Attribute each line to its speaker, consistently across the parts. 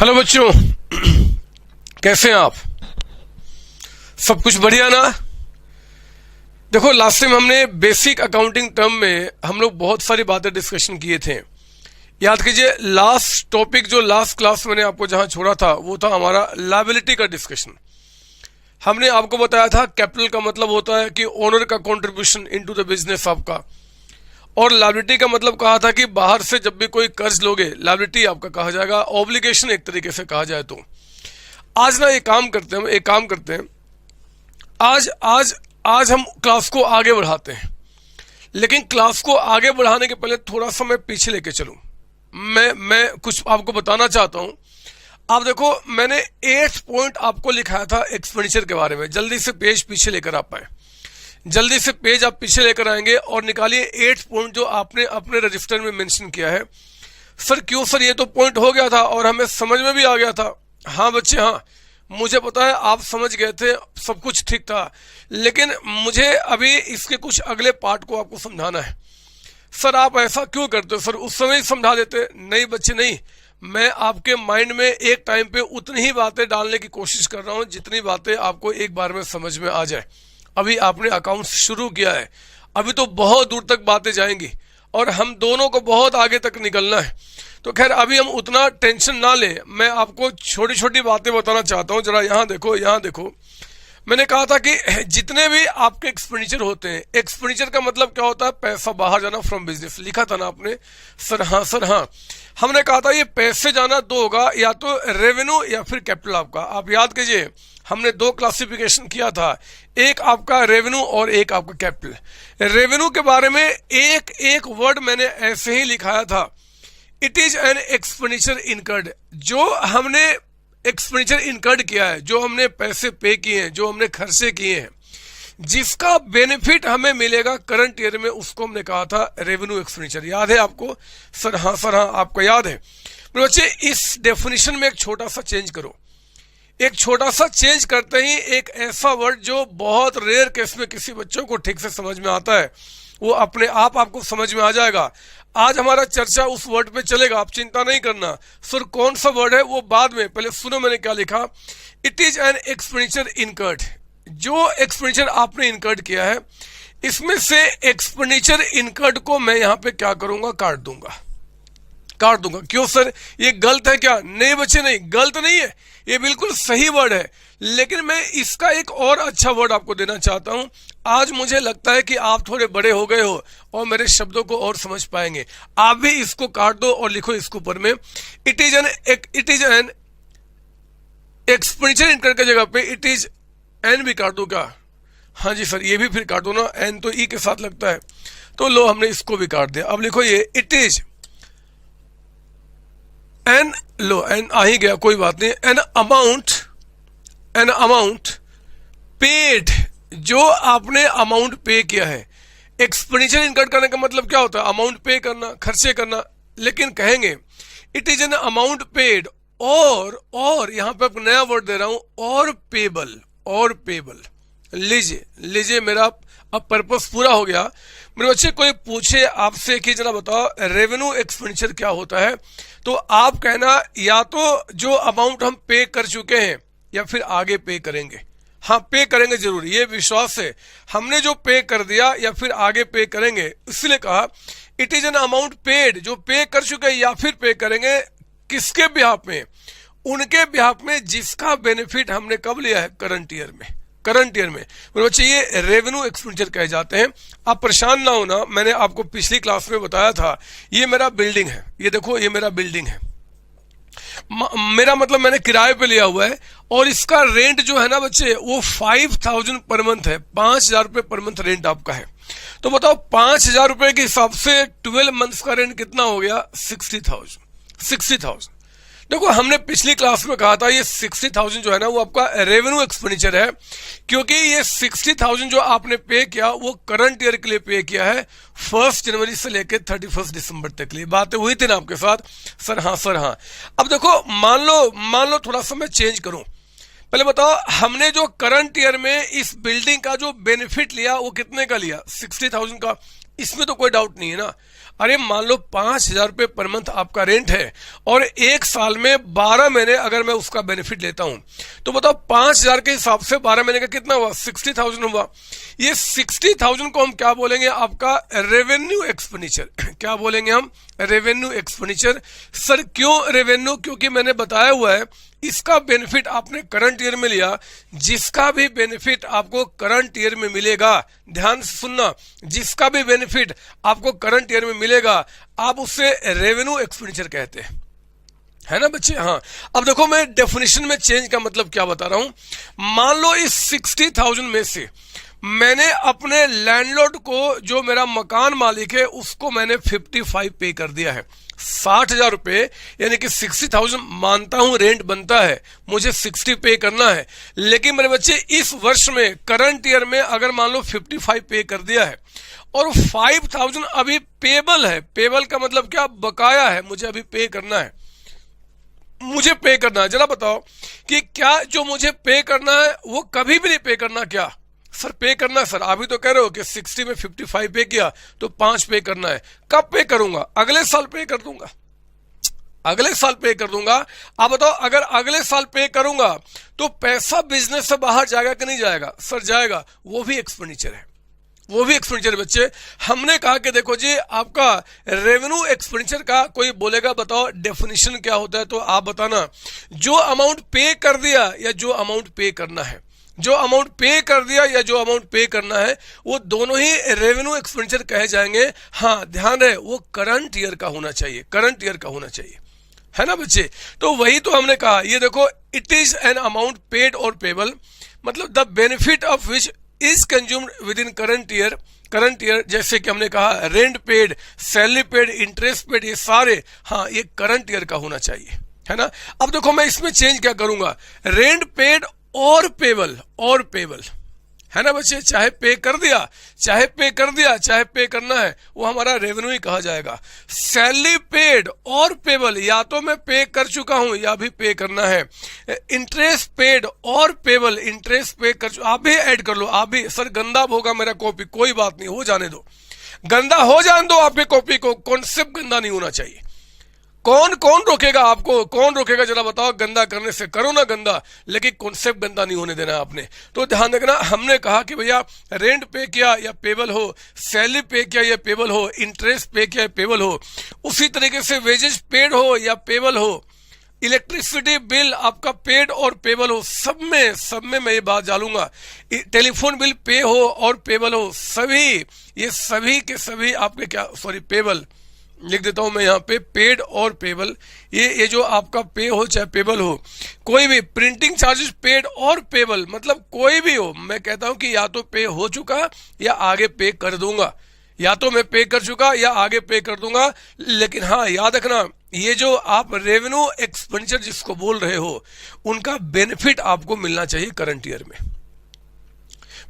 Speaker 1: Hello बच्चों, कैसे हैं आप? सब कुछ बढ़िया ना? देखो, लास्ट टाइम हमने बेसिक अकाउंटिंग टर्म में हम लोग बहुत सारी बातें डिस्कशन किए थे। याद कीजिए, लास्ट टॉपिक जो लास्ट क्लास मैंने आपको जहां छोड़ा था वो था हमारा लायबिलिटी का डिस्कशन। हमने आपको बताया था कैपिटल का मतलब होता है कि ओनर का कंट्रीब्यूशन इनटू द बिजनेस आपका, और लायबिलिटी का मतलब कहा था कि बाहर से जब भी कोई कर्ज लोगे लायबिलिटी आपका कहा जाएगा, ऑब्लिगेशन एक तरीके से कहा जाए। तो आज ना एक काम करते हैं, आज आज आज हम क्लास को आगे बढ़ाते हैं। लेकिन क्लास को आगे बढ़ाने के पहले थोड़ा सा मैं पीछे लेके चलूं। मैं कुछ आपको बताना चाहता हूं। आप देखो, मैंने 8 पॉइंट आपको लिखाया था एक्सपेंडिचर के बारे में। जल्दी से पेज पीछे लेकर आ पाए, जल्दी से पेज आप पीछे लेकर आएंगे और निकालिए 8 पॉइंट जो आपने अपने रजिस्टर में मेंशन किया है। सर क्यों सर, ये तो पॉइंट हो गया था और हमें समझ में भी आ गया था। हाँ बच्चे, हाँ मुझे पता है आप समझ गए थे, सब कुछ ठीक था, लेकिन मुझे अभी इसके कुछ अगले पार्ट को आपको समझाना है। सर आप ऐसा क्यों करते हो? सर उस समय ही समझा देते। नहीं बच्चे नहीं, मैं आपके माइंड में एक टाइम पे उतनी ही बातें डालने की कोशिश कर रहा हूं जितनी बातें आपको एक बार में समझ में आ जाए। अभी आपने अकाउंट शुरू किया है, अभी तो बहुत दूर तक बातें जाएंगी और हम दोनों को बहुत आगे तक निकलना है। तो खैर अभी हम उतना टेंशन ना लें, मैं आपको छोटी छोटी बातें बताना चाहता हूं। जरा यहाँ देखो, यहाँ देखो। मैंने कहा था कि जितने भी आपके एक्सपेंडिचर होते हैं, एक्सपेंडिचर का मतलब क्या होता है? पैसा बाहर जाना फ्रॉम बिजनेस। लिखा था ना आपने? सर हाँ, सर हाँ। हमने कहा था ये पैसे जाना दो होगा, या तो रेवेन्यू या फिर कैपिटल आपका। आप याद कीजिए, हमने 2 क्लासिफिकेशन किया था, एक आपका रेवेन्यू और एक आपका कैपिटल। रेवेन्यू के बारे में एक एक वर्ड मैंने ऐसे ही लिखाया था, it is an expenditure incurred. जो हमने एक्सपेंडिचर इनकर्ड किया है, जो हमने पैसे पे किए हैं, जो हमने खर्चे किए हैं, जिसका बेनिफिट हमें मिलेगा करंट ईयर में, उसको हमने कहा था रेवेन्यू एक्सपेंडिचर। याद है आपको? सर हाँ, सर हाँ, आपको याद है। मेरे बच्चे, इस डेफिनेशन में एक छोटा सा चेंज करो। एक छोटा सा चेंज करते ही एक ऐसा वर्ड जो बहुत रेयर केस में किसी बच्चों को ठीक से समझ में आता है, वो अपने आप आपको समझ में आ जाएगा। आज हमारा चर्चा उस वर्ड पे चलेगा, आप चिंता नहीं करना। सर कौन सा वर्ड है वो बाद में, पहले सुनो मैंने क्या लिखा। It is an expenditure incurred. जो एक्सपेंडिचर आपने इनकर्ड किया है, इसमें से एक्सपेंडिचर इनकर्ड को मैं यहाँ पे क्या करूंगा? काट दूंगा। क्यों सर, ये गलत है क्या? नहीं बच्चे नहीं, गलत नहीं है, ये बिल्कुल सही वर्ड है। लेकिन मैं इसका एक और अच्छा वर्ड आपको देना चाहता हूं। आज मुझे लगता है कि आप थोड़े बड़े हो गए हो और मेरे शब्दों को और समझ पाएंगे। आप भी इसको काट दो और लिखो इसके ऊपर में, it is an expenditure incurred की जगह पे इट इज एन भी काट दो क्या? हाँ जी सर, ये भी फिर काट दो ना, एन तो ई के साथ लगता है। तो लो, हमने इसको भी काट दिया। अब लिखो ये इट इज एन, लो एन आ ही गया, कोई बात नहीं। एन अमाउंट पेड, जो आपने अमाउंट पे किया है। एक्सपेंडिचर इनकर्ड करने का मतलब क्या होता है? अमाउंट पे करना, खर्चे करना। लेकिन कहेंगे it is an amount paid, और यहां पे एक नया वर्ड दे रहा हूं, और पेबल। लीजिए मेरा अब पर्पस पूरा हो गया। मेरे बच्चे, कोई पूछे आपसे कि जरा बताओ रेवेन्यू एक्सपेंडिचर क्या होता है, तो आप कहना या तो जो अमाउंट हम पे कर चुके हैं या फिर आगे पे करेंगे। हाँ, पे करेंगे जरूर, ये विश्वास है। हमने जो पे कर दिया या फिर आगे पे करेंगे, इसलिए कहा it is an amount paid, जो पे कर चुके हैं या फिर पे करेंगे। किसके बिहाफ में? उनके बिहाफ में जिसका बेनिफिट हमने कब लिया है? करंट ईयर में। मेरे बच्चे, ये रेवेन्यू एक्सपेंडिचर कहे जाते हैं। आप परेशान ना होना, मैंने आपको पिछली क्लास में बताया था, ये मेरा बिल्डिंग है। ये देखो, ये मेरा बिल्डिंग है। मेरा मतलब मैंने किराए पे लिया हुआ है, और इसका रेंट जो है ना बच्चे, वो 5000 पर मंथ है। 5000 रुपये पर मंथ रेंट आपका है। तो बताओ 5000 रुपये के हिसाब से 12 मंथ्स का रेंट कितना हो गया? 60,000। देखो, हमने पिछली क्लास में कहा था ये 60,000 जो है ना, वो आपका रेवेन्यू एक्सपेंडिचर है, क्योंकि ये 60,000 जो आपने पे किया वो करंट ईयर के लिए पे किया है, 1 जनवरी से लेकर 31 दिसंबर तक के लिए। बातें हुई थी ना आपके साथ? सर हाँ, सर हाँ। अब देखो, मान लो थोड़ा सा मैं चेंज करूं। पहले बताओ, हमने जो करंट ईयर में इस बिल्डिंग का जो बेनिफिट लिया वो कितने का लिया? 60,000 का। इसमें तो कोई डाउट नहीं है ना। अरे मान लो 5,000 रुपये पर मंथ आपका रेंट है और एक साल में 12 महीने अगर मैं उसका बेनिफिट लेता हूं तो बताओ 5,000 के हिसाब से 12 महीने का कितना हुआ, 60,000 हुआ। ये 60,000 को हम क्या बोलेंगे, आपका रेवेन्यू एक्सपेंडिचर। क्या बोलेंगे हम, रेवेन्यू एक्सपेंडिचर। सर क्यों रेवेन्यू, क्योंकि मैंने बताया हुआ है इसका बेनिफिट आपने करंट ईयर में लिया, जिसका भी बेनिफिट आपको करंट ईयर में मिलेगा, ध्यान से सुनना, जिसका भी बेनिफिट आपको करंट ईयर में मिलेगा आप उससे रेवेन्यू एक्सपेंडिचर कहते हैं, है ना बच्चे। हाँ, अब देखो मैं डेफिनेशन में चेंज का मतलब क्या बता रहा हूं। मान लो इस 60,000 में से मैंने अपने लैंडलॉर्ड को, जो मेरा मकान मालिक है, उसको मैंने 55 पे कर दिया है। 60,000 रुपये यानी कि 60,000 मानता हूं रेंट बनता है, मुझे 60 पे करना है। लेकिन मेरे बच्चे इस वर्ष में करंट ईयर में अगर मान लो 55 पे कर दिया है और 5,000 अभी पेबल है। पेबल का मतलब क्या, बकाया है, मुझे अभी पे करना है, मुझे पे करना है। जरा बताओ कि क्या जो मुझे पे करना है वो कभी भी नहीं पे करना क्या? सर पे करना है सर, अभी तो कह रहे हो कि 60 में 55 पे किया तो 5 पे करना है। कब पे करूंगा? अगले साल पे कर दूंगा, अगले साल पे कर दूंगा। आप बताओ अगर अगले साल पे करूंगा तो पैसा बिजनेस से बाहर जाएगा कि नहीं जाएगा? सर जाएगा, वो भी एक्सपेंडिचर है, वो भी एक्सपेंडिचर है बच्चे। हमने कहा कि देखो जी आपका रेवेन्यू एक्सपेंडिचर का कोई बोलेगा बताओ डेफिनेशन क्या होता है, तो आप बताना। जो अमाउंट पे कर दिया या जो अमाउंट पे करना है, जो अमाउंट पे कर दिया या जो अमाउंट पे करना है, वो दोनों ही रेवेन्यू एक्सपेंडिचर कहे जाएंगे। हाँ ध्यान रहे, वो करंट ईयर का होना चाहिए, करंट ईयर का होना चाहिए, है ना बच्चे। तो वही तो हमने कहा, ये देखो it is an amount paid और पेबल, मतलब the benefit of which is consumed with in current year. Current year जैसे कि हमने कहा rent paid, salary paid, interest paid, ये सारे हाँ ये करंट ईयर का होना चाहिए, है ना। अब देखो मैं इसमें चेंज क्या करूंगा, रेंट पेड और पेबल, और पेबल, है ना बच्चे। चाहे पे कर दिया, चाहे पे कर दिया, चाहे पे करना है, वो हमारा रेवेन्यू ही कहा जाएगा। सैलरी पेड और पेबल, या तो मैं पे कर चुका हूं या भी पे करना है। इंटरेस्ट पेड और पेबल, इंटरेस्ट पे कर, आप भी ऐड कर लो, आप भी। सर गंदा होगा मेरा कॉपी, कोई बात नहीं, हो जाने दो, गंदा हो जाने दो आपके कॉपी को, कॉन्सेप्ट गंदा नहीं होना चाहिए। कौन कौन रोकेगा आपको, कौन रोकेगा जरा बताओ गंदा करने से? करो ना गंदा, लेकिन कॉन्सेप्ट गंदा नहीं होने देना आपने। तो ध्यान रखना, हमने कहा कि भैया रेंट पे किया या पेबल हो, सैलरी पे किया या पेबल हो, इंटरेस्ट पे किया या पेबल हो, उसी तरीके से वेजेस पेड हो या पेबल हो, इलेक्ट्रिसिटी बिल आपका पेड और पेबल हो, सब में मैं ये बात डालूंगा। टेलीफोन बिल पे हो और पेबल हो, सभी ये सभी के सभी आपके क्या, सॉरी पेबल लिख देता हूं मैं यहाँ पे, पेड और पेबल, ये जो आपका पे हो चाहे पेबल हो, कोई भी प्रिंटिंग चार्जेस पेड और पेबल, मतलब कोई भी हो, मैं कहता हूं कि या तो पे हो चुका या आगे पे कर दूंगा, या तो मैं पे कर चुका या आगे पे कर दूंगा। लेकिन हाँ याद रखना, ये जो आप रेवेन्यू एक्सपेंडिचर जिसको बोल रहे हो, उनका बेनिफिट आपको मिलना चाहिए करंट ईयर में।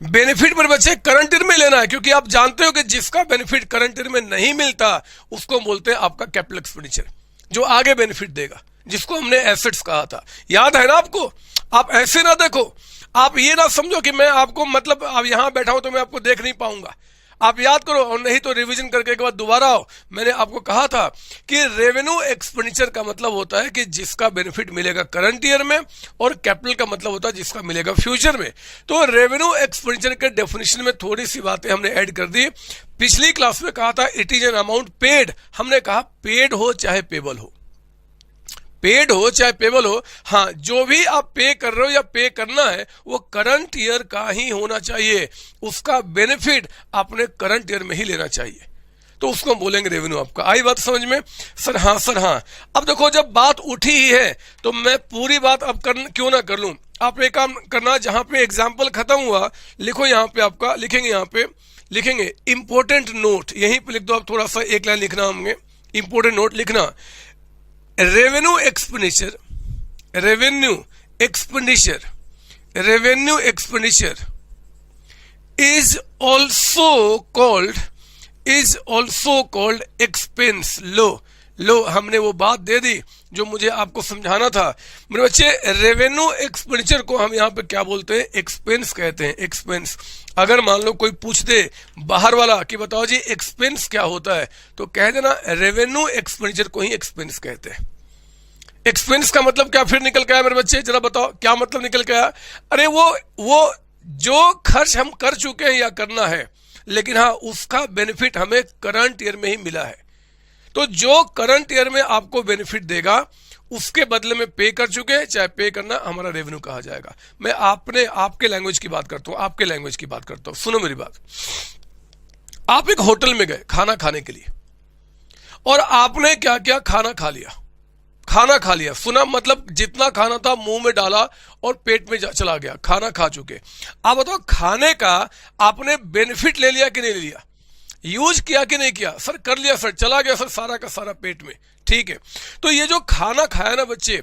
Speaker 1: बेनिफिट पर बच्चे करंट ईयर में लेना है, क्योंकि आप जानते हो कि जिसका बेनिफिट करंट ईयर में नहीं मिलता उसको बोलते हैं आपका कैपिटल एक्सपेंडिचर, जो आगे बेनिफिट देगा, जिसको हमने एसेट्स कहा था। याद है ना आपको? आप ऐसे ना देखो, आप ये ना समझो कि मैं आपको मतलब अब यहां बैठा हूं तो मैं आपको देख नहीं पाऊंगा। आप याद करो, और नहीं तो रिवीजन करके के बाद दोबारा आओ। मैंने आपको कहा था कि रेवेन्यू एक्सपेंडिचर का मतलब होता है कि जिसका बेनिफिट मिलेगा करंट ईयर में, और कैपिटल का मतलब होता है जिसका मिलेगा फ्यूचर में। तो रेवेन्यू एक्सपेंडिचर के डेफिनेशन में थोड़ी सी बातें हमने ऐड कर दी। पिछली क्लास में कहा था it is an amount paid, हमने कहा पेड हो चाहे पेबल हो, पेड हो चाहे पेबल हो, हाँ जो भी आप पे कर रहे हो या पे करना है वो करंट ईयर का ही होना चाहिए, उसका बेनिफिट आपने करंट ईयर में ही लेना चाहिए, तो उसको हम बोलेंगे रेवेन्यू। आपका आई बात समझ में? सर हाँ, सर हाँ। अब देखो जब बात उठी ही है तो मैं पूरी बात अब क्यों ना कर लूं। आप एक काम करना, जहां पे एग्जाम्पल खत्म हुआ लिखो, यहाँ पे आपका लिखेंगे, यहाँ पे लिखेंगे इंपोर्टेंट नोट, यहीं पे लिख दो आप, थोड़ा सा एक लाइन लिखना, हमें इंपोर्टेंट नोट लिखना। Revenue expenditure, revenue expenditure, revenue expenditure is also called expense। लो लो हमने वो बात दे दी जो मुझे आपको समझाना था मेरे बच्चे। रेवेन्यू एक्सपेंडिचर को हम यहाँ पे क्या बोलते हैं? एक्सपेंस कहते हैं, एक्सपेंस। अगर मान लो कोई पूछ दे बाहर वाला कि बताओ जी एक्सपेंस क्या होता है, तो कह देना रेवेन्यू एक्सपेंडिचर को ही एक्सपेंस कहते हैं। एक्सपेंस का मतलब क्या फिर निकल के आया मेरे बच्चे? जरा बताओ क्या मतलब निकल के आया? अरे वो जो खर्च हम कर चुके हैं या करना है, लेकिन हाँ उसका बेनिफिट हमें करंट ईयर में ही मिला है। तो जो करंट ईयर में आपको बेनिफिट देगा उसके बदले में पे कर चुके हैं, चाहे पे करना हमारा रेवेन्यू कहा जाएगा। मैं आपके लैंग्वेज की बात करता हूं, आपके लैंग्वेज की बात करता हूं। सुनो मेरी बात। आप एक होटल में गए खाना खाने के लिए, और आपने क्या क्या खाना खा लिया, खाना खा लिया। सुना मतलब जितना खाना था मुंह में डाला और पेट में चला गया, खाना खा चुके। आप बताओ खाने का आपने बेनिफिट ले लिया कि नहीं ले लिया? यूज किया कि नहीं किया? सर कर लिया सर, चला गया सर सारा का सारा पेट में, ठीक है। तो ये जो खाना खाया ना बच्चे,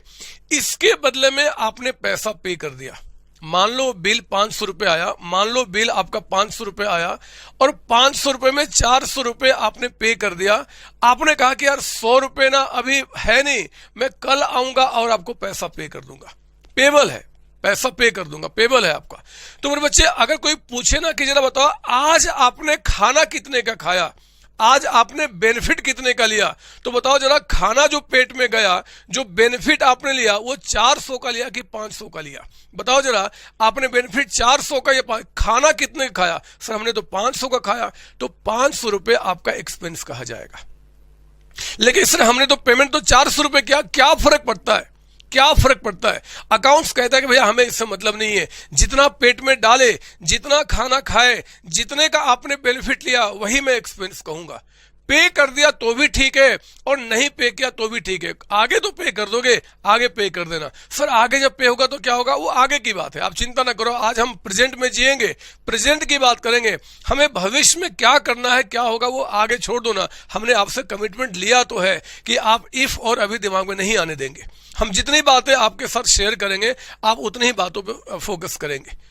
Speaker 1: इसके बदले में आपने पैसा पे कर दिया। मान लो बिल 500 रुपए आया, मान लो बिल आपका 500 रुपए आया, और 500 रुपए में 400 रुपए आपने पे कर दिया। आपने कहा कि यार 100 रुपए ना अभी है नहीं, मैं कल आऊंगा और आपको पैसा पे कर दूंगा। पेबल है, पैसा पे कर दूंगा, पेबल है आपका। तो मेरे बच्चे अगर कोई पूछे ना कि जरा बताओ आज आपने खाना कितने का खाया, आज आपने बेनिफिट कितने का लिया, तो बताओ जरा खाना जो पेट में गया, जो बेनिफिट आपने लिया वो 400 का लिया कि 500 का लिया? बताओ जरा, आपने बेनिफिट 400 का या खाना कितने का खाया? सर हमने तो 500 का खाया। तो 500 रुपए आपका एक्सपेंस कहा जाएगा। लेकिन सर हमने तो पेमेंट तो 400 रुपए किया, क्या फर्क पड़ता है? क्या फर्क पड़ता है? अकाउंट्स कहता है कि भैया हमें इससे मतलब नहीं है, जितना पेट में डाले, जितना खाना खाए, जितने का आपने बेनिफिट लिया वही मैं एक्सपेंस कहूंगा। पे कर दिया तो भी ठीक है और नहीं पे किया तो भी ठीक है। आगे तो पे कर दोगे, आगे पे कर देना। सर आगे जब पे होगा तो क्या होगा, वो आगे की बात है, आप चिंता ना करो। आज हम प्रेजेंट में जिएंगे, प्रेजेंट की बात करेंगे। हमें भविष्य में क्या करना है, क्या होगा, वो आगे छोड़ दो ना। हमने आपसे कमिटमेंट लिया तो है कि आप इफ और अभी दिमाग में नहीं आने देंगे। हम जितनी बातें आपके साथ शेयर करेंगे आप उतनी ही बातों पर फोकस करेंगे।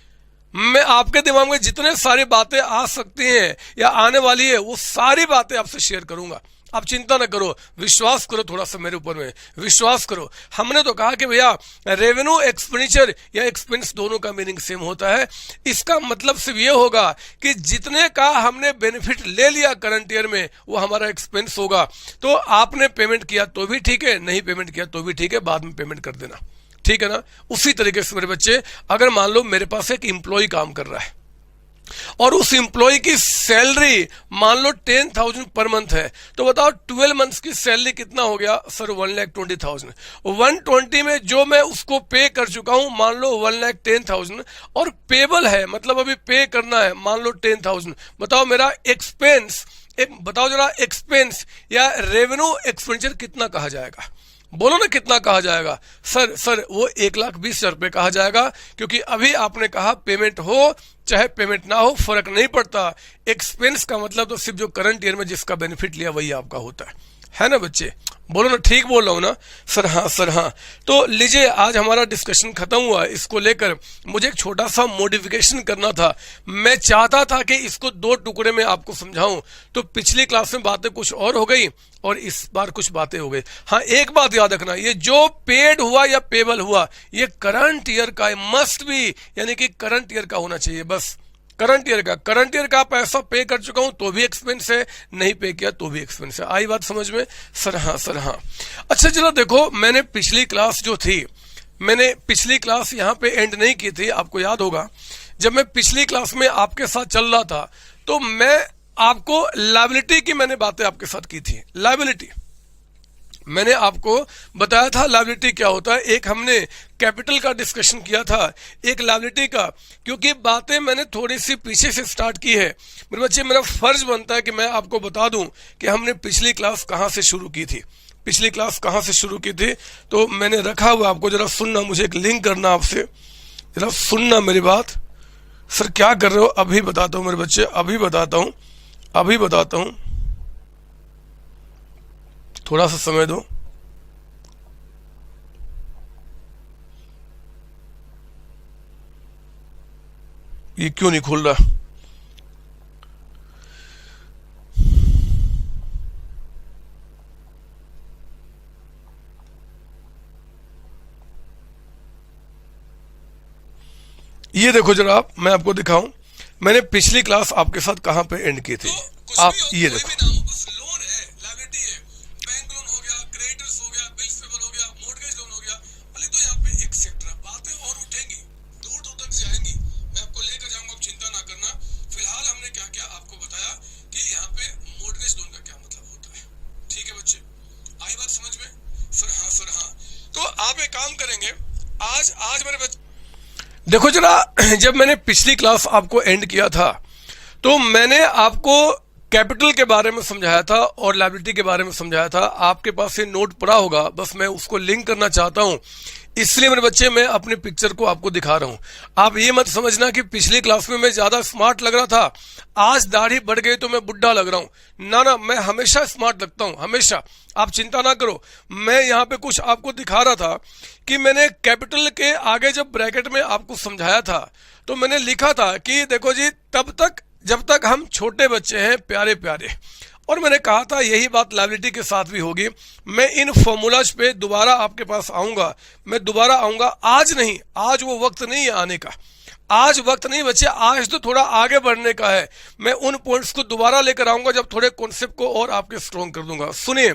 Speaker 1: मैं आपके दिमाग में जितने सारी बातें आ सकती हैं या आने वाली है वो सारी बातें आपसे शेयर करूंगा। आप चिंता ना करो, विश्वास करो, थोड़ा सा मेरे ऊपर में विश्वास करो। हमने तो कहा कि भैया रेवेन्यू एक्सपेंडिचर या एक्सपेंस दोनों का मीनिंग सेम होता है। इसका मतलब सिर्फ ये होगा कि जितने का हमने बेनिफिट ले लिया करंट ईयर में वो हमारा एक्सपेंस होगा। तो आपने पेमेंट किया तो भी ठीक है, नहीं पेमेंट किया तो भी ठीक है, बाद में पेमेंट कर देना, ठीक है ना। उसी तरीके से मेरे बच्चे, अगर मान लो मेरे पास एक एम्प्लॉय काम कर रहा है और उस एम्प्लॉय की सैलरी मान लो 10,000 पर मंथ है, तो बताओ 12 मंथ्स की सैलरी कितना हो गया? सर 1,20,000। 120 में जो मैं उसको पे कर चुका हूं मान लो 1,10,000, और पेबल है मतलब अभी पे करना है मान लो 10,000। बताओ मेरा एक्सपेंस, बताओ जरा एक्सपेंस या रेवेन्यू एक्सपेंडिचर कितना कहा जाएगा? बोलो ना कितना कहा जाएगा? सर वो 1,20,000 रुपए कहा जाएगा, क्योंकि अभी आपने कहा पेमेंट हो चाहे पेमेंट ना हो फर्क नहीं पड़ता। एक्सपेंस का मतलब तो सिर्फ जो करंट ईयर में जिसका बेनिफिट लिया वही आपका होता है ना बच्चे? बोलो ना, ठीक बोल रहा हूं ना? सर हाँ, सर हाँ। तो लीजिए आज हमारा डिस्कशन खत्म हुआ। इसको लेकर मुझे एक छोटा सा मॉडिफिकेशन करना था। मैं चाहता था कि इसको 2 टुकड़े में आपको समझाऊं, तो पिछली क्लास में बातें कुछ और हो गई और इस बार कुछ बातें हो गई। हाँ एक बात याद रखना, ये जो पेड हुआ या पेबल हुआ ये करंट ईयर का मस्ट बी, यानी कि करंट ईयर का होना चाहिए। बस करंट ईयर का पैसा पे कर चुका हूं तो भी एक्सपेंस है, नहीं पे किया तो भी एक्सपेंस है। आई बात समझ में? सर हाँ, सर हाँ। अच्छा चलो देखो, मैंने पिछली क्लास जो थी, मैंने पिछली क्लास यहाँ पे एंड नहीं की थी। आपको याद होगा जब मैं पिछली क्लास में आपके साथ चल रहा था तो मैं आपको लायबिलिटी की मैंने बातें आपके साथ की थी। लायबिलिटी मैंने आपको बताया था लायबिलिटी क्या होता है। एक हमने कैपिटल का डिस्कशन किया था, एक लायबिलिटी का, क्योंकि बातें मैंने थोड़ी सी पीछे से स्टार्ट की है। मेरे बच्चे मेरा फर्ज बनता है कि मैं आपको बता दूं कि हमने पिछली क्लास कहां से शुरू की थी। पिछली क्लास कहां से शुरू की थी तो मैंने रखा हुआ, आपको जरा सुनना, मुझे एक लिंक करना आपसे, जरा सुनना मेरी बात। सर क्या कर रहे हो? अभी बताता हूं मेरे बच्चे, अभी बताता हूं, अभी बताता हूं, थोड़ा सा समय दो। ये क्यों नहीं खुल रहा? ये देखो जरा आप, मैं आपको दिखाऊं, मैंने पिछली क्लास आपके साथ कहां पे एंड की थी। आप ये देखो,
Speaker 2: लोन है, लायबिलिटी है, बैंक लोन हो गया, क्रेडिटर्स हो गया, बिल्स पेबल हो गया, मॉर्गेज लोन हो गया, भले तो यहाँ पे एक्सेट्रा बातें और उठेंगी, दूर दूर तक जाएंगी, मैं आपको लेकर जाऊंगा, आप चिंता ना करना। फिलहाल हमने क्या क्या आपको बताया कि यहाँ पे मॉर्गेज लोन का क्या मतलब होता है। ठीक है बच्चे, आई बात समझ में? सर हाँ। तो आप एक काम करेंगे, आज मेरे बच्चे
Speaker 1: देखो जरा, जब मैंने पिछली क्लास आपको एंड किया था तो मैंने आपको कैपिटल के बारे में समझाया था और लायबिलिटी के बारे में समझाया था। आपके पास ये नोट पड़ा होगा, बस मैं उसको लिंक करना चाहता हूं, इसलिए मेरे बच्चे मैं अपने पिक्चर को आपको दिखा रहा हूं। आप ये मत समझना कि पिछली क्लास में मैं ज्यादा स्मार्ट लग रहा था, आज दाढ़ी बढ़ गई तो मैं बुढ़ा लग रहा हूं। ना, मैं हमेशा स्मार्ट लगता हूं, हमेशा। आप चिंता ना करो, मैं यहाँ पे कुछ आपको दिखा रहा था कि मैंने कैपिटल के आगे जब ब्रैकेट में आपको समझाया था तो मैंने लिखा था कि देखो जी, तब तक जब तक हम छोटे बच्चे हैं प्यारे प्यारे, और मैंने कहा था यही बात लायबिलिटी के साथ भी होगी। मैं इन फॉर्मूलाज पे दोबारा आपके पास आऊंगा, मैं दोबारा आऊंगा, आज नहीं, आज वो वक्त नहीं है आने का, आज वक्त नहीं बच्चे, आज तो थोड़ा आगे बढ़ने का है। मैं उन पॉइंट्स को दोबारा लेकर आऊंगा जब थोड़े कॉन्सेप्ट को और आपके स्ट्रॉन्ग कर दूंगा। सुनिए,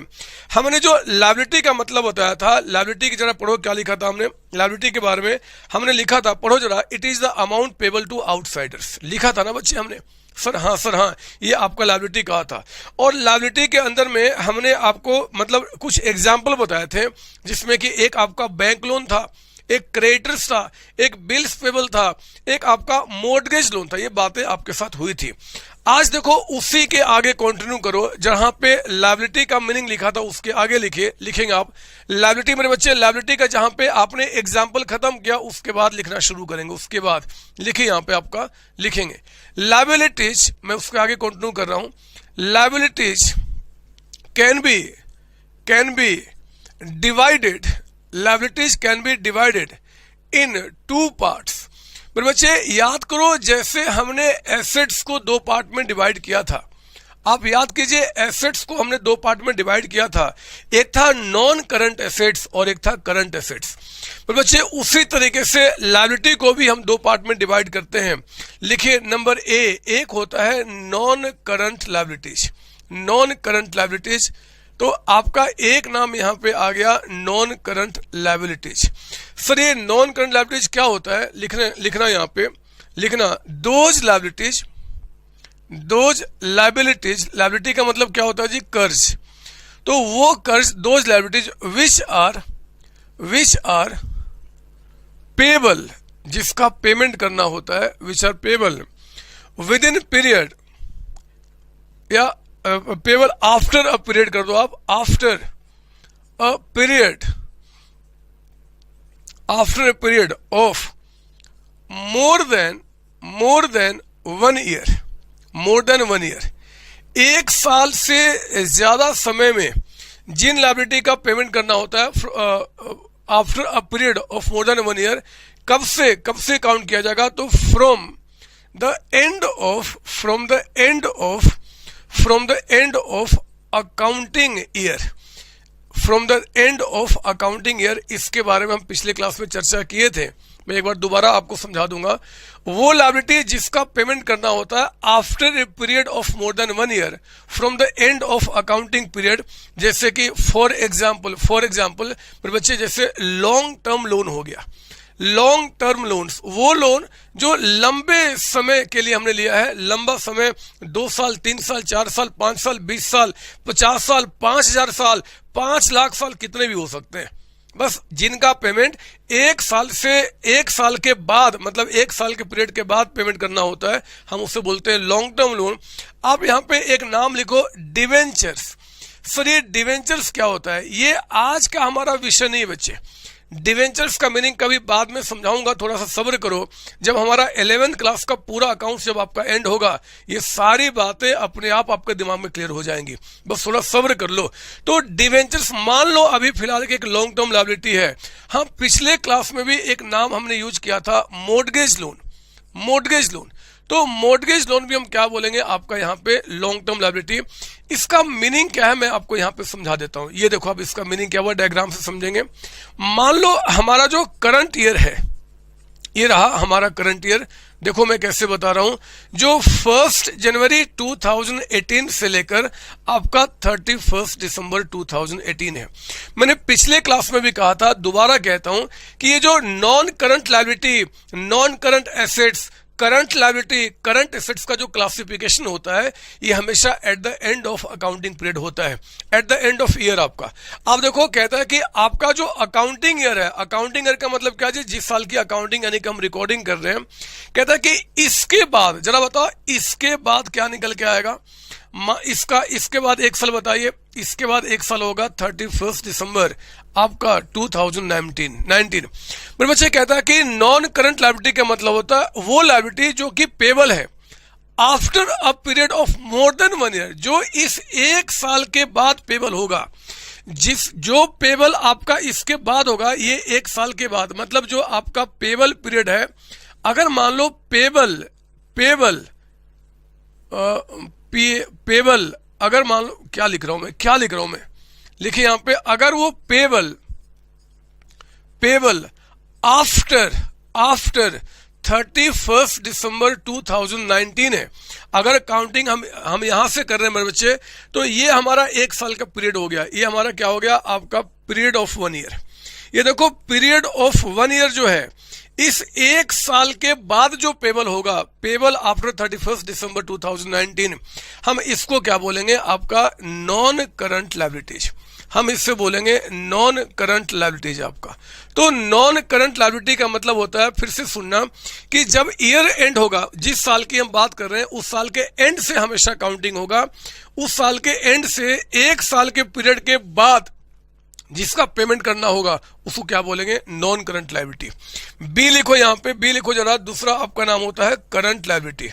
Speaker 1: हमने जो लायबिलिटी का मतलब बताया था, लायबिलिटी की जरा पढ़ो, क्या लिखा था हमने लायबिलिटी के बारे में? हमने लिखा था, पढ़ो जरा, it is the amount payable to outsiders, लिखा था ना बच्चे हमने? सर हाँ, ये आपका लायबिलिटी कहा था। और लायबिलिटी के अंदर में हमने आपको मतलब कुछ एग्जाम्पल बताए थे, जिसमें कि एक आपका बैंक लोन था, एक क्रेडिटर्स था, एक बिल्स पेबल था, एक आपका मॉर्गेज लोन था। ये बातें आपके साथ हुई थी। आज देखो, उसी के आगे कंटिन्यू करो, जहां पे लायबिलिटी का मीनिंग लिखा था उसके आगे लिखेंगे आप लायबिलिटी। मेरे बच्चे, लायबिलिटी का जहां पे आपने एग्जाम्पल खत्म किया उसके बाद लिखना शुरू करेंगे, उसके बाद लिखिए, यहां पे आपका लिखेंगे लायबिलिटीज। मैं उसके आगे कंटिन्यू कर रहा हूं। Liabilities can be divided, liabilities can be divided in two parts। मेरे बच्चे याद करो, जैसे हमने एसेट्स को दो पार्ट में डिवाइड किया था, आप याद कीजिए, एसेट्स को हमने दो पार्ट में डिवाइड किया था, एक था नॉन करंट एसेट्स और एक था करंट एसेट्स। मेरे बच्चे, उसी तरीके से लायबिलिटी को भी हम दो पार्ट में डिवाइड करते हैं। लिखिए, नंबर ए, एक होता है non current liabilities, non current liabilities. तो आपका एक नाम यहां पे आ गया, नॉन करंट लायबिलिटीज। सर ये नॉन करंट लायबिलिटीज क्या होता है? लिखना यहां पे लिखना, those liabilities, those liabilities, liability का मतलब क्या होता है जी? कर्ज। तो वो कर्ज, those liabilities which are payable, जिसका पेमेंट करना होता है, which are payable within period, या पेबल आफ्टर अ पीरियड कर दो आप, after a period of more than 1 year, more than 1 year, एक साल से ज्यादा समय में जिन लायबिलिटी का पेमेंट करना होता है after a period of more than 1 year, कब से काउंट किया जाएगा? तो from the end of accounting year, from the end of accounting year. इसके बारे में हम पिछले क्लास में चर्चा किए थे, मैं एक बार दोबारा आपको समझा दूंगा। वो लायबिलिटी जिसका पेमेंट करना होता है after a period of more than 1 year, from the end of accounting period. जैसे कि फॉर एग्जाम्पल मेरे बच्चे, जैसे लॉन्ग टर्म लोन हो गया, लॉन्ग टर्म लोन्स, वो लोन जो लंबे समय के लिए हमने लिया है, लंबा समय, 2 साल, 3 साल, 4 साल, 5 साल, 20 साल, 50 साल, 5000 साल, 5 लाख साल, कितने भी हो सकते हैं, बस जिनका पेमेंट 1 साल से 1 साल के बाद, मतलब 1 साल के पीरियड के बाद पेमेंट करना होता है, हम उसे बोलते हैं लॉन्ग टर्म लोन। आप यहाँ पे एक नाम लिखो, डिवेंचर्स। सर ये डिवेंचर्स क्या होता है? ये आज का हमारा विषय नहीं बच्चे। डिवेंचर्स का मीनिंग कभी बाद में समझाऊंगा, थोड़ा सा सब्र करो। जब हमारा 11th क्लास का पूरा अकाउंट जब आपका एंड होगा, ये सारी बातें अपने आप आपके दिमाग में क्लियर हो जाएंगी, बस थोड़ा सब्र कर लो। तो डिवेंचर्स, मान लो अभी फिलहाल एक लॉन्ग टर्म लायबिलिटी है। हाँ, पिछले क्लास में भी एक नाम हमने यूज किया था, मॉर्गेज लोन, मॉर्गेज लोन। तो मॉर्गेज लोन भी हम क्या बोलेंगे आपका यहाँ पे, लॉन्ग टर्म लायबिलिटी। इसका मीनिंग क्या है मैं आपको यहाँ पे समझा देता हूँ। ये देखो, अब इसका मीनिंग क्या हुआ, डायग्राम से समझेंगे। मान लो हमारा जो करंट ईयर है, ये रहा हमारा करंट ईयर। देखो मैं कैसे बता रहा हूं, जो 1 जनवरी 2018 से लेकर आपका 31 दिसंबर 2018 है। मैंने पिछले क्लास में भी कहा था, दोबारा कहता हूं कि ये जो non current liability, non current assets, current liability, current assets का जो क्लासिफिकेशन होता है, ये हमेशा at the end of accounting period होता है, at the end of year आपका। आप देखो कहता है कि आपका जो अकाउंटिंग ईयर है, अकाउंटिंग ईयर का मतलब क्या है, जिस साल की अकाउंटिंग यानी कि हम रिकॉर्डिंग कर रहे हैं, कहता है कि इसके बाद, जरा बताओ इसके बाद क्या निकल के आएगा, इसके बाद एक साल बताइए, इसके बाद एक साल होगा 31 दिसंबर आपका 2019। मेरे बच्चे कहता है कि नॉन करंट लायबिलिटी का मतलब होता है वो लायबिलिटी जो कि पेबल है after a period of more than 1 year, जो इस एक साल के बाद पेबल होगा। जो पेबल आपका इसके बाद होगा, ये एक साल के बाद, मतलब जो आपका पेबल पीरियड है, अगर मान लो पेबल अगर मान लो, क्या लिख रहा हूं मैं, लिखिए यहां पे, अगर वो पेबल आफ्टर 31 दिसंबर 2019 है, अगर काउंटिंग हम यहां से कर रहे हैं मेरे बच्चे, तो ये हमारा एक साल का पीरियड हो गया। ये हमारा क्या हो गया, आपका पीरियड ऑफ 1 ईयर। ये देखो पीरियड ऑफ 1 ईयर जो है, इस एक साल के बाद जो पेबल होगा, पेबल आफ्टर 31 दिसंबर 2019, हम इसको क्या बोलेंगे, आपका नॉन करंट लायबिलिटीज। हम इससे बोलेंगे नॉन करंट लायबिलिटीज आपका। तो नॉन करंट लायबिलिटी का मतलब होता है, फिर से सुनना, कि जब ईयर एंड होगा, जिस साल की हम बात कर रहे हैं, उस साल के एंड से हमेशा काउंटिंग होगा। उस साल के एंड से एक साल के पीरियड के बाद जिसका पेमेंट करना होगा, उसको क्या बोलेंगे, नॉन करंट लायबिलिटी। बी लिखो यहां पे, बी लिखो जरा, दूसरा आपका नाम होता है करंट लायबिलिटी।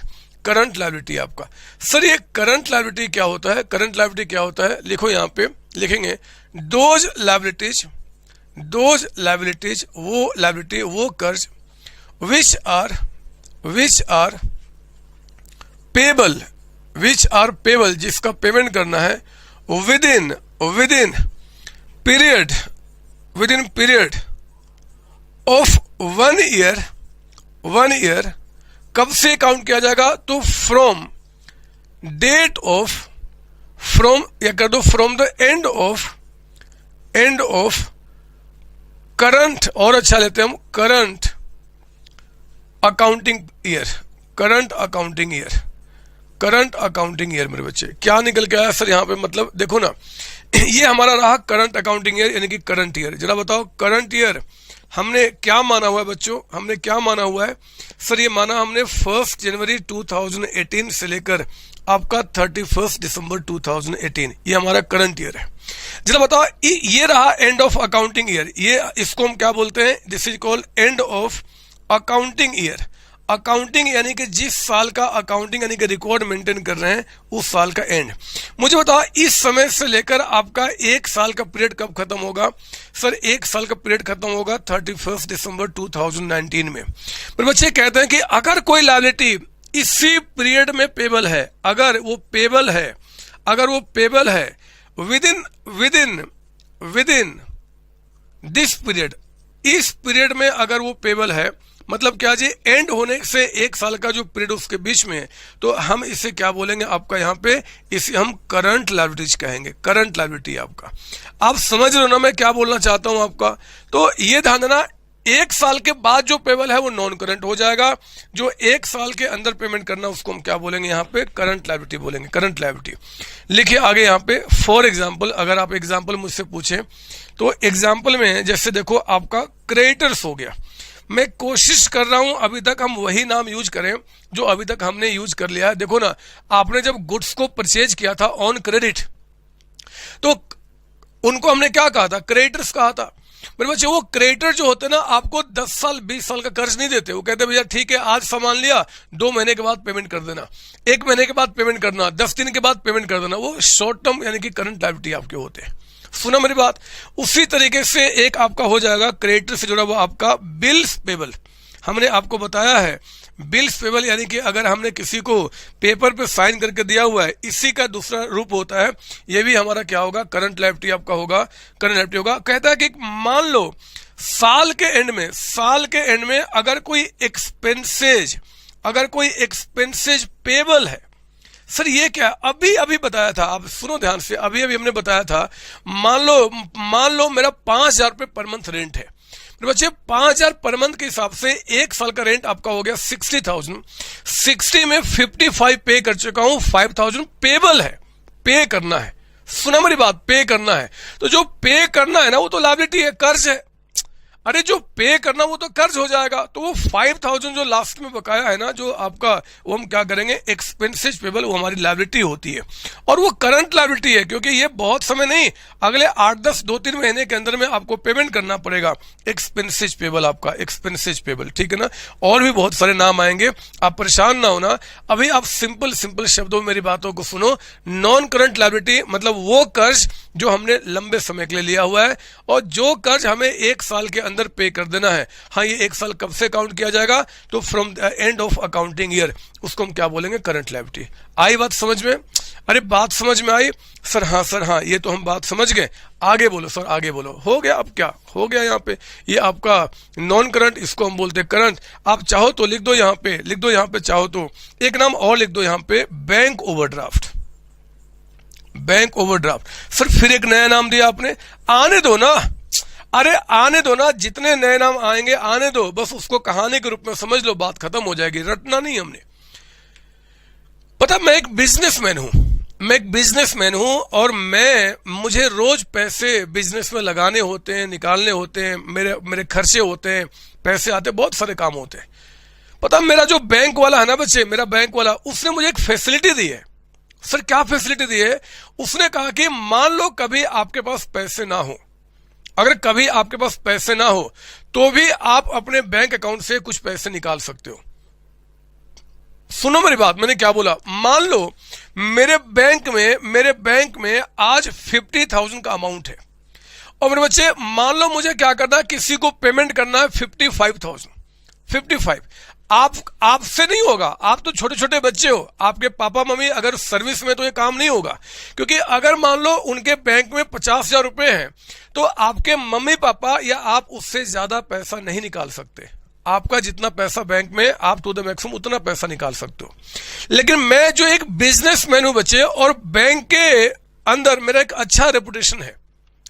Speaker 1: करंट लायबिलिटी आपका, सर ये करंट लायबिलिटी क्या होता है, करंट लायबिलिटी क्या होता है, लिखो यहां पे, लिखेंगे दोज लायबिलिटीज, वो लायबिलिटी, वो कर्ज विच आर पेबल, जिसका पेमेंट करना है with in period of 1 year, कब से काउंट किया जाएगा, तो from the end of current, और अच्छा लेते हैं हम, करंट अकाउंटिंग ईयर। मेरे बच्चे क्या निकल के आया सर यहाँ पे, मतलब देखो ना, ये हमारा रहा करंट अकाउंटिंग ईयर, यानी कि करंट ईयर। जरा बताओ करंट ईयर हमने क्या माना हुआ है बच्चों, हमने क्या माना हुआ है, सर ये माना हमने 1 जनवरी 2018 से लेकर आपका 31 दिसंबर 2018, ये हमारा करंट ईयर है। जरा बताओ ये रहा एंड ऑफ अकाउंटिंग ईयर, ये इसको हम क्या बोलते हैं, this is called end of accounting year. Accounting यानी कि जिस साल का अकाउंटिंग यानी कि रिकॉर्ड मेंटेन कर रहे हैं, उस साल का एंड। मुझे बताओ इस समय से लेकर आपका एक साल का पीरियड कब खत्म होगा, सर एक साल का पीरियड खत्म होगा 31 दिसंबर 2019 में। पर बच्चे कहते हैं कि अगर कोई लायबिलिटी इसी पीरियड में पेबल है, अगर वो पेबल है विद इन दिस पीरियड, इस पीरियड में अगर वो पेबल है, मतलब क्या जी, एंड होने से एक साल का जो पीरियड उसके बीच में है, तो हम इसे क्या बोलेंगे आपका यहाँ पे, इसे हम करंट लायबिलिटीज कहेंगे। करंट लायबिलिटी आपका, आप समझ रहे हो ना मैं क्या बोलना चाहता हूं आपका। तो ये ध्यान देना, एक साल के बाद जो पेबल है वो नॉन करंट हो जाएगा, जो एक साल के अंदर पेमेंट करना उसको हम क्या बोलेंगे यहाँ पे, करंट लायबिलिटी बोलेंगे, करंट लायबिलिटी। लिखिए आगे यहाँ पे, फॉर एग्जाम्पल, अगर आप एग्जाम्पल मुझसे पूछें तो एग्जाम्पल में जैसे देखो आपका क्रेडिटर्स हो गया। मैं कोशिश कर रहा हूं अभी तक हम वही नाम यूज करें जो अभी तक हमने यूज कर लिया है। देखो ना, आपने जब गुड्स को परचेज किया था ऑन क्रेडिट, तो उनको हमने क्या कहा था, क्रेडिटर्स कहा था। मेरे बच्चे वो क्रेडिटर जो होते हैं ना, आपको 10 साल 20 साल का कर्ज नहीं देते। वो कहते हैं भैया ठीक है, आज सामान लिया, 2 महीने के बाद पेमेंट कर देना, 1 महीने के बाद पेमेंट करना, 10 दिन के बाद पेमेंट कर देना। वो शॉर्ट टर्म यानी कि करंट लायबिलिटी आपके होते हैं। सुना मेरी बात। उसी तरीके से एक आपका हो जाएगा क्रेडिटर से जुड़ा हुआ आपका बिल्स पेबल। हमने आपको बताया है बिल्स पेबल यानी कि अगर हमने किसी को पेपर पे साइन करके दिया हुआ है, इसी का दूसरा रूप होता है, ये भी हमारा क्या होगा, करंट लायबिलिटी आपका होगा, करंट लायबिलिटी होगा। कहता है कि मान लो साल के एंड में अगर कोई एक्सपेंसेज पेबल है। सर ये क्या, अभी बताया था, आप सुनो ध्यान से, अभी हमने बताया था, मान लो मेरा 5,000 रुपये पर मंथ रेंट है मेरे बच्चे। 5,000 पर मंथ के हिसाब से एक साल का रेंट आपका हो गया 60,000। 60 में 55 पे कर चुका हूं, 5,000 पेबल है, पे करना है। सुना मेरी बात, पे करना है। तो जो पे करना है ना, वो तो लायबिलिटी है, कर्ज है। अरे जो पे करना वो तो कर्ज हो जाएगा। तो वो 5,000 जो लास्ट में बकाया है ना, जो आपका, वो हम क्या करेंगे, एक्सपेंसेज पेबल, वो हमारी लायबिलिटी होती है और वो करंट लायबिलिटी है, क्योंकि ये बहुत समय नहीं, अगले 8-10 2-3 महीने के अंदर में आपको पेमेंट करना पड़ेगा। एक्सपेंसेज पेबल आपका, एक्सपेंसेज पेबल, ठीक है ना। और भी बहुत सारे नाम आएंगे, आप परेशान ना होना। अभी आप सिंपल शब्दों में मेरी बातों को सुनो। नॉन करंट लायबिलिटी मतलब वो कर्ज जो हमने लंबे समय के लिए लिया हुआ है और जो कर्ज हमें एक साल के अंदर पे कर देना है। हाँ, ये एक साल कब से काउंट किया जाएगा, तो from the end of accounting year, उसको हम क्या बोलेंगे, करंट लायबिलिटी। आई बात समझ में? अरे बात समझ में आई? सर हाँ, ये तो हम बात समझ गए। आगे बोलो सर, आगे बोलो। हो गया, अब क्या हो गया यहाँ पे, ये आपका नॉन करंट, इसको हम बोलते हैं करंट। आप चाहो तो लिख दो यहाँ पे, चाहो तो एक नाम और लिख दो यहाँ पे, bank overdraft. Bank overdraft. Sir फिर एक नया नाम दिया आपने, आने दो ना, अरे आने दो ना, जितने नए नाम आएंगे आने दो, बस उसको कहानी के रूप में समझ लो, बात खत्म हो जाएगी, रटना नहीं हमने। पता, मैं एक बिजनेसमैन हूं और मुझे रोज पैसे बिजनेस में लगाने होते हैं, निकालने होते हैं, मेरे खर्चे होते हैं, पैसे आते हैं, बहुत सारे काम होते हैं। पता, मेरा जो बैंक वाला है ना बच्चे, मेरा बैंक वाला, उसने मुझे एक फैसिलिटी दी है। सर क्या फैसिलिटी दी है? उसने कहा कि मान लो कभी आपके पास पैसे ना हो, अगर कभी आपके पास पैसे ना हो तो भी आप अपने बैंक अकाउंट से कुछ पैसे निकाल सकते हो। सुनो मेरी बात, मैंने क्या बोला। मान लो मेरे बैंक में आज 50,000 का अमाउंट है और मेरे बच्चे, मान लो मुझे क्या करना है, किसी को पेमेंट करना है 55,000। आपसे नहीं होगा, आप तो छोटे छोटे बच्चे हो, आपके पापा मम्मी अगर सर्विस में, तो ये काम नहीं होगा। क्योंकि अगर मान लो उनके बैंक में 50,000 रुपए हैं तो आपके मम्मी पापा या आप उससे ज्यादा पैसा नहीं निकाल सकते। आपका जितना पैसा बैंक में, आप टू द मैक्सिमम उतना पैसा निकाल सकते हो। लेकिन मैं जो एक बिजनेसमैन हूं बच्चे, और बैंक के अंदर मेरा एक अच्छा रेपुटेशन है,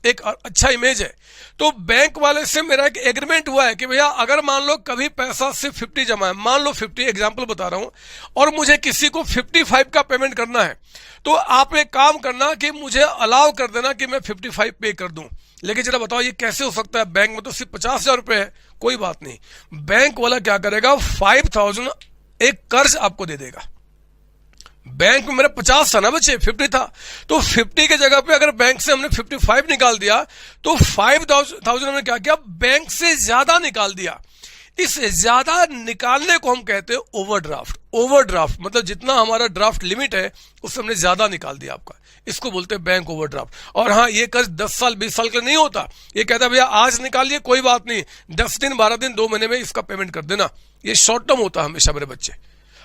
Speaker 1: एक अच्छा इमेज है, तो बैंक वाले से मेरा एक एग्रीमेंट हुआ है कि भैया अगर मान लो कभी पैसा सिर्फ 50 जमा है, मान लो 50, एग्जांपल बता रहा हूं, और मुझे किसी को 55 का पेमेंट करना है, तो आप एक काम करना कि मुझे अलाउ कर देना कि मैं 55 पे कर दूं। लेकिन जरा बताओ ये कैसे हो सकता है, बैंक में तो सिर्फ 50,000 रुपए है। कोई बात नहीं, बैंक वाला क्या करेगा, 5,000 एक कर्ज आपको दे देगा। बैंक में मेरा 50 था ना बच्चे, 50 था, तो 50 के जगह पे अगर बैंक से हमने 55 निकाल दिया तो 5,000 हमने क्या किया, बैंक से ज्यादा निकाल दिया। इस ज्यादा निकालने को हम कहते हैं ओवरड्राफ्ट मतलब जितना हमारा ड्राफ्ट लिमिट है उससे हमने ज्यादा निकाल दिया आपका, इसको बोलते हैं बैंक ओवरड्राफ्ट। और हाँ, ये कर्ज 10 साल 20 साल का नहीं होता, ये कहता है भैया आज निकालिए कोई बात नहीं, 10 दिन 12 दिन 2 महीने में इसका पेमेंट कर देना। ये शॉर्ट टर्म होता है हमेशा मेरे बच्चे।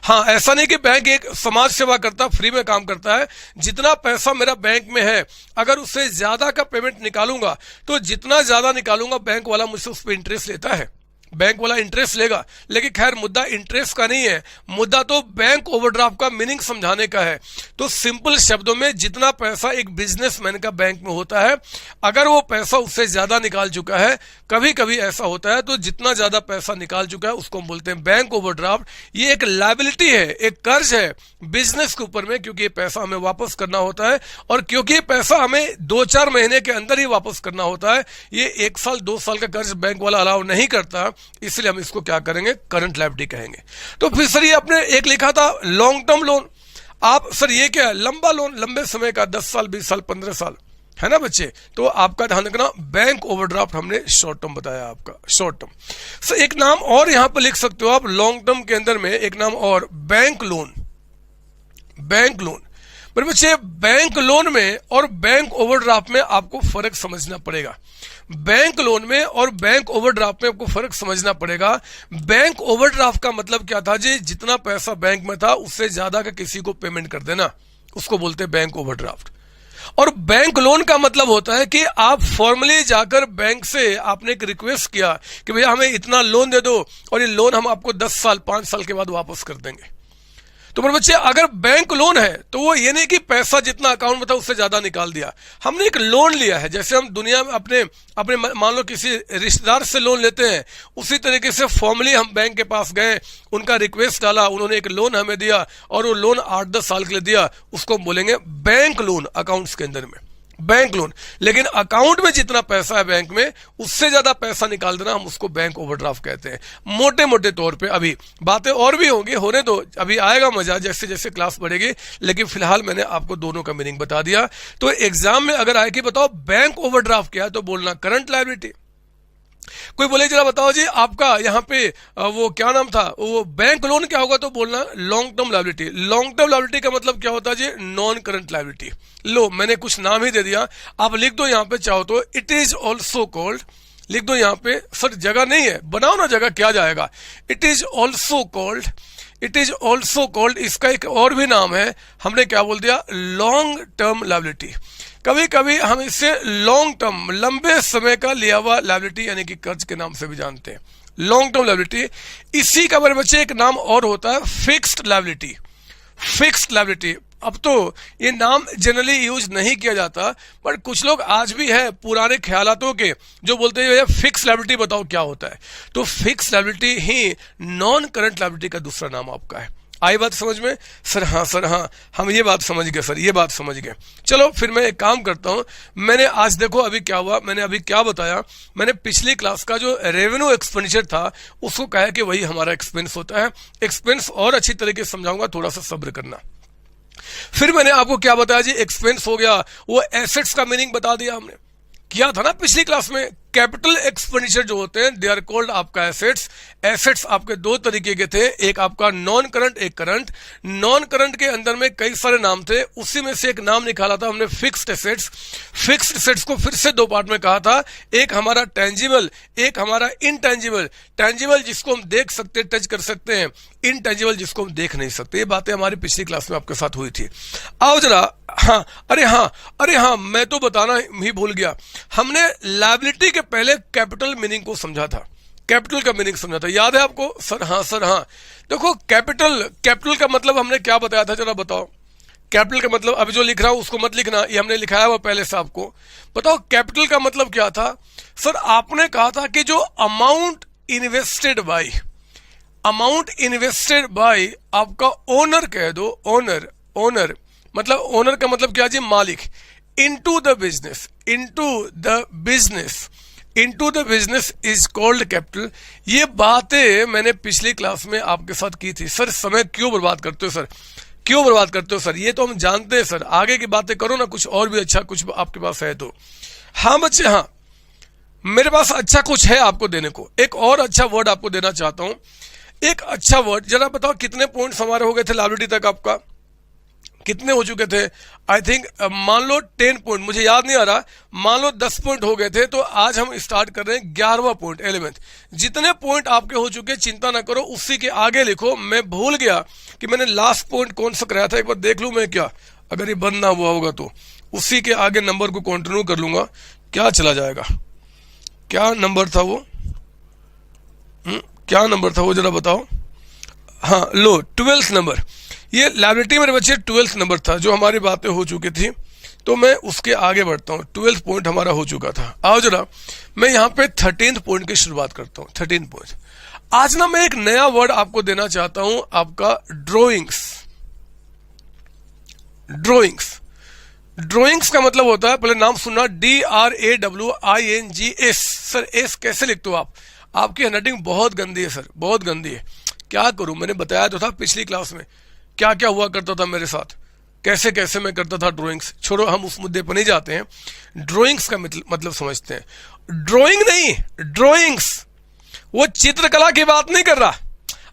Speaker 1: हाँ, ऐसा नहीं कि बैंक एक समाज सेवा करता, फ्री में काम करता है। जितना पैसा मेरा बैंक में है, अगर उससे ज्यादा का पेमेंट निकालूंगा तो जितना ज्यादा निकालूंगा बैंक वाला मुझसे उस पर इंटरेस्ट लेता है, बैंक वाला इंटरेस्ट लेगा। लेकिन खैर मुद्दा इंटरेस्ट का नहीं है, मुद्दा तो बैंक ओवरड्राफ्ट का मीनिंग समझाने का है। तो सिंपल शब्दों में, जितना पैसा एक बिजनेसमैन का बैंक में होता है, अगर वो पैसा उससे ज्यादा निकाल चुका है, कभी कभी ऐसा होता है, तो जितना ज्यादा पैसा निकाल चुका है उसको हम बोलते हैं बैंक ओवरड्राफ्ट। ये एक लायबिलिटी है, एक कर्ज है बिजनेस के ऊपर में, क्योंकि ये पैसा हमें वापस करना होता है, और क्योंकि ये पैसा हमें 2-4 महीने के अंदर ही वापस करना होता है। ये 1 साल 2 साल का कर्ज बैंक वाला अलाउ नहीं करता, इसलिए हम इसको क्या करेंगे, करंट लायबिलिटी कहेंगे। तो फिर सर ये आपने एक लिखा था लॉन्ग टर्म लोन, आप सर ये क्या है, लंबा लोन, लंबे समय का, 10 साल 20 साल 15 साल, है ना बच्चे। तो आपका ध्यान रखना, बैंक ओवरड्राफ्ट हमने शॉर्ट टर्म बताया आपका, शॉर्ट टर्म। सर एक नाम और यहां पर लिख सकते हो आप लॉन्ग टर्म के अंदर में, एक नाम और, बैंक लोन। बैंक लोन मेरे बच्चे, बैंक लोन में और बैंक ओवरड्राफ्ट में आपको फर्क समझना पड़ेगा। बैंक लोन में और बैंक ओवरड्राफ्ट में आपको फर्क समझना पड़ेगा। बैंक ओवरड्राफ्ट का मतलब क्या था जी, जितना पैसा बैंक में था उससे ज्यादा का किसी को पेमेंट कर देना, उसको बोलते हैं बैंक ओवरड्राफ्ट। और बैंक लोन का मतलब होता है कि आप फॉर्मली जाकर बैंक से आपने एक रिक्वेस्ट किया कि भैया हमें इतना लोन दे दो और ये लोन हम आपको 10 साल 5 साल के बाद वापस कर देंगे। तो मेरे बच्चे, अगर बैंक लोन है तो वो ये नहीं कि पैसा जितना अकाउंट में था उससे ज्यादा निकाल दिया। हमने एक लोन लिया है, जैसे हम दुनिया में अपने अपने मान लो किसी रिश्तेदार से लोन लेते हैं, उसी तरीके से फॉर्मली हम बैंक के पास गए, उनका रिक्वेस्ट डाला, उन्होंने एक लोन हमें दिया और वो लोन 8-10 साल के लिए दिया, उसको हम बोलेंगे बैंक लोन। अकाउंट्स के अंदर में बैंक लोन। लेकिन अकाउंट में जितना पैसा है बैंक में उससे ज्यादा पैसा निकाल देना, हम उसको बैंक ओवरड्राफ्ट कहते हैं मोटे मोटे तौर पे। अभी बातें और भी होंगी, होने दो, अभी आएगा मजा जैसे जैसे क्लास बढ़ेगी, लेकिन फिलहाल मैंने आपको दोनों का मीनिंग बता दिया। तो एग्जाम में अगर आए कि बताओ बैंक ओवरड्राफ्ट क्या है, तो बोलना करंट लायबिलिटी। कोई बोले जरा बताओ जी आपका यहाँ पे वो क्या नाम था, वो बैंक लोन क्या होगा, तो बोलना long term liability. Long term liability का मतलब क्या होता है जी, नॉन करंट लायबिलिटी। लो मैंने कुछ नाम ही दे दिया, आप लिख दो यहाँ पे चाहो तो। इट इज ऑल्सो कॉल्ड, लिख दो यहाँ पे, सर जगह नहीं है, बनाओ ना जगह, क्या जाएगा। It is also called, it is also called, इसका एक और भी नाम है, हमने क्या बोल दिया, लॉन्ग टर्म लायबिलिटी। कभी कभी हम इसे लॉन्ग टर्म, लंबे समय का लिया हुआ लायबिलिटी यानी कि कर्ज के नाम से भी जानते हैं, लॉन्ग टर्म लायबिलिटी। इसी का मेरे बच्चे एक नाम और होता है फिक्स्ड लायबिलिटी। फिक्स्ड लायबिलिटी, अब तो ये नाम जनरली यूज नहीं किया जाता, बट कुछ लोग आज भी है पुराने ख्यालातों के जो बोलते हैं फिक्स लायबिलिटी बताओ क्या होता है। तो फिक्स लायबिलिटी ही नॉन करंट लायबिलिटी का दूसरा नाम आपका है। आई बात समझ में? सर हाँ हम ये बात समझ गए सर, ये बात समझ गए। चलो फिर मैं एक काम करता हूं, मैंने आज देखो अभी क्या हुआ, मैंने अभी क्या बताया, मैंने पिछली क्लास का जो रेवेन्यू एक्सपेंडिचर था उसको कहा कि वही हमारा एक्सपेंस होता है। एक्सपेंस और अच्छी तरीके से समझाऊंगा, थोड़ा सा सब्र करना। फिर मैंने आपको क्या बताया जी, एक्सपेंस हो गया, वो एसेट्स का मीनिंग बता दिया, हमने किया था ना पिछली क्लास में। कैपिटल एक्सपेंडिचर जो होते हैं दे आर कॉल्ड आपका एसेट्स। एसेट्स आपके दो तरीके के थे, एक आपका नॉन करंट, एक करंट। नॉन करंट के अंदर में कई सारे नाम थे, उसी में से एक नाम निकाला था हमने फिक्स्ड एसेट्स। फिक्स्ड एसेट्स को फिर से दो पार्ट में कहा था, एक हमारा टेंजिबल, एक हमारा इनटेंजिबल। टेंजिबल जिसको हम देख सकते, टच कर सकते हैं, इनटेंजिबल जिसको हम देख नहीं सकते। ये बातें हमारी पिछली क्लास में आपके साथ हुई थी। आओ जरा, अरे हाँ मैं तो बताना ही भूल गया, हमने लायबिलिटी के पहले कैपिटल मीनिंग को समझा था, कैपिटल का मीनिंग समझा था, याद है आपको? सर हाँ। देखो कैपिटल का मतलब हमने क्या बताया था, जरा बताओ। कैपिटल का मतलब अभी जो लिख रहा हूं उसको मत लिखना, ये हमने लिखाया हुआ पहले से आपको। बताओ कैपिटल का मतलब क्या था। सर आपने कहा था कि जो amount invested bye, amount invested bye आपका ओनर कह दो, ओनर मतलब ओनर का मतलब क्या जी, मालिक। Into the business, into the business is called capital. ये बातें मैंने पिछली क्लास में आपके साथ की थी। सर समय क्यों बर्बाद करते हो सर, क्यों बर्बाद करते हो सर, ये तो हम जानते हैं सर, आगे की बातें करो ना, कुछ और भी अच्छा कुछ आपके पास है तो। हाँ बच्चे हाँ, मेरे पास अच्छा कुछ है आपको देने को, एक और अच्छा वर्ड आपको देना चाहता हूं, एक अच्छा वर्ड। जरा बताओ कितने पॉइंट्स हमारे हो गए थे लायबिलिटी तक, आपका कितने हो चुके थे? आई थिंक मान लो 10 पॉइंट, मुझे याद नहीं आ रहा, मान लो 10 पॉइंट हो गए थे। तो आज हम स्टार्ट कर रहे हैं 11वां पॉइंट, 11th। जितने पॉइंट आपके हो चुके चिंता ना करो, उसी के आगे लिखो। मैं भूल गया कि मैंने लास्ट पॉइंट कौन सा कराया था, एक बार देख लूं मैं, क्या अगर ये बंद ना हुआ होगा तो उसी के आगे नंबर को कंटिन्यू कर लूंगा। क्या चला जाएगा, क्या नंबर था वो, क्या नंबर था वो, जरा बताओ। हाँ लो 12th नंबर, ये लायबिलिटी मेरे बच्चे 12th नंबर था, जो हमारी बातें हो चुकी थी। तो मैं उसके आगे बढ़ता हूँ, 12th पॉइंट हमारा हो चुका था। आओ जरा मैं यहाँ पे 13th पॉइंट की शुरुआत करता हूँ। 13th पॉइंट, आज ना मैं एक नया वर्ड आपको देना चाहता हूं, आपका ड्रॉइंग्स। ड्रॉइंग्स का मतलब होता है, पहले नाम सुनना, DRAWINGS। सर एस कैसे लिखते हो आप? आपकी हैंडराइटिंग बहुत गंदी है सर, बहुत गंदी है। क्या करूं, मैंने बताया तो था पिछली क्लास में क्या क्या हुआ करता था मेरे साथ, कैसे कैसे मैं करता था ड्राइंग्स। छोड़ो, हम उस मुद्दे पर नहीं जाते हैं, ड्राइंग्स का मतलब समझते हैं। ड्राइंग नहीं, ड्राइंग्स, वो चित्रकला की बात नहीं कर रहा।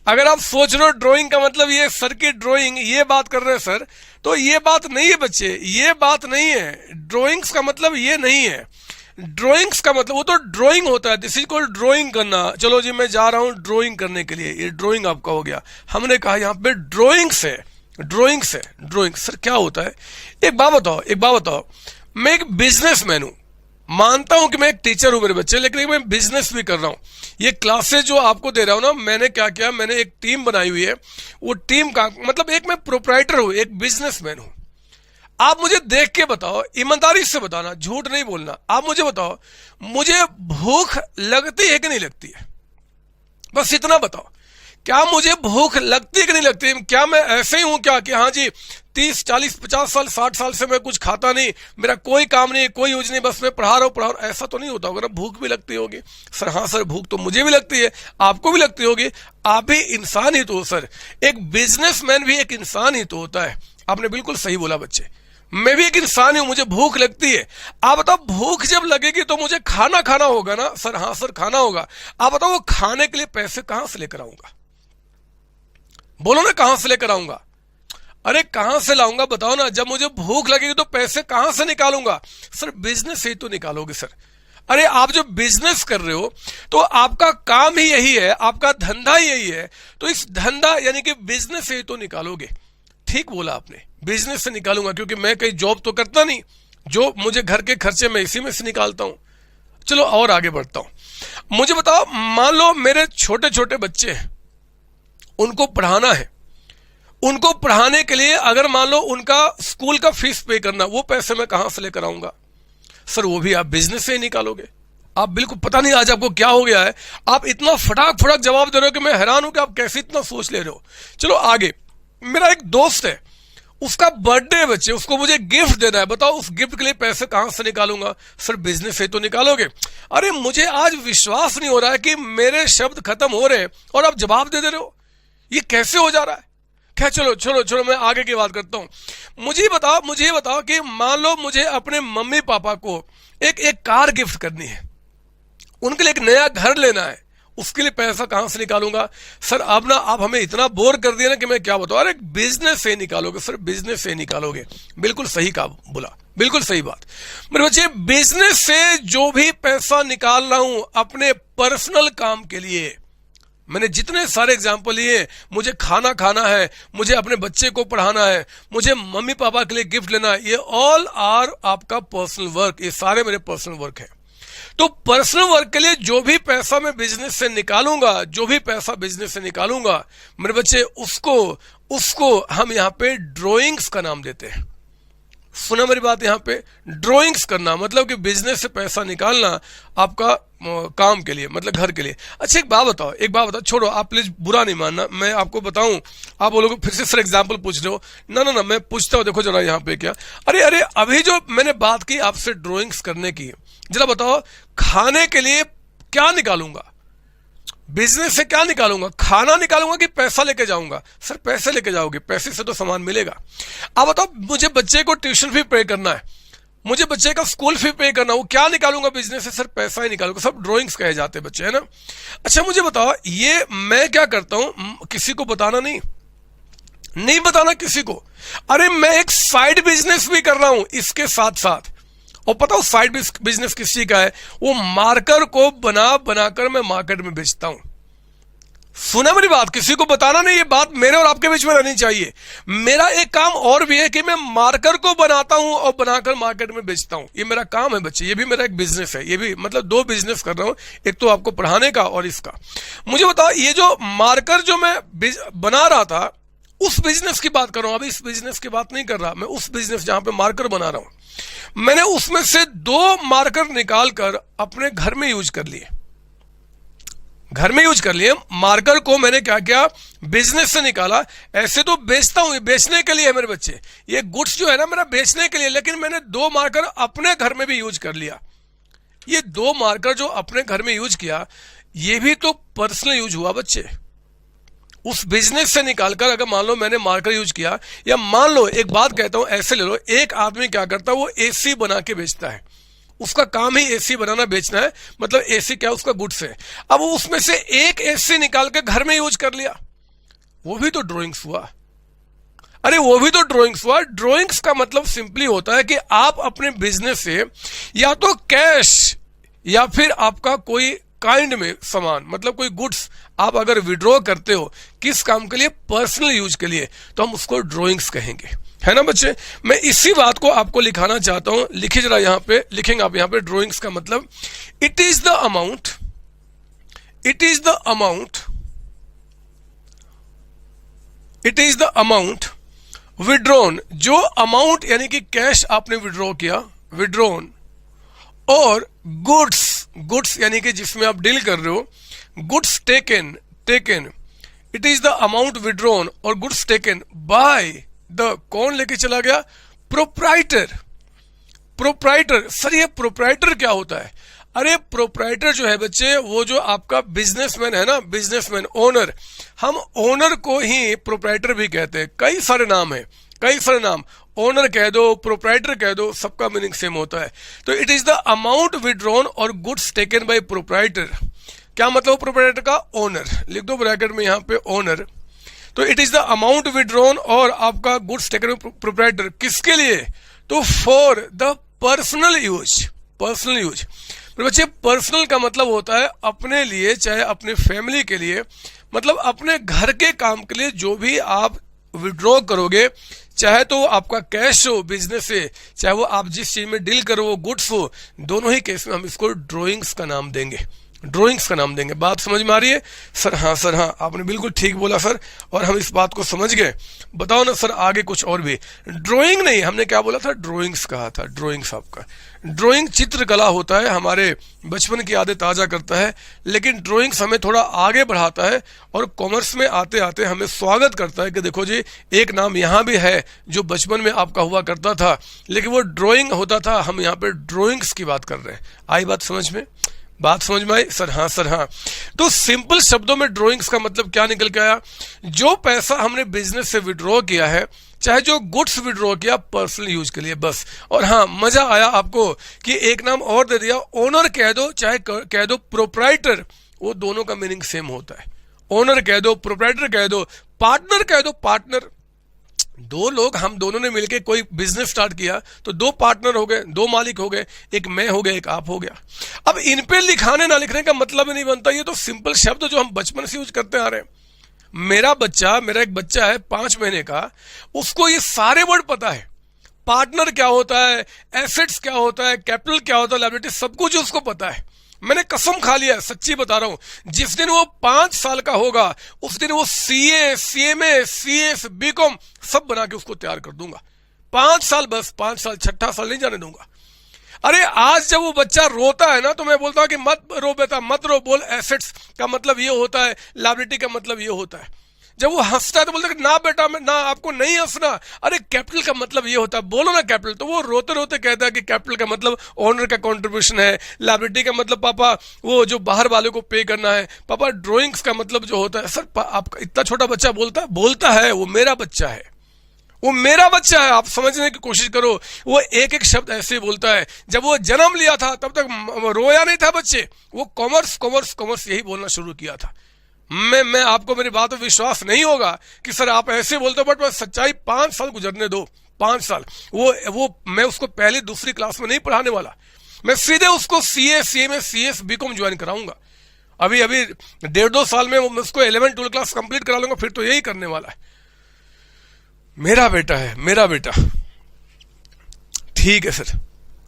Speaker 1: अगर आप सोच रहे हो ड्राइंग का मतलब ये सर की ड्राइंग, ये बात कर रहे हैं सर, तो ये बात नहीं है बच्चे, ये बात नहीं है। ड्राइंग्स का मतलब ये नहीं है। ड्राइंग्स का मतलब वो तो ड्राइंग होता है, दिस इज कॉल्ड ड्राइंग करना। चलो जी मैं जा रहा हूं ड्राइंग करने के लिए, ये ड्राइंग आपका हो गया। हमने कहा यहां पे ड्राइंग्स है, ड्राइंग्स है, ड्राइंग। सर क्या होता है? एक बात बताओ, मैं एक बिजनेसमैन हूं, मानता हूं कि मैं एक टीचर हूं मेरे बच्चे, लेकिन मैं बिजनेस भी कर रहा हूं। ये क्लासेस जो आपको दे रहा हूं ना, मैंने क्या किया, मैंने एक टीम बनाई हुई है। वो टीम का मतलब एक मैं प्रोप्राइटर हूं, एक बिजनेसमैन हूं। आप मुझे देख के बताओ, ईमानदारी से बताना, झूठ नहीं बोलना। आप मुझे बताओ, मुझे भूख लगती है कि नहीं लगती है? बस इतना बताओ, क्या मुझे भूख लगती है कि नहीं लगती है? क्या मैं ऐसे ही हूं क्या कि हाँ जी 30, 40, 50 साल, 60 साल से मैं कुछ खाता नहीं, मेरा कोई काम नहीं, कोई यूज नहीं, बस मैं पढ़ा रहा हूं? ऐसा तो नहीं होता होगा ना, भूख भी लगती होगी। सर हाँ सर, भूख तो मुझे भी लगती है, आपको भी लगती होगी, आप भी इंसान ही तो हो सर। एक बिजनेसमैन भी एक इंसान ही तो होता है। आपने बिल्कुल सही बोला बच्चे, मैं भी एक इंसान हूं, मुझे भूख लगती है। आप बताओ, भूख जब लगेगी तो मुझे खाना होगा ना? सर हाँ सर, खाना होगा। आप बताओ, वो खाने के लिए पैसे कहां से लेकर आऊंगा? बोलो ना, कहां से लेकर आऊंगा? अरे कहां से लाऊंगा बताओ ना? जब मुझे भूख लगेगी तो पैसे कहां से निकालूंगा? सर बिजनेस से ही तो निकालोगे सर। अरे आप जो बिजनेस कर रहे हो तो आपका काम ही यही है, आपका धंधा ही यही है, तो इस धंधा यानी कि बिजनेस से ही तो निकालोगे। ठीक बोला आपने, बिजनेस से निकालूंगा, क्योंकि मैं कहीं जॉब तो करता नहीं, जो मुझे घर के खर्चे में इसी में से निकालता हूं। चलो और आगे बढ़ता हूं। मुझे बताओ, मान लो मेरे छोटे छोटे बच्चे हैं, उनको पढ़ाना है, उनको पढ़ाने के लिए अगर मान लो उनका स्कूल का फीस पे करना, वो पैसे मैं कहां से लेकर आऊंगा? सर वो भी आप बिजनेस से ही निकालोगे। आप बिल्कुल, पता नहीं आज आपको क्या हो गया है, आप इतना फटाक जवाब दे रहे हो कि मैं हैरान हूं कि आप कैसे इतना सोच ले रहे हो। चलो आगे, मेरा एक दोस्त है, उसका बर्थडे है बच्चे, उसको मुझे गिफ्ट देना है, बताओ उस गिफ्ट के लिए पैसे कहां से निकालूंगा? सर बिजनेस से तो निकालोगे। अरे मुझे आज विश्वास नहीं हो रहा है कि मेरे शब्द खत्म हो रहे हैं और आप जवाब दे रहे हो, ये कैसे हो जा रहा है? क्या, चलो मैं आगे की बात करता हूं। मुझे बताओ कि मान लो मुझे अपने मम्मी पापा को एक कार गिफ्ट करनी है, उनके लिए एक नया घर लेना है, उसके लिए पैसा कहां से निकालूंगा? सर अब ना आप हमें इतना बोर कर दिया ना कि मैं क्या बताऊं। अरे बिजनेस से निकालोगे सर, बिजनेस से निकालोगे। बिल्कुल सही कहा, बोला, बिल्कुल सही बात मेरे बच्चे। बिजनेस से जो भी पैसा निकाल रहा हूं अपने पर्सनल काम के लिए, मैंने जितने सारे एग्जाम्पल लिए, मुझे खाना है, मुझे अपने बच्चे को पढ़ाना है, मुझे मम्मी पापा के लिए गिफ्ट लेना है, ये ऑल आर आपका पर्सनल वर्क, ये सारे मेरे पर्सनल वर्क है। तो पर्सनल वर्क के लिए जो भी पैसा मैं बिजनेस से निकालूंगा, मेरे बच्चे, उसको हम यहां पे ड्राइंग्स का नाम देते हैं। सुना मेरी बात? यहां पे ड्राइंग्स करना मतलब कि बिजनेस से पैसा निकालना आपका काम के लिए, मतलब घर के लिए। अच्छा एक बात बताओ, छोड़ो आप प्लीज बुरा नहीं मानना, मैं आपको बताऊं, आप बोलोगे फिर से सर एग्जांपल पूछ रहे हो। ना मैं पूछता हूं, देखो जरा यहाँ पे क्या, अरे अभी जो मैंने बात की आपसे ड्राइंग्स करने की, जरा बताओ खाने के लिए क्या निकालूंगा? बिजनेस से क्या निकालूंगा? खाना निकालूंगा कि पैसा लेके जाऊंगा? सर पैसे लेके जाओगे, पैसे से तो सामान मिलेगा। अब बताओ, मुझे बच्चे को ट्यूशन फी पे करना है, मुझे बच्चे का स्कूल फी पे करना, वो क्या निकालूंगा बिजनेस से? सर पैसा ही निकालूंगा। सब ड्राइंग्स कहे जाते हैं बच्चे, है ना? अच्छा मुझे बताओ, ये मैं क्या करता हूं, किसी को बताना नहीं बताना किसी को। अरे मैं एक साइड बिजनेस भी कर रहा हूं इसके साथ साथ, और पता हो साइड बिजनेस किसी का है? वो मार्कर को बनाकर मैं मार्केट में बेचता हूं। सुना मेरी बात? किसी को बताना नहीं, ये बात मेरे और आपके बीच में रहनी चाहिए। मेरा एक काम और भी है कि मैं मार्कर को बनाता हूं और बनाकर मार्केट में बेचता हूं, ये मेरा काम है बच्चे, ये भी मेरा एक बिजनेस है। ये भी मतलब दो बिजनेस कर रहा हूं, एक तो आपको पढ़ाने का और इसका। मुझे बताओ, ये जो मार्कर जो मैं बना रहा था, उस बिजनेस की बात कर रहा हूं, अभी इस बिजनेस की बात नहीं कर रहा मैं, उस बिजनेस जहां पे मार्कर बना रहा हूं। मैंने उसमें से 2 मार्कर निकालकर अपने घर में यूज कर लिए, मार्कर को मैंने क्या किया, बिजनेस से निकाला। ऐसे तो बेचता हूं, ये बेचने के लिए है मेरे बच्चे, ये गुड्स जो है ना मेरा बेचने के लिए, लेकिन मैंने 2 मार्कर अपने घर में भी यूज कर लिया। ये 2 मार्कर जो अपने घर में यूज किया, ये भी तो पर्सनल यूज हुआ बच्चे। उस बिजनेस से निकालकर अगर मान लो मैंने मार्कर यूज किया, या मान लो एक बात कहता हूं, ऐसे ले लो, एक आदमी क्या करता है, वो एसी बना के बेचता है, उसका काम ही एसी बनाना बेचना है, मतलब एसी क्या उसका गुड्स है। अब वो उसमें से एक एसी निकाल के घर में यूज कर लिया, वो भी तो ड्राइंग्स हुआ। अरे वो भी तो ड्राइंग्स हुआ। ड्राइंग्स का मतलब सिंपली होता है कि आप अपने बिजनेस से या तो कैश या फिर आपका कोई काइंड में सामान, मतलब कोई गुड्स आप अगर विड्रॉ करते हो, किस काम के लिए? पर्सनल यूज के लिए, तो हम उसको ड्राइंग्स कहेंगे, है ना बच्चे। मैं इसी बात को आपको लिखाना चाहता हूं, लिखिए जरा यहां पे, लिखेंगे आप यहां पे ड्राइंग्स का मतलब it is the amount, it is the amount, it is the amount withdrawn, जो अमाउंट यानी कि कैश आपने विड्रॉ किया, विड्रॉन, और गुड्स, गुड्स यानी कि जिसमें आप डील कर रहे हो, goods taken, taken, it is the amount withdrawn और गुड्स टेकन बाय द, कौन लेके चला गया? Proprietor, proprietor. सर ये प्रोप्राइटर क्या होता है? अरे प्रोप्राइटर जो है बच्चे, वो जो आपका बिजनेसमैन है ना, बिजनेसमैन, ओनर, हम ओनर को ही प्रोप्राइटर भी कहते हैं। कई सारे नाम है, कई सारे नाम, ओनर कह दो, प्रोप्राइटर कह दो, सबका मीनिंग सेम होता है। तो it is the amount withdrawn और गुड्स टेकन बाय प्रोप्राइटर। क्या मतलब प्रोप्राइटर का? ओनर, लिख दो ब्रैकेट में यहां पे ओनर। तो it is the amount withdrawn और आपका गुड्स टेकन बाय प्रोप्राइटर, किसके लिए? तो for the personal use, personal use. तो बच्चे पर्सनल का मतलब होता है अपने लिए, चाहे अपने फैमिली के लिए, मतलब अपने घर के काम के लिए जो भी आप विड्रॉ करोगे, चाहे तो आपका कैश हो बिजनेस से, चाहे वो आप जिस चीज में डील करो वो गुड्स हो, दोनों ही केस में हम इसको ड्राइंग्स का नाम देंगे, ड्राइंग्स का नाम देंगे। बात समझ में आ रही है? सर हाँ, सर हाँ, आपने बिल्कुल ठीक बोला सर, और हम इस बात को समझ गए। बताओ ना सर आगे कुछ और भी। ड्राइंग नहीं, हमने क्या बोला था? ड्राइंग्स कहा था। ड्राइंग्स आपका, ड्राइंग चित्रकला होता है, हमारे बचपन की यादें ताजा करता है, लेकिन ड्राइंग्स हमें थोड़ा आगे बढ़ाता है और कॉमर्स में आते आते हमें स्वागत करता है कि देखो जी एक नाम यहाँ भी है जो बचपन में आपका हुआ करता था, लेकिन वो ड्राइंग होता था, हम यहाँ पे ड्राइंग्स की बात कर रहे हैं। आई बात समझ में? बात समझ में आई? सर हाँ, सर हाँ। तो सिंपल शब्दों में ड्राइंग्स का मतलब क्या निकल के आया? जो पैसा हमने बिजनेस से विड्रॉ किया है, चाहे जो गुड्स विड्रॉ किया पर्सनल यूज के लिए, बस। और हाँ, मजा आया आपको कि एक नाम और दे दिया, ओनर कह दो चाहे कह दो प्रोप्राइटर, वो दोनों का मीनिंग सेम होता है। ओनर कह दो, प्रोप्राइटर कह दो, पार्टनर कह दो, पार्टनर। दो लोग, हम दोनों ने मिलकर कोई बिजनेस स्टार्ट किया तो दो पार्टनर हो गए, दो मालिक हो गए, एक मैं हो गया, एक आप हो गया। अब इन पे लिखाने ना लिखने का मतलब ही नहीं बनता, ये तो सिंपल शब्द जो हम बचपन से यूज करते आ रहे हैं। मेरा बच्चा, मेरा एक बच्चा है 5 महीने का, उसको ये सारे वर्ड पता है। पार्टनर क्या होता है, एसेट्स क्या होता है, कैपिटल क्या होता है, लायबिलिटी, सब कुछ उसको पता है। मैंने कसम खा लिया, सच्ची बता रहा हूं, जिस दिन वो 5 साल का होगा उस दिन वो सीए, सीएमए, सीएस, बीकॉम सब बना के उसको तैयार कर दूंगा। 5 साल, बस 5 साल, 6ठा साल नहीं जाने दूंगा। अरे आज जब वो बच्चा रोता है ना, तो मैं बोलता हूं कि मत रो बेटा, मत रो, बोल एसेट्स का मतलब ये होता है, लायबिलिटी का मतलब ये होता है। जब वो हंसता है तो बोलता है ना बेटा, मैं ना, आपको नहीं हंसना। अरे कैपिटल का मतलब ये होता है, बोलो ना कैपिटल। तो वो रोते रोते कहता है कि कैपिटल का मतलब ओनर का कंट्रीब्यूशन है, लायबिलिटी का मतलब पापा वो जो बाहर वाले को पे करना है, पापा ड्राइंग्स का मतलब जो होता है। सर आपका इतना छोटा बच्चा बोलता है, वो मेरा बच्चा है, वो मेरा बच्चा है। आप समझने की कोशिश करो, वो एक एक शब्द ऐसे बोलता है। जब वो जन्म लिया था तब तक रोया नहीं था बच्चे, वो कॉमर्स कॉमर्स कॉमर्स यही बोलना शुरू किया था। मैं आपको मेरी बात पर विश्वास नहीं होगा कि सर आप ऐसे बोलते हो, बट मैं सच्चाई 5 साल गुजरने दो, 5 साल। वो मैं उसको पहली दूसरी क्लास में नहीं पढ़ाने वाला, मैं सीधे उसको CA, CMA, CS, BCom join कराऊंगा। अभी 1.5-2 साल में मैं उसको 11, 12 क्लास कंप्लीट करा लूंगा, फिर तो यही करने वाला है। मेरा बेटा है, मेरा बेटा। ठीक है सर,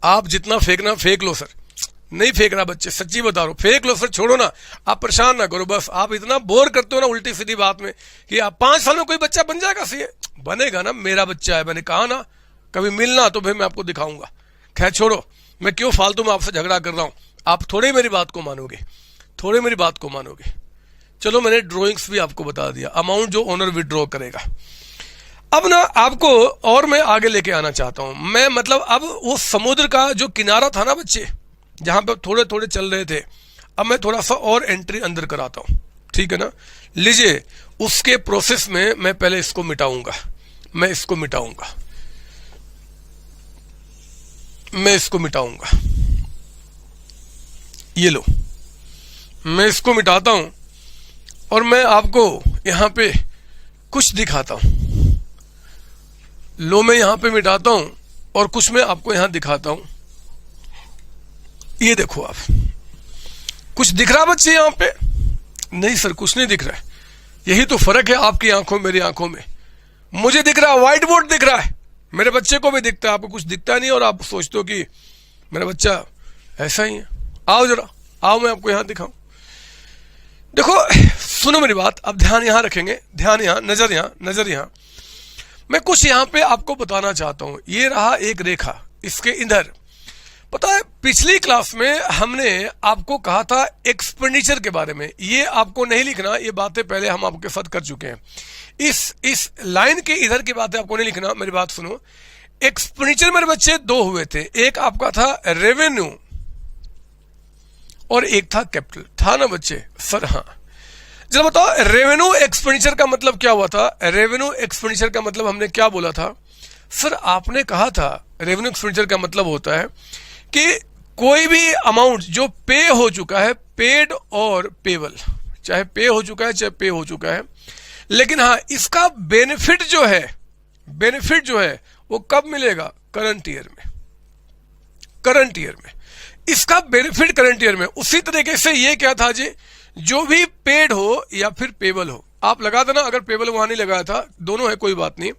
Speaker 1: आप जितना फेंकना फेंक लो सर। नहीं फेंकना बच्चे, सच्ची बता रहा हूं, फेंक लो सर, छोड़ो ना, आप परेशान ना करो। बस आप इतना बोर करते हो ना उल्टी सीधी बात में कि आप 5 साल में कोई बच्चा बन जाएगा। सीए बनेगा ना, मेरा बच्चा है, मैंने कहा ना। कभी मिलना तो भाई मैं आपको दिखाऊंगा। खैर छोड़ो, मैं क्यों फालतू में आपसे झगड़ा कर रहा हूं। आप थोड़ी मेरी बात को मानोगे, थोड़ी मेरी बात को मानोगे। चलो मैंने ड्रॉइंग्स भी आपको बता दिया, अमाउंट जो ओनर विड्रॉ करेगा। अब ना आपको और मैं आगे लेके आना चाहता हूं। मैं मतलब अब वो समुद्र का जो किनारा था ना बच्चे, जहां पे थोड़े थोड़े चल रहे थे, अब मैं थोड़ा सा और एंट्री अंदर कराता हूं, ठीक है ना। लीजिए, उसके प्रोसेस में मैं पहले इसको मिटाऊंगा, मैं इसको मिटाऊंगा, मैं इसको मिटाऊंगा। ये लो, मैं इसको मिटाता हूं और मैं आपको यहां पे कुछ दिखाता हूं। लो मैं यहां पे मिटाता हूं और कुछ मैं आपको यहां दिखाता हूं। ये देखो आप, कुछ दिख रहा बच्चे यहां पे? नहीं सर, कुछ नहीं दिख रहा है। यही तो फर्क है आपकी आंखों मेरी आंखों में। मुझे दिख रहा है, व्हाइट बोर्ड दिख रहा है, मेरे बच्चे को भी दिखता है, आपको कुछ दिखता नहीं और आप सोचते हो कि मेरा बच्चा ऐसा ही है। आओ जरा, आओ मैं आपको यहां दिखाऊं। देखो सुनो मेरी बात, अब ध्यान यहां रखेंगे, ध्यान यहां, नजर यहां, नजर यहां। मैं कुछ यहां पे आपको बताना चाहता हूं। ये रहा एक रेखा, इसके इधर पता है पिछली क्लास में हमने आपको कहा था एक्सपेंडिचर के बारे में। ये आपको नहीं लिखना, ये बातें पहले हम आपके साथ कर चुके हैं। इस लाइन के इधर की बातें आपको नहीं लिखना, मेरी बात सुनो। एक्सपेंडिचर मेरे बच्चे दो हुए थे, एक आपका था रेवेन्यू और एक था कैपिटल, था ना बच्चे? सर हाँ। जरा बताओ रेवेन्यू एक्सपेंडिचर का मतलब क्या हुआ था? रेवेन्यू एक्सपेंडिचर का मतलब हमने क्या बोला था? सर आपने कहा था रेवेन्यू एक्सपेंडिचर का मतलब होता है कि कोई भी अमाउंट जो पे हो चुका है, पेड और पेबल, चाहे पे हो चुका है चाहे पे हो चुका है, लेकिन हाँ इसका बेनिफिट जो है वो कब मिलेगा? करंट ईयर में, करंट ईयर में इसका बेनिफिट करंट ईयर में। उसी तरीके से ये क्या था जी, जो भी पेड हो या फिर पेबल हो, आप लगा देना, अगर पेबल वहां नहीं लगाया था, दोनों है कोई बात नहीं।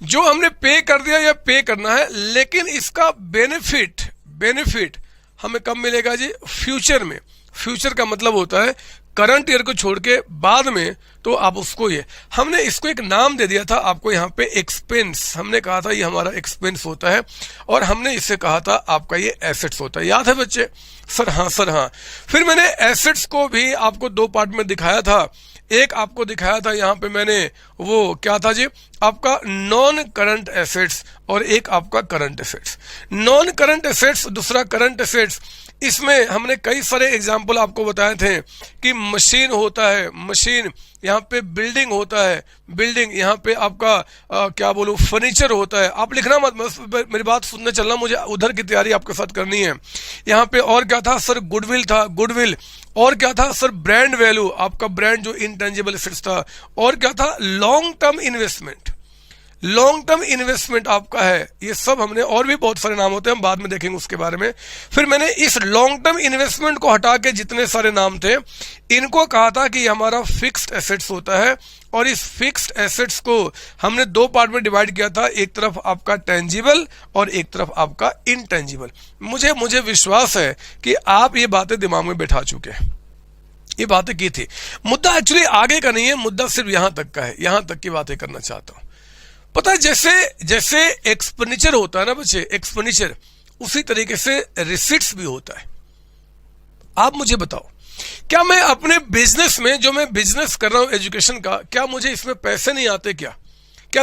Speaker 1: जो हमने पे कर दिया या पे करना है, लेकिन इसका बेनिफिट हमें कब मिलेगा जी? फ्यूचर में। फ्यूचर का मतलब होता है करंट ईयर को छोड़ के बाद में, तो आप उसको ये, हमने इसको एक नाम दे दिया था आपको यहाँ पे, एक्सपेंस। हमने कहा था ये हमारा एक्सपेंस होता है और हमने इससे कहा था आपका ये एसेट्स होता है। याद है बच्चे? सर हाँ, सर हाँ। फिर मैंने एसेट्स को भी आपको दो पार्ट में दिखाया था। एक आपको दिखाया था यहाँ पे मैंने, वो क्या था जी, आपका नॉन करंट एसेट्स और एक आपका current assets. Non current assets, दूसरा करंट एसेट्स। इसमें हमने कई सारे एग्जाम्पल आपको बताए थे कि मशीन होता है, मशीन, यहाँ पे बिल्डिंग होता है, बिल्डिंग, यहाँ पे आपका क्या बोलूं, फर्नीचर होता है। आप लिखना मत, मेरी बात सुनने चलना, मुझे उधर की तैयारी आपके साथ करनी है। यहाँ पे और क्या था सर? गुडविल था, गुडविल। और क्या था सर? ब्रांड वैल्यू, आपका ब्रांड जो इंटेंजिबल एसेट्स था। और क्या था? Long term investment, long term investment आपका है। ये सब हमने, और भी बहुत सारे नाम होते हैं, हम बाद में देखेंगे उसके बारे में। फिर मैंने इस लॉन्ग टर्म इन्वेस्टमेंट को हटा के जितने सारे नाम थे, इनको कहा था कि हमारा फिक्स्ड एसेट्स होता है। और इस फिक्स्ड एसेट्स को हमने दो पार्ट में डिवाइड किया था, एक तरफ आपका टेंजिबल और एक तरफ आपका इनटेंजिबल। मुझे विश्वास है कि आप ये बातें दिमाग में बैठा चुके हैं, ये बातें की थी। मुद्दा एक्चुअली आगे का नहीं है, मुद्दा सिर्फ यहां तक का है, यहां तक की बातें करना चाहता हूं। पता है जैसे एक्सपेंडिचर होता है ना बच्चे, एक्सपेंडिचर, उसी तरीके से रिसीट्स भी होता है। आप मुझे बताओ, क्या मैं अपने बिजनेस में, जो मैं बिजनेस कर रहा हूं एजुकेशन का, क्या मुझे इसमें पैसे नहीं आते? क्या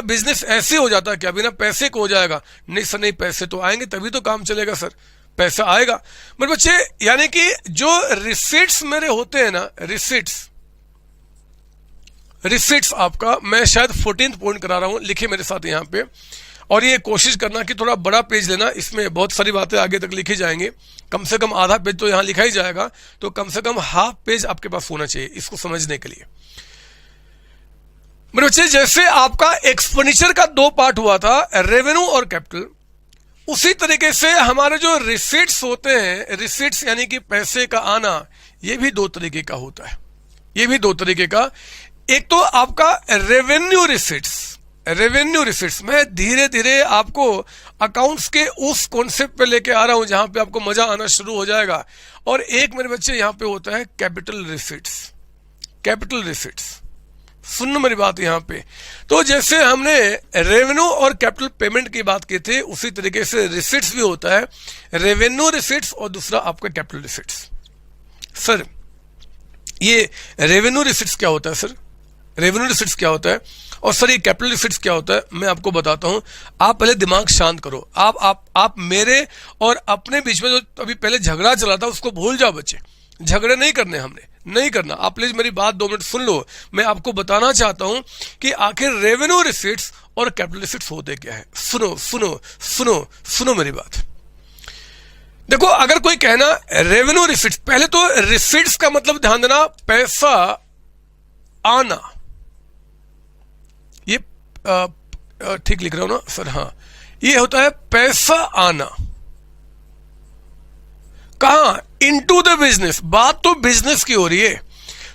Speaker 1: बिजनेस ऐसे हो जाता है? क्या बिना पैसे को हो जाएगा? नहीं सर नहीं, पैसे तो आएंगे तभी तो काम चलेगा सर, पैसा आएगा मेरे बच्चे। यानी कि जो रिसीट्स मेरे होते हैं ना, रिसीट्स आपका, मैं शायद 14th पॉइंट करा रहा हूं, लिखे मेरे साथ यहां पे। और ये कोशिश करना कि थोड़ा बड़ा पेज लेना, इसमें बहुत सारी बातें आगे तक लिखी जाएंगी। कम से कम आधा पेज तो यहां लिखा ही जाएगा, तो कम से कम हाफ पेज आपके पास होना चाहिए इसको समझने के लिए मेरे बच्चे। जैसे आपका एक्सपेंडिचर का दो पार्ट हुआ था, रेवेन्यू और कैपिटल, उसी तरीके से हमारे जो रिसीट्स होते हैं, रिसीट्स यानी कि पैसे का आना, ये भी दो तरीके का होता है, ये भी दो तरीके का। एक तो आपका रेवेन्यू रिसिट्स, मैं धीरे धीरे आपको अकाउंट्स के उस कॉन्सेप्ट पे लेके आ रहा हूं जहां पे आपको मजा आना शुरू हो जाएगा। और एक मेरे बच्चे यहां पे होता है कैपिटल रिसिट्स। सुन मेरी बात यहां पे, तो जैसे हमने रेवेन्यू और कैपिटल पेमेंट की बात की थी, उसी तरीके से रिसिट्स भी होता है, रेवेन्यू रिसिट्स और दूसरा आपका कैपिटल रिसिट्स। सर ये रेवेन्यू रिसिट्स क्या होता है? सर रेवेन्यू रिसिट्स क्या होता है? और सर ये कैपिटल रिसिट्स क्या होता है? मैं आपको बताता हूं। आप पहले दिमाग शांत करो। आप मेरे और अपने बीच में जो अभी पहले झगड़ा चला था उसको भूल जाओ बच्चे। झगड़े नहीं करने, हमने नहीं करना। आप प्लीज मेरी बात 2 मिनट सुन लो। मैं आपको बताना चाहता हूं कि आखिर रेवेन्यू रिसिट्स और कैपिटल रिसिट्स होते क्या है। सुनो सुनो सुनो सुनो मेरी बात। देखो, अगर कोई कहना रेवेन्यू रिसिट्स, पहले तो रिसिट्स का मतलब ध्यान देना, पैसा आना। ये ठीक लिख रहा हूं ना सर? हाँ, ये होता है पैसा आना। कहां? Into the business. बात तो बिजनेस की हो रही है,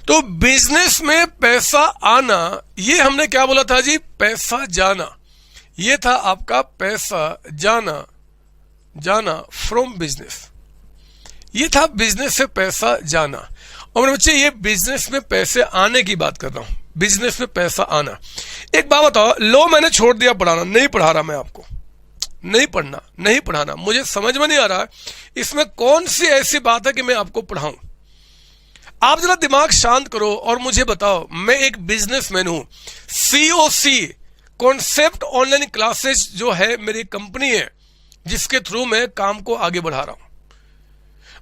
Speaker 1: तो बिजनेस में पैसा आना, ये हमने क्या बोला था जी? पैसा जाना। ये था आपका पैसा जाना, जाना फ्रॉम बिजनेस। ये था बिजनेस से पैसा जाना। और मेरे बच्चे, ये बिजनेस में पैसे आने की बात कर रहा हूं, बिजनेस में पैसा आना। एक बात बताओ, लो मैंने छोड़ दिया पढ़ाना, नहीं पढ़ा रहा मैं आपको, नहीं पढ़ना, नहीं पढ़ाना, मुझे समझ में नहीं आ रहा इसमें कौन सी ऐसी बात है कि मैं आपको पढ़ाऊं। आप जरा दिमाग शांत करो और मुझे बताओ, मैं एक बिजनेसमैन हूं, COC कॉन्सेप्ट ऑनलाइन क्लासेस जो है मेरी कंपनी है, जिसके थ्रू मैं काम को आगे बढ़ा रहा हूं।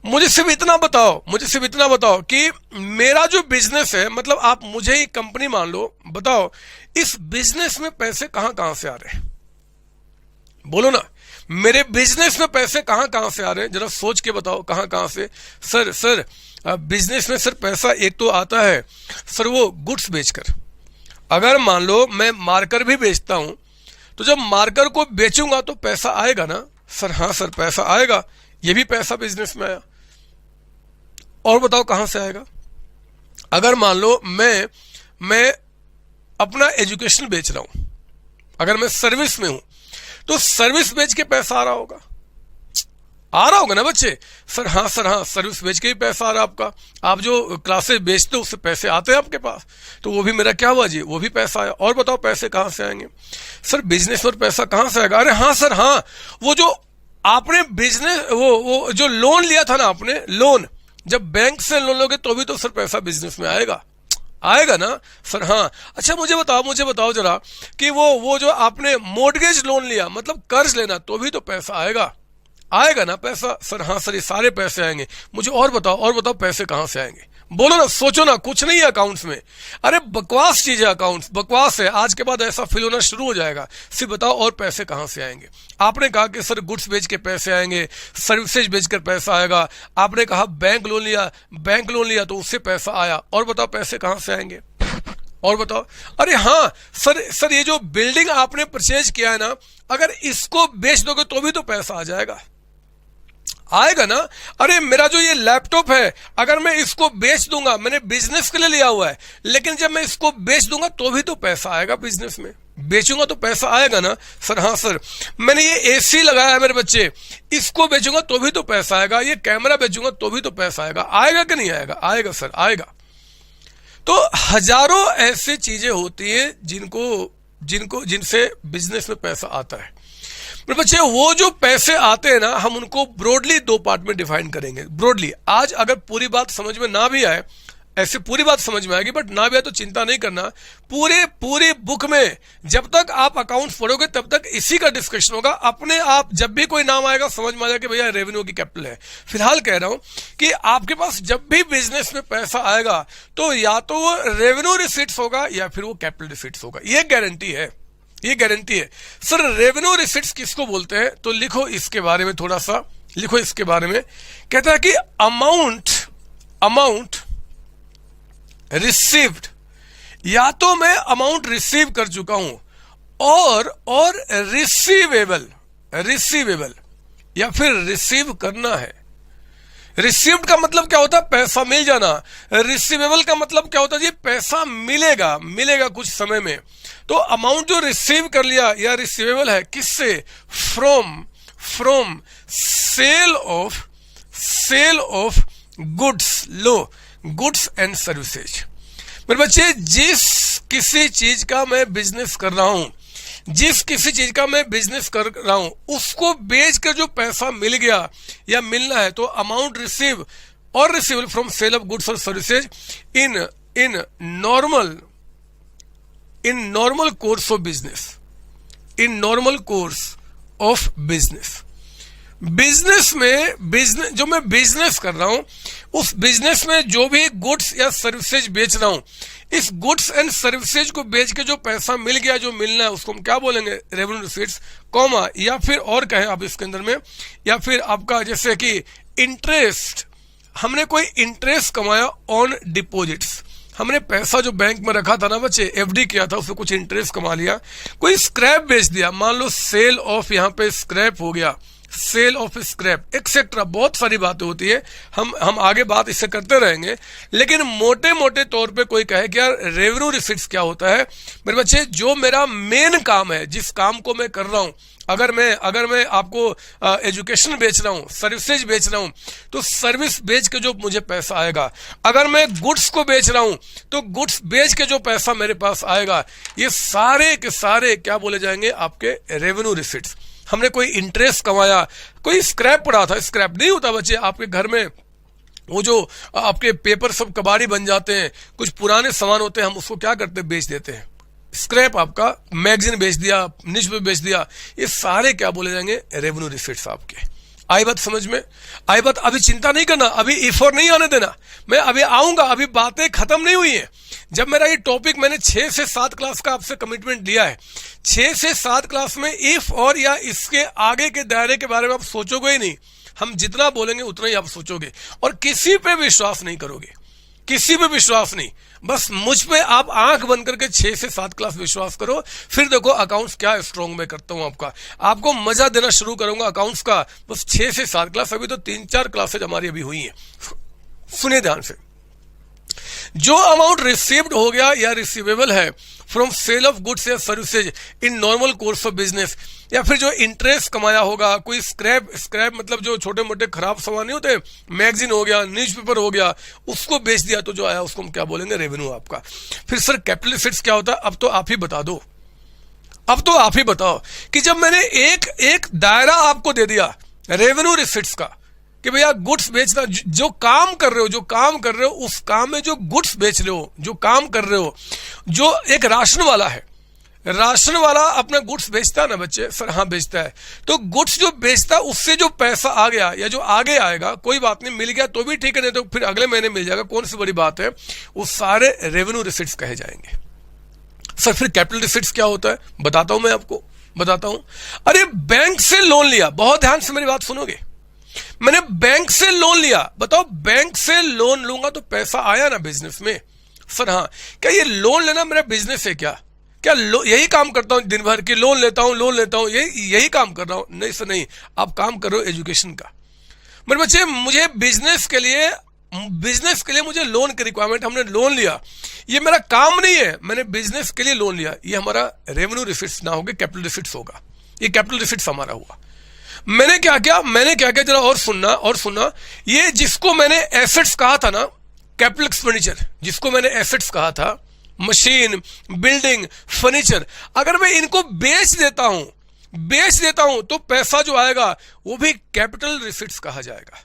Speaker 1: मुझे सिर्फ इतना बताओ, मुझे सिर्फ इतना बताओ कि मेरा जो बिजनेस है, मतलब आप मुझे ही कंपनी मान लो, बताओ इस बिजनेस में पैसे कहां कहां से आ रहे हैं? बोलो ना, मेरे बिजनेस में पैसे कहां कहां से आ रहे हैं? जरा सोच के बताओ कहां कहां से। सर बिजनेस में सर पैसा एक तो आता है सर वो गुड्स बेचकर। अगर मान लो मैं मार्कर भी बेचता हूं, तो जब मार्कर को बेचूंगा तो पैसा आएगा ना सर? हाँ सर, पैसा आएगा, ये भी पैसा बिजनेस में आया। और बताओ कहां से आएगा? अगर मान लो मैं अपना एजुकेशन बेच रहा हूं, अगर मैं सर्विस में हूं, तो सर्विस बेच के पैसा आ रहा होगा, आ रहा होगा ना बच्चे? सर हाँ, सर्विस बेच के ही पैसा आ रहा है आपका। आप जो क्लासेस बेचते हो उससे पैसे आते हैं आपके पास, तो वो भी मेरा क्या हुआ जी? वो भी पैसा आया। और बताओ पैसे कहां से आएंगे? सर बिजनेस और पैसा कहां से आएगा? अरे हाँ सर, हाँ, वो जो आपने बिजनेस वो जो लोन लिया था ना आपने, लोन, जब बैंक से लोन लोगे तो भी तो सर पैसा बिजनेस में आएगा, आएगा ना सर? हाँ। अच्छा मुझे बताओ जरा कि वो जो आपने मॉर्गेज लोन लिया, मतलब कर्ज लेना, तो भी तो पैसा आएगा, आएगा ना पैसा? सर हाँ सर, ये सारे पैसे आएंगे। मुझे और बताओ पैसे कहां से आएंगे? बोलो ना, सोचो ना, कुछ नहीं है अकाउंट्स में। अरे बकवास चीज है अकाउंट्स, बकवास है। आज के बाद ऐसा फील होना शुरू हो जाएगा। सिर्फ बताओ और पैसे कहां से आएंगे? आपने कहा कि सर गुड्स बेच के पैसे आएंगे, सर्विसेज बेचकर पैसा आएगा। आपने कहा बैंक लोन लिया तो उससे पैसा आया। और बताओ पैसे कहां से आएंगे? और बताओ। अरे हाँ सर, ये जो बिल्डिंग आपने परचेज किया है ना, अगर इसको बेच दोगे तो भी तो पैसा आ जाएगा, आएगा ना? अरे मेरा जो ये लैपटॉप है, अगर मैं इसको बेच दूंगा, मैंने बिजनेस के लिए लिया हुआ है, लेकिन जब मैं इसको बेच दूंगा तो भी तो पैसा आएगा बिजनेस में, बेचूंगा तो पैसा आएगा ना? सर हाँ सर, मैंने ये AC लगाया है मेरे बच्चे, इसको बेचूंगा तो भी तो पैसा आएगा, ये कैमरा बेचूंगा तो भी तो पैसा आएगा, आएगा कि नहीं आएगा? आएगा सर, आएगा। तो हजारों ऐसी चीजें होती है जिनसे बिजनेस में पैसा आता है। बच्चे, वो जो पैसे आते हैं ना, हम उनको ब्रॉडली 2 पार्ट में डिफाइन करेंगे। ब्रॉडली, आज अगर पूरी बात समझ में ना भी आए, ऐसे पूरी बात समझ में आएगी, बट ना भी आए तो चिंता नहीं करना। पूरी बुक में जब तक आप अकाउंट्स पढ़ोगे तब तक इसी का डिस्कशन होगा। अपने आप जब भी कोई नाम आएगा समझ में आ जाएगा कि भैया रेवेन्यू की कैपिटल है। फिलहाल कह रहा हूं कि आपके पास जब भी बिजनेस में पैसा आएगा तो या तो वो रेवेन्यू रिसीट्स होगा या फिर वो कैपिटल रिसीट्स होगा, ये गारंटी है, ये गारंटी है। सर रेवेन्यू रिसीट्स किसको बोलते हैं? तो लिखो इसके बारे में, थोड़ा सा लिखो इसके बारे में। कहता है कि अमाउंट रिसीव्ड, या तो मैं अमाउंट रिसीव कर चुका हूं और रिसीवेबल या फिर रिसीव करना है। रिसीव्ड का मतलब क्या होता है? पैसा मिल जाना। रिसीवेबल का मतलब क्या होता है जी? पैसा मिलेगा कुछ समय में। तो अमाउंट जो रिसीव कर लिया या रिसीवेबल है, किससे? From sale of goods, goods and services. मेरे बच्चे, जिस किसी चीज का मैं बिजनेस कर रहा हूं, उसको बेच कर जो पैसा मिल गया या मिलना है, तो अमाउंट रिसीव और receivable from sale of goods और services in normal course of business. Business में जो मैं बिजनेस कर रहा हूं, उस बिजनेस में जो भी गुड्स या सर्विसेज बेच रहा हूं, इस गुड्स एंड सर्विसेज को बेच के जो पैसा मिल गया, जो मिलना है, उसको हम क्या बोलेंगे? रेवेन्यू रिसीट्स, कॉमा, या फिर और कहें आप इसके अंदर में, या फिर आपका जैसे कि इंटरेस्ट, हमने कोई इंटरेस्ट कमाया ऑन डिपॉजिट्स, हमने पैसा जो बैंक में रखा था ना बच्चे, एफडी किया था, उससे कुछ इंटरेस्ट कमा लिया, कोई स्क्रैप बेच दिया, मान लो सेल ऑफ यहाँ पे स्क्रैप हो गया, सेल ऑफ स्क्रैप एक्सेट्रा, बहुत सारी बातें होती है, हम आगे बात इससे करते रहेंगे। लेकिन मोटे मोटे तौर पे कोई कहे कि यार रेवेन्यू रिसिट्स क्या होता है, मेरे बच्चे जो मेरा मेन काम है, जिस काम को मैं कर रहा हूं, अगर मैं आपको एजुकेशन बेच रहा हूं, सर्विसेज बेच रहा हूं, तो सर्विस बेच के जो मुझे पैसा आएगा, अगर मैं गुड्स को बेच रहा हूं तो गुड्स बेच के जो पैसा मेरे पास आएगा, ये सारे के सारे क्या बोले जाएंगे, आपके रेवेन्यू रिसिट्स। हमने कोई इंटरेस्ट कमाया, कोई स्क्रैप पड़ा था, स्क्रैप नहीं होता बच्चे, आपके घर में वो जो आपके पेपर सब कबाड़ी बन जाते हैं, कुछ पुराने सामान होते हैं, हम उसको क्या करते हैं, बेच देते हैं। स्क्रैप आपका मैगजीन बेच दिया, न्यूज़पेपर बेच दिया, ये सारे क्या बोले जाएंगे, रेवेन्यू रिसिट्स आपके। आई बात समझ में? आई बात? अभी चिंता नहीं करना, अभी इफोर नहीं आने देना, मैं अभी आऊंगा, अभी बातें खत्म नहीं हुई हैं। जब मेरा ये टॉपिक, मैंने 6 से 7 क्लास का आपसे कमिटमेंट लिया है, 6 से 7 क्लास में इफ और या इसके आगे के दायरे के बारे में आप सोचोगे ही नहीं, हम जितना बोलेंगे उतना ही आप सोचोगे, और किसी पे विश्वास नहीं करोगे, किसी पे विश्वास नहीं, बस मुझ पे आप आंख बंद करके 6 से 7 क्लास विश्वास करो, फिर देखो अकाउंट्स क्या स्ट्रॉन्ग में करता हूं आपको मजा देना शुरू करूंगा अकाउंट्स का। बस 6 से 7 क्लास, अभी तो 3-4 क्लासेज हमारी अभी हुई हैं। सुनिए ध्यान से, जो अमाउंट रिसीव्ड हो गया या रिसीवेबल है फ्रॉम सेल ऑफ गुड्स या services in normal course of business, या फिर जो इंटरेस्ट कमाया होगा, कोई स्क्रैप मतलब जो छोटे मोटे खराब सामान नहीं होते, मैगजीन हो गया, न्यूज़पेपर हो गया, उसको बेच दिया तो जो आया उसको हम क्या बोलेंगे, रेवेन्यू आपका। फिर सर कैपिटल रिसिट्स क्या होता है, अब तो आप ही बता दो, अब तो आप ही बताओ कि जब मैंने एक दायरा आपको दे दिया रेवेन्यू रिसिट्स का कि भैया गुड्स बेचना, जो काम कर रहे हो उस काम में जो गुड्स बेच रहे हो, जो काम कर रहे हो, जो एक राशन वाला है, राशन वाला अपना गुड्स बेचता है ना बच्चे, सर हाँ बेचता है, तो गुड्स जो बेचता है उससे जो पैसा आ गया या जो आगे आएगा, कोई बात नहीं, मिल गया तो भी ठीक है, नहीं तो फिर अगले महीने मिल जाएगा, कौन सी बड़ी बात है, वो सारे रेवेन्यू रिसिट्स कहे जाएंगे। सर फिर कैपिटल रिसिट्स क्या होता है, बताता हूं मैं आपको, बताता हूं। अरे बैंक से लोन लिया, बहुत ध्यान से मेरी बात सुनोगे, मैंने बैंक से लोन लिया, बताओ बैंक से लोन लूंगा तो पैसा आया ना बिजनेस में, सर हाँ, क्या ये लोन लेना मेरा बिजनेस है क्या यही काम करता हूं दिन भर की, लोन लेता हूं, यही काम कर रहा हूं? नहीं सर नहीं, आप काम कर रहे हो एजुकेशन का। मेरे बच्चे, मुझे बिजनेस के लिए मुझे लोन की रिक्वायरमेंट, हमने लोन लिया, ये मेरा काम नहीं है, मैंने बिजनेस के लिए लोन लिया, ये हमारा रेवेन्यू रिसिट्स ना होगा, कैपिटल रिसिट्स होगा, ये कैपिटल रिसिट्स हमारा हुआ। मैंने क्या किया जरा और सुनना, ये जिसको मैंने एसेट्स कहा था ना, कैपिटल एक्सपेंडिचर, जिसको मैंने एसेट्स कहा था, मशीन, बिल्डिंग, फर्नीचर, अगर मैं इनको बेच देता हूं तो पैसा जो आएगा वो भी कैपिटल रिसिट्स कहा जाएगा।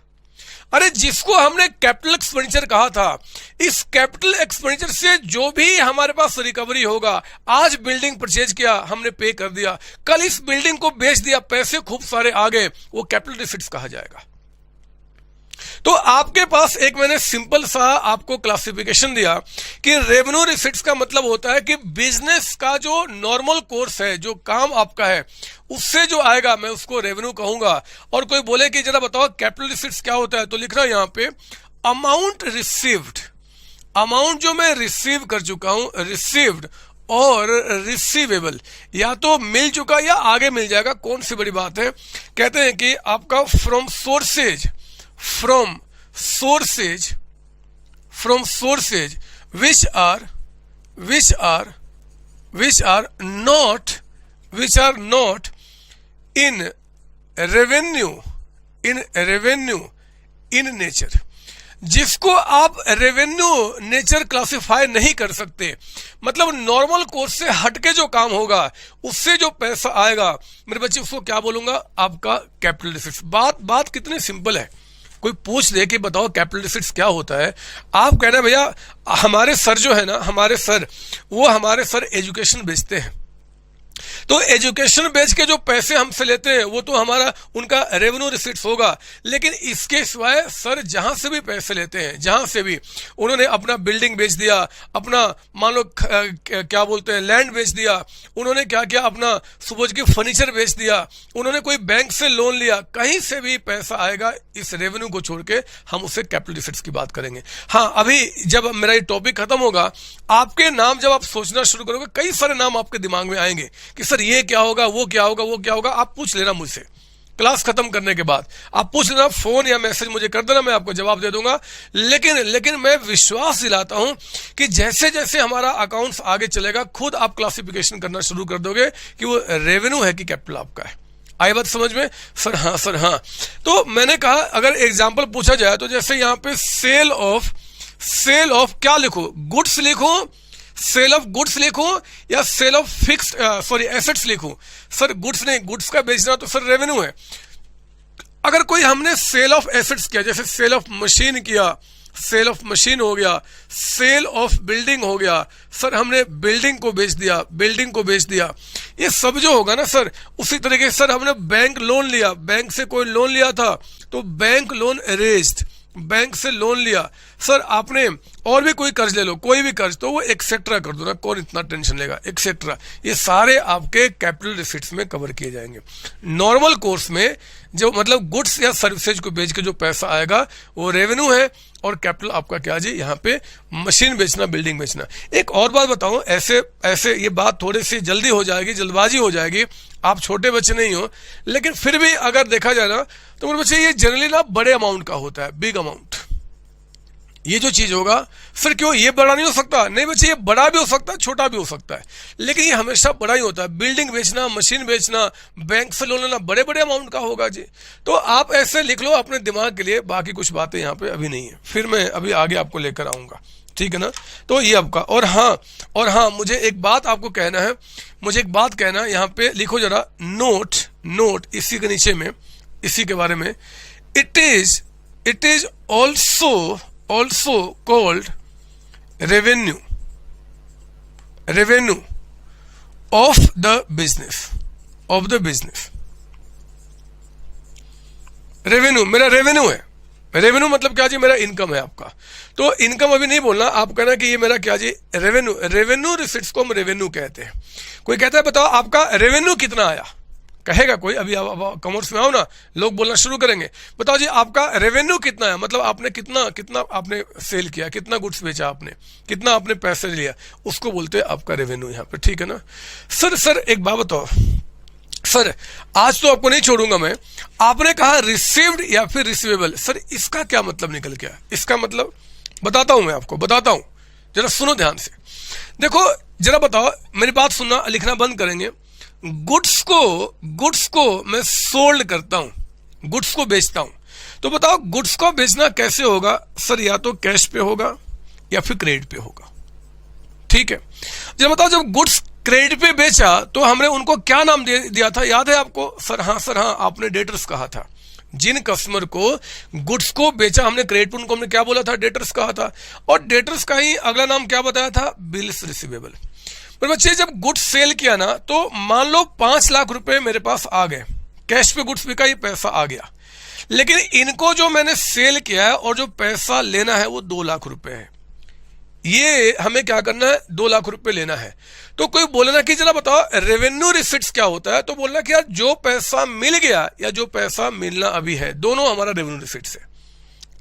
Speaker 1: अरे जिसको हमने कैपिटल एक्सपेंडिचर कहा था, इस कैपिटल एक्सपेंडिचर से जो भी हमारे पास रिकवरी होगा, आज बिल्डिंग परचेज किया, हमने पे कर दिया, कल इस बिल्डिंग को बेच दिया, पैसे खूब सारे आ गए, वो कैपिटल रिसिट्स कहा जाएगा। तो आपके पास एक मैंने सिंपल सा आपको क्लासिफिकेशन दिया कि रेवेन्यू रिसिट्स का मतलब होता है कि बिजनेस का जो नॉर्मल कोर्स है, जो काम आपका है, उससे जो आएगा मैं उसको रेवेन्यू कहूंगा। और कोई बोले कि जरा बताओ कैपिटल रिसिट्स क्या होता है, तो लिख रहा हूं यहां पे अमाउंट रिसीव्ड, अमाउंट जो मैं रिसीव कर चुका हूं, रिसीव्ड और रिसीवेबल, या तो मिल चुका या आगे मिल जाएगा, कौन सी बड़ी बात है। कहते हैं कि आपका from sources which are not in revenue in nature, जिसको आप रेवेन्यू नेचर क्लासिफाई नहीं कर सकते, मतलब नॉर्मल कोर्स से हटके जो काम होगा उससे जो पैसा आएगा, मेरे बच्चे उसको क्या बोलूंगा, आपका कैपिटल रिसिट्स। बात कितनी सिंपल है। कोई पूछ दे कि बताओ कैपिटल रिसिट्स क्या होता है, आप कहना भैया हमारे सर जो है ना, हमारे सर एजुकेशन बेचते हैं, तो एजुकेशन बेच के जो पैसे हमसे लेते हैं वो तो हमारा उनका रेवेन्यू रिसीट्स होगा, लेकिन इसके सिवाय सर जहां से भी पैसे लेते हैं, जहां से भी उन्होंने अपना बिल्डिंग बेच दिया, अपना मान लो क्या बोलते हैं लैंड बेच दिया, उन्होंने क्या किया अपना सुबह की फर्नीचर बेच दिया, उन्होंने कोई बैंक से लोन लिया, कहीं से भी पैसा आएगा इस रेवेन्यू को छोड़ के हम उससे कैपिटल रिसीट्स की बात करेंगे। हाँ, अभी जब मेरा ये टॉपिक खत्म होगा आपके नाम जब आप सोचना शुरू करोगे कई सारे नाम आपके दिमाग में आएंगे कि सर ये क्या होगा, वो क्या होगा, वो क्या होगा। आप पूछ लेना मुझसे क्लास खत्म करने के बाद, आप पूछ लेना, फोन या मैसेज मुझे कर देना, मैं आपको जवाब दे दूंगा। लेकिन मैं विश्वास दिलाता हूं कि जैसे जैसे हमारा अकाउंट्स आगे चलेगा खुद आप क्लासिफिकेशन करना शुरू कर दोगे कि वो रेवेन्यू है कि कैपिटल आपका है। आई बात समझ में? सर हाँ, सर हाँ। तो मैंने कहा अगर एग्जाम्पल पूछा जाए तो जैसे यहां पे सेल ऑफ क्या लिखो, गुड्स लिखो, सेल ऑफ गुड्स लिखूं या सेल ऑफ एसेट्स लिखूं? सर गुड्स नहीं, गुड्स का बेचना तो सर रेवेन्यू है। अगर कोई हमने सेल ऑफ एसेट्स किया, जैसे सेल ऑफ मशीन किया, सेल ऑफ मशीन हो गया, सेल ऑफ बिल्डिंग हो गया, सर हमने बिल्डिंग को बेच दिया, ये सब जो होगा ना सर, उसी तरीके से सर हमने बैंक लोन लिया, बैंक से कोई लोन लिया था तो बैंक लोन अरेंज्ड, बैंक से लोन लिया, सर आपने और भी कोई कर्ज ले लो, कोई भी कर्ज, तो वो एक्सेट्रा कर दो ना, कौन इतना टेंशन लेगा, एक्सेट्रा। ये सारे आपके कैपिटल रिसीट्स में कवर किए जाएंगे। नॉर्मल कोर्स में जो मतलब गुड्स या सर्विसेज को बेच के जो पैसा आएगा वो रेवेन्यू है, और कैपिटल आपका क्या जी, यहाँ पे मशीन बेचना, बिल्डिंग बेचना। एक और बात बताऊं, ऐसे ये बात थोड़ी सी जल्दी हो जाएगी, जल्दबाजी हो जाएगी, आप छोटे बच्चे नहीं हो, लेकिन फिर भी अगर देखा जाए ना तो मेरे बच्चे ये जनरली ना बड़े अमाउंट का होता है, बिग अमाउंट। ये जो चीज होगा फिर क्यों ये बड़ा नहीं हो सकता? नहीं बच्चे, ये बड़ा भी हो सकता है, छोटा भी हो सकता है, लेकिन ये हमेशा बड़ा ही होता है। बिल्डिंग बेचना, मशीन बेचना, बैंक से लोन लेना बड़े बड़े अमाउंट का होगा जी। तो आप ऐसे लिख लो अपने दिमाग के लिए, बाकी कुछ बातें यहाँ पे अभी नहीं है, फिर मैं अभी आगे आपको लेकर आऊंगा, ठीक है ना? तो ये आपका, और हाँ मुझे एक बात आपको कहना है, यहाँ पे लिखो जरा, नोट इसी के नीचे में, इसी के बारे में, it is also called revenue of the business, revenue मेरा रेवेन्यू है। रेवेन्यू मतलब क्या जी? मेरा इनकम है आपका। तो इनकम अभी नहीं बोलना, आप कहना कि ये मेरा क्या जी, रेवेन्यू रिसीट्स को हम रेवेन्यू कहते हैं। कोई कहता है बताओ आपका रेवेन्यू कितना आया, कहेगा कोई, अभी आप कॉमर्स में आओ ना, लोग बोलना शुरू करेंगे, बताओ जी आपका रेवेन्यू कितना है, मतलब आपने कितना आपने सेल किया, कितना गुड्स बेचा आपने, कितना आपने पैसे लिया, उसको बोलते हैं आपका रेवेन्यू यहाँ पे, ठीक है ना? सर एक बात बताओ सर, आज तो आपको नहीं छोड़ूंगा मैं, आपने कहा रिसीव्ड या फिर रिसीवेबल, सर इसका क्या मतलब निकल गया? इसका मतलब बताता हूं, मैं आपको बताता हूं, जरा सुनो ध्यान से। देखो जरा बताओ, मेरी बात सुनना, लिखना बंद करेंगे। गुड्स को मैं सोल्ड करता हूं, गुड्स को बेचता हूं, तो बताओ गुड्स को बेचना कैसे होगा? सर या तो कैश पे होगा या फिर क्रेडिट पे होगा, ठीक है? जब बताओ जब गुड्स क्रेडिट पे बेचा तो हमने उनको क्या नाम दिया था, याद है आपको? सर हाँ, आपने डेटर्स कहा था। जिन कस्टमर को गुड्स को बेचा हमने क्रेडिट पे, उनको हमने क्या बोला था? डेटर्स कहा था। और डेटर्स का ही अगला नाम क्या बताया था? Bills receivable. पर बच्चे जब गुड्स सेल किया ना, तो मान लो 5 लाख रुपए मेरे पास आ गए, कैश पे गुड्स बिका, ये पैसा आ गया, लेकिन इनको जो मैंने सेल किया है और जो पैसा लेना है वो 2 लाख रुपए है। ये हमें क्या करना है? 2 लाख रुपए लेना है। तो कोई बोलना कि जरा बताओ रेवेन्यू रिसीट्स क्या होता है? तो बोलना कि यार जो पैसा मिल गया या जो पैसा मिलना अभी है, दोनों हमारा रेवेन्यू रिसीट्स है।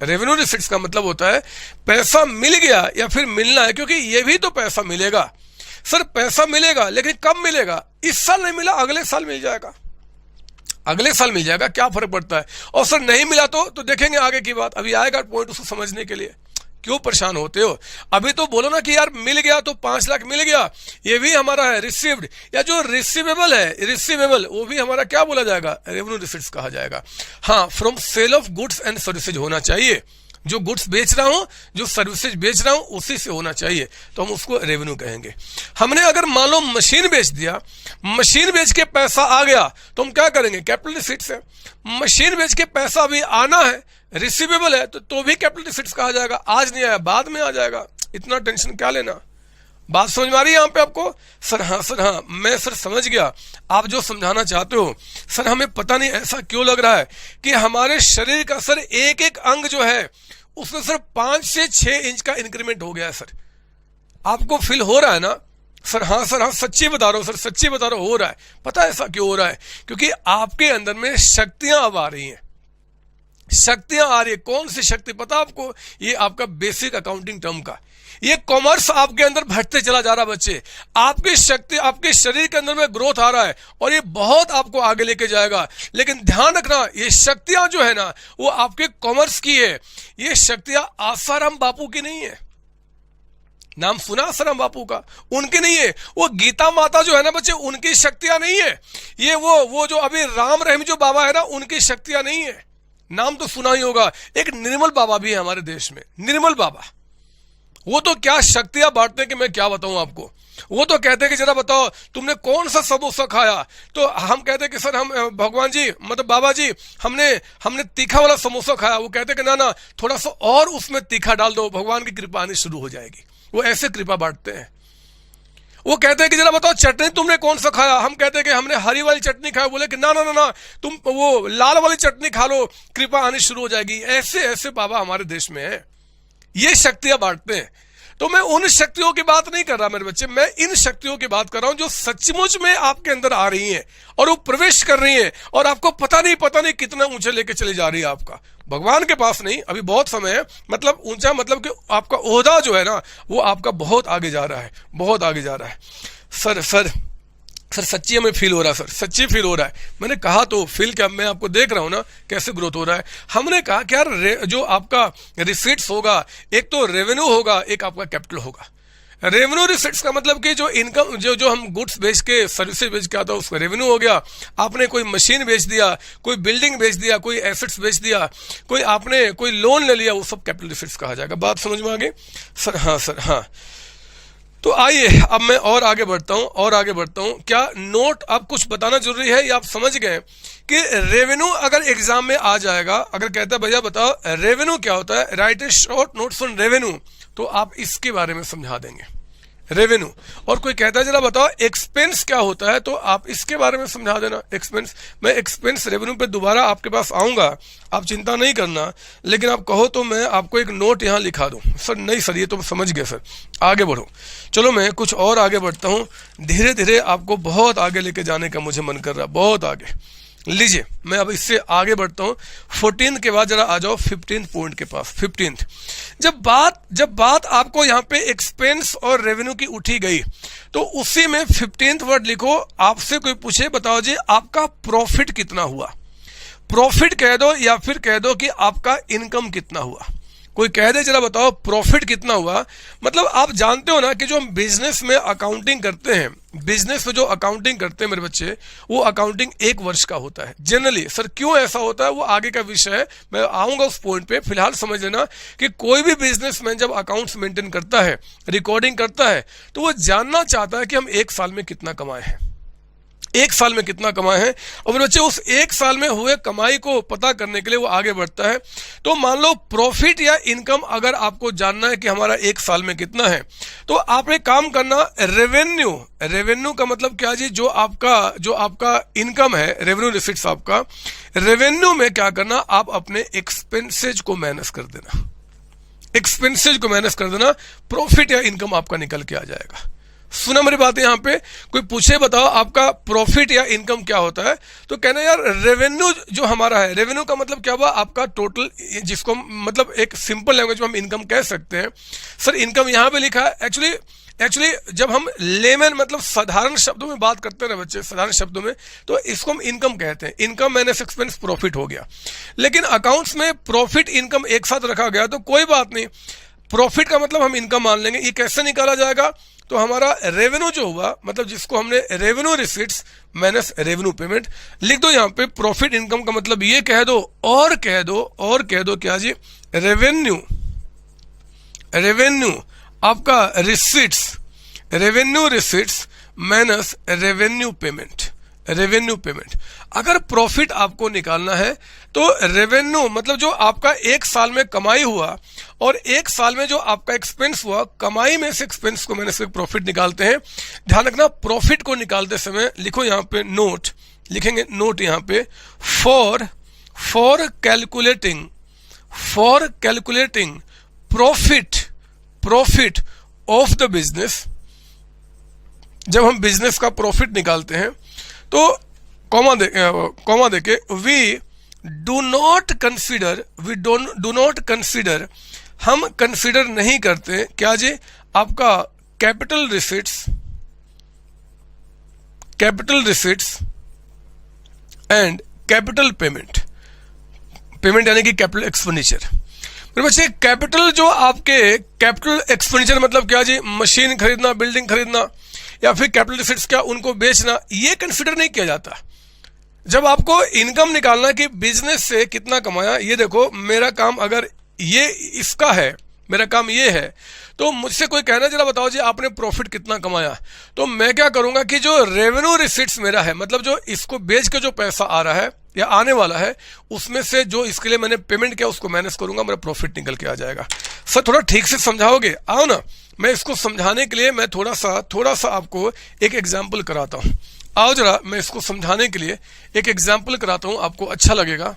Speaker 1: रेवेन्यू रिसीट्स का मतलब होता है पैसा मिल गया या फिर मिलना है, क्योंकि ये भी तो पैसा मिलेगा। सर पैसा मिलेगा, लेकिन कब मिलेगा? इस साल नहीं मिला, अगले साल मिल जाएगा, अगले साल मिल जाएगा, क्या फर्क पड़ता है? और सर नहीं मिला तो देखेंगे आगे की बात, अभी आएगा पॉइंट उसको समझने के लिए। क्यों परेशान होते हो? अभी तो बोलो ना कि यार मिल गया तो 5 लाख मिल गया, ये भी हमारा है रिसीव्ड, या जो रिसीवेबल है, रिसीवेबल वो भी हमारा क्या बोला जाएगा? रेवेन्यू रिसीट्स कहा जाएगा। हाँ, from sale of goods and services होना चाहिए, जो गुड्स बेच रहा हूं, जो सर्विसेज बेच रहा हूं, उसी से होना चाहिए, तो हम उसको रेवेन्यू कहेंगे। हमने अगर मान लो मशीन बेच दिया, मशीन बेच के पैसा आ गया, तो हम क्या करेंगे? कैपिटल रिसीट्स है। मशीन बेच के पैसा अभी आना है, रिसीवेबल है, तो भी कैपिटल रिसीट्स कहा जाएगा। आज नहीं आया, बाद में आ जाएगा, इतना टेंशन क्या लेना? बात समझ में आ रही है यहाँ पे आपको? सर हाँ, मैं सर समझ गया आप जो समझाना चाहते हो। सर हमें पता नहीं ऐसा क्यों लग रहा है कि हमारे शरीर का सर एक एक अंग जो है उसमें सर 5 से 6 इंच का इंक्रीमेंट हो गया है। सर आपको फील हो रहा है ना? सर हाँ, सच्ची बता रहा हूं सर, सच्ची बता रहा हूं, हो रहा है। पता है ऐसा क्यों हो रहा है? क्योंकि आपके अंदर में शक्तियां अब आ रही हैं, शक्तियां आ रही है। कौन सी शक्ति पता आपको? ये आपका बेसिक अकाउंटिंग टर्म का ये कॉमर्स आपके अंदर बढ़ते चला जा रहा। बच्चे आपकी शक्ति आपके शरीर के अंदर में ग्रोथ आ रहा है और ये बहुत आपको आगे लेके जाएगा। लेकिन ध्यान रखना, ये शक्तियां जो है ना वो आपके कॉमर्स की है। ये शक्तियां आसाराम बापू की नहीं है। नाम सुना आसाराम बापू का? उनकी नहीं है। वो गीता माता जो है ना बच्चे, उनकी शक्तियां नहीं है। ये वो जो अभी राम रहीम जो बाबा है ना, उनकी शक्तियां नहीं है। नाम तो सुना ही होगा। एक निर्मल बाबा भी है हमारे देश में, निर्मल बाबा। वो तो क्या शक्तियां बांटते हैं कि मैं क्या बताऊं आपको। वो तो कहते हैं कि जरा बताओ तुमने कौन सा समोसा खाया, तो हम कहते हैं कि सर हम भगवान जी मतलब बाबा जी हमने तीखा वाला समोसा खाया। वो कहते हैं कि ना थोड़ा सा और उसमें तीखा डाल दो, भगवान की कृपा आनी शुरू हो जाएगी। वो ऐसे कृपा बांटते हैं। वो कहते हैं कि जरा बताओ चटनी तुमने कौन सा खाया, हम कहते हैं कि हमने हरी वाली चटनी खाया। बोले कि ना तुम वो लाल वाली चटनी खा लो, कृपा आनी शुरू हो जाएगी। ऐसे ऐसे बाबा हमारे देश में है, ये शक्तियां बांटते हैं। तो मैं उन शक्तियों की बात नहीं कर रहा मेरे बच्चे, मैं इन शक्तियों की बात कर रहा हूं जो सचमुच में आपके अंदर आ रही हैं और वो प्रवेश कर रही हैं और आपको पता नहीं कितना ऊंचे लेके चले जा रही है। आपका भगवान के पास नहीं, अभी बहुत समय है, मतलब ऊंचा मतलब कि आपका ओहदा जो है ना वो आपका बहुत आगे जा रहा है, बहुत आगे जा रहा है। सर सच्ची हमें फील हो रहा है सर, सच्ची फील हो रहा है। मैंने कहा तो फील क्या, मैं आपको देख रहा हूं ना कैसे ग्रोथ हो रहा है। हमने कहा कि यार जो आपका रिसीट्स होगा, एक तो रेवेन्यू होगा, एक आपका कैपिटल होगा। रेवेन्यू रिसीट्स का मतलब कि जो इनकम जो हम गुड्स बेच के सर्विसेज बेच के आता है उसका रेवेन्यू हो गया। आपने कोई मशीन बेच दिया, कोई बिल्डिंग बेच दिया, कोई एसेट्स बेच दिया, आपने कोई लोन ले लिया, वो सब कैपिटल रिसीट्स कहा जाएगा। बात समझ में आ गई? सर हाँ। तो आइए अब मैं और आगे बढ़ता हूं। क्या नोट अब कुछ बताना जरूरी है या आप समझ गए कि रेवेन्यू अगर एग्जाम में आ जाएगा, अगर कहता है भैया बताओ रेवेन्यू क्या होता है, right A short notes on revenue, तो आप इसके बारे में समझा देंगे रेवेन्यू। और कोई कहता है जरा बताओ एक्सपेंस क्या होता है, तो आप इसके बारे में समझा देना एक्सपेंस। मैं एक्सपेंस रेवेन्यू पे दोबारा आपके पास आऊंगा, आप चिंता नहीं करना। लेकिन आप कहो तो मैं आपको एक नोट यहाँ लिखा दूं। सर नहीं सर, ये तो समझ गए सर, आगे बढ़ो। चलो मैं कुछ और आगे बढ़ता हूँ, धीरे धीरे आपको बहुत आगे लेके जाने का मुझे मन कर रहा है, बहुत आगे। लीजिए मैं अब इससे आगे बढ़ता हूँ। 14 के बाद जरा आ जाओ 15 पॉइंट के पास। 15 जब बात आपको यहाँ पे एक्सपेंस और रेवेन्यू की उठी गई, तो उसी में 15th वर्ड लिखो। आपसे कोई पूछे बताओ जी आपका प्रॉफिट कितना हुआ, प्रॉफिट कह दो या फिर कह दो कि आपका इनकम कितना हुआ। कोई कह दे जरा बताओ प्रॉफिट कितना हुआ। मतलब आप जानते हो ना कि जो हम बिजनेस में अकाउंटिंग करते हैं, बिजनेस में जो अकाउंटिंग करते हैं मेरे बच्चे, वो अकाउंटिंग 1 वर्ष का होता है जनरली। सर क्यों ऐसा होता है वो आगे का विषय है, मैं आऊंगा उस पॉइंट पे। फिलहाल समझ लेना कि कोई भी बिजनेसमैन जब अकाउंट्स मेंटेन करता है, रिकॉर्डिंग करता है, तो वो जानना चाहता है कि हम 1 साल में कितना कमाए हैं, 1 साल में कितना कमाए हैं। और मेरे बच्चे उस 1 साल में हुए कमाई को पता करने के लिए वो आगे बढ़ता है। तो मान लो प्रॉफिट या इनकम अगर आपको जानना है कि हमारा 1 साल में कितना है, तो आप एक काम करना, रेवेन्यू का मतलब क्या जी, जो आपका इनकम है, रेवेन्यू रिसीट्स आपका, रेवेन्यू में क्या करना, आप अपने एक्सपेंसेज को मैनेज कर देना, एक्सपेंसेज को मैनेज कर देना, प्रॉफिट या इनकम आपका निकल के आ जाएगा। सुना मेरी बात यहाँ पे? कोई पूछे बताओ आपका प्रॉफिट या इनकम क्या होता है, तो कहना यार रेवेन्यू जो हमारा है, रेवेन्यू का मतलब क्या हुआ, आपका टोटल, जिसको मतलब एक सिंपल लैंग्वेज में हम इनकम कह सकते हैं। सर इनकम यहाँ पे लिखा है। एक्चुअली जब हम लेमन मतलब साधारण शब्दों में बात करते हैं बच्चे, साधारण शब्दों में, तो इसको हम इनकम कहते हैं। इनकम माइनस एक्सपेंस प्रॉफिट हो गया। लेकिन अकाउंट्स में प्रॉफिट इनकम एक साथ रखा गया, तो कोई बात नहीं, प्रॉफिट का मतलब हम इनकम मान लेंगे। ये कैसे निकाला जाएगा, तो हमारा रेवेन्यू जो हुआ, मतलब जिसको हमने revenue receipts minus revenue payment लिख दो यहाँ पे। प्रॉफिट इनकम का मतलब ये कह दो और कह दो क्या जी, रेवेन्यू आपका receipts, revenue receipts minus revenue payment, revenue payment. अगर प्रॉफिट आपको निकालना है तो रेवेन्यू मतलब जो आपका एक साल में कमाई हुआ और एक साल में जो आपका एक्सपेंस हुआ, कमाई में से एक्सपेंस को माइनस करके प्रॉफिट निकालते हैं। ध्यान रखना, प्रॉफिट को निकालते समय लिखो यहाँ पे नोट, लिखेंगे नोट यहाँ पे for calculating profit of the business. जब हम बिजनेस का प्रॉफिट निकालते हैं तो कॉमा देके वी डू नॉट कंसीडर, हम कंसीडर नहीं करते क्या जी, आपका capital receipts and capital payment यानी कि कैपिटल एक्सपेंडिचर। मेरे बच्चे, कैपिटल जो आपके कैपिटल एक्सपेंडिचर मतलब क्या जी, मशीन खरीदना, बिल्डिंग खरीदना, या फिर कैपिटल एसेट्स क्या उनको बेचना, ये कंसिडर नहीं किया जाता। जब आपको इनकम निकालना कि बिजनेस से कितना कमाया, ये देखो मेरा काम अगर ये इसका है, मेरा काम ये है, तो मुझसे कोई कहना जरा बताओ जी आपने प्रॉफिट कितना कमाया, तो मैं क्या करूंगा कि जो रेवेन्यू रिसिट्स मेरा है, मतलब जो इसको बेच के जो पैसा आ रहा है या आने वाला है, उसमें से जो इसके लिए मैंने पेमेंट किया उसको माइनस करूंगा, मेरा प्रॉफिट निकल के आ जाएगा। सर थोड़ा ठीक से समझाओगे? आओ ना, मैं इसको समझाने के लिए मैं थोड़ा सा आपको एक एग्जाम्पल कराता हूं। आओ जरा, मैं इसको समझाने के लिए एक एग्जाम्पल कराता हूं, आपको अच्छा लगेगा।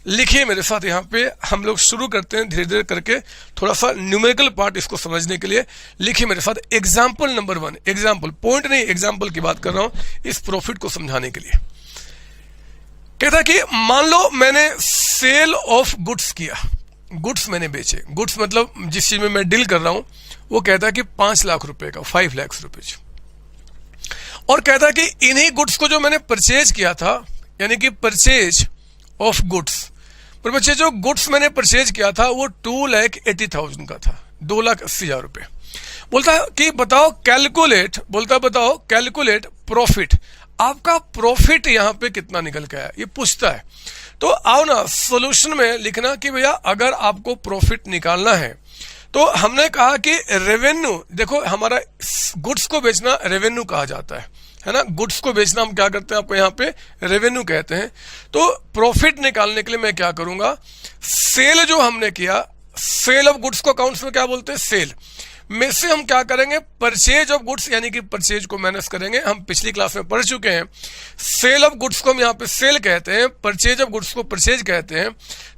Speaker 1: लिखिए मेरे साथ यहाँ पे, हम लोग शुरू करते हैं धीरे धीरे करके, थोड़ा सा न्यूमेरिकल पार्ट इसको समझने के लिए। लिखिए मेरे साथ एग्जाम्पल नंबर 1, एग्जाम्पल, पॉइंट नहीं, एग्जाम्पल की बात कर रहा हूं इस प्रॉफिट को समझाने के लिए। कहता कि मान लो मैंने सेल ऑफ गुड्स किया, गुड्स मैंने बेचे, गुड्स मतलब जिस चीज में मैं डील कर रहा हूं वो कहता है कि 5 लाख रुपए का, 5 लाख रुपीज, और कहता है कि इन्हीं गुड्स को जो मैंने परचेज किया था, यानी कि परचेज ऑफ गुड्स, पर बच्चे जो गुड्स मैंने परचेज किया था वो 2,80,000 का था, 2,80,000 रुपए। बोलता कि बताओ कैलकुलेट, बताओ कैलकुलेट प्रॉफिट, आपका प्रॉफिट यहां पे कितना निकल के आया, ये पूछता है। तो आओ ना सॉल्यूशन में लिखना कि भैया अगर आपको प्रॉफिट निकालना है तो हमने कहा कि रेवेन्यू, देखो हमारा गुड्स को बेचना रेवेन्यू कहा जाता है ना, गुड्स को बेचना हम क्या करते हैं, आपको यहाँ पे रेवेन्यू कहते हैं। तो प्रॉफिट निकालने के लिए मैं क्या करूंगा, सेल जो हमने किया, सेल ऑफ गुड्स को अकाउंट्स में क्या बोलते हैं, सेल में से हम क्या करेंगे, परचेज ऑफ गुड्स, यानी कि परचेज को माइनस करेंगे। हम पिछली क्लास में पढ़ चुके हैं, सेल ऑफ गुड्स को हम यहाँ पे सेल कहते हैं, परचेज ऑफ गुड्स को परचेज कहते हैं।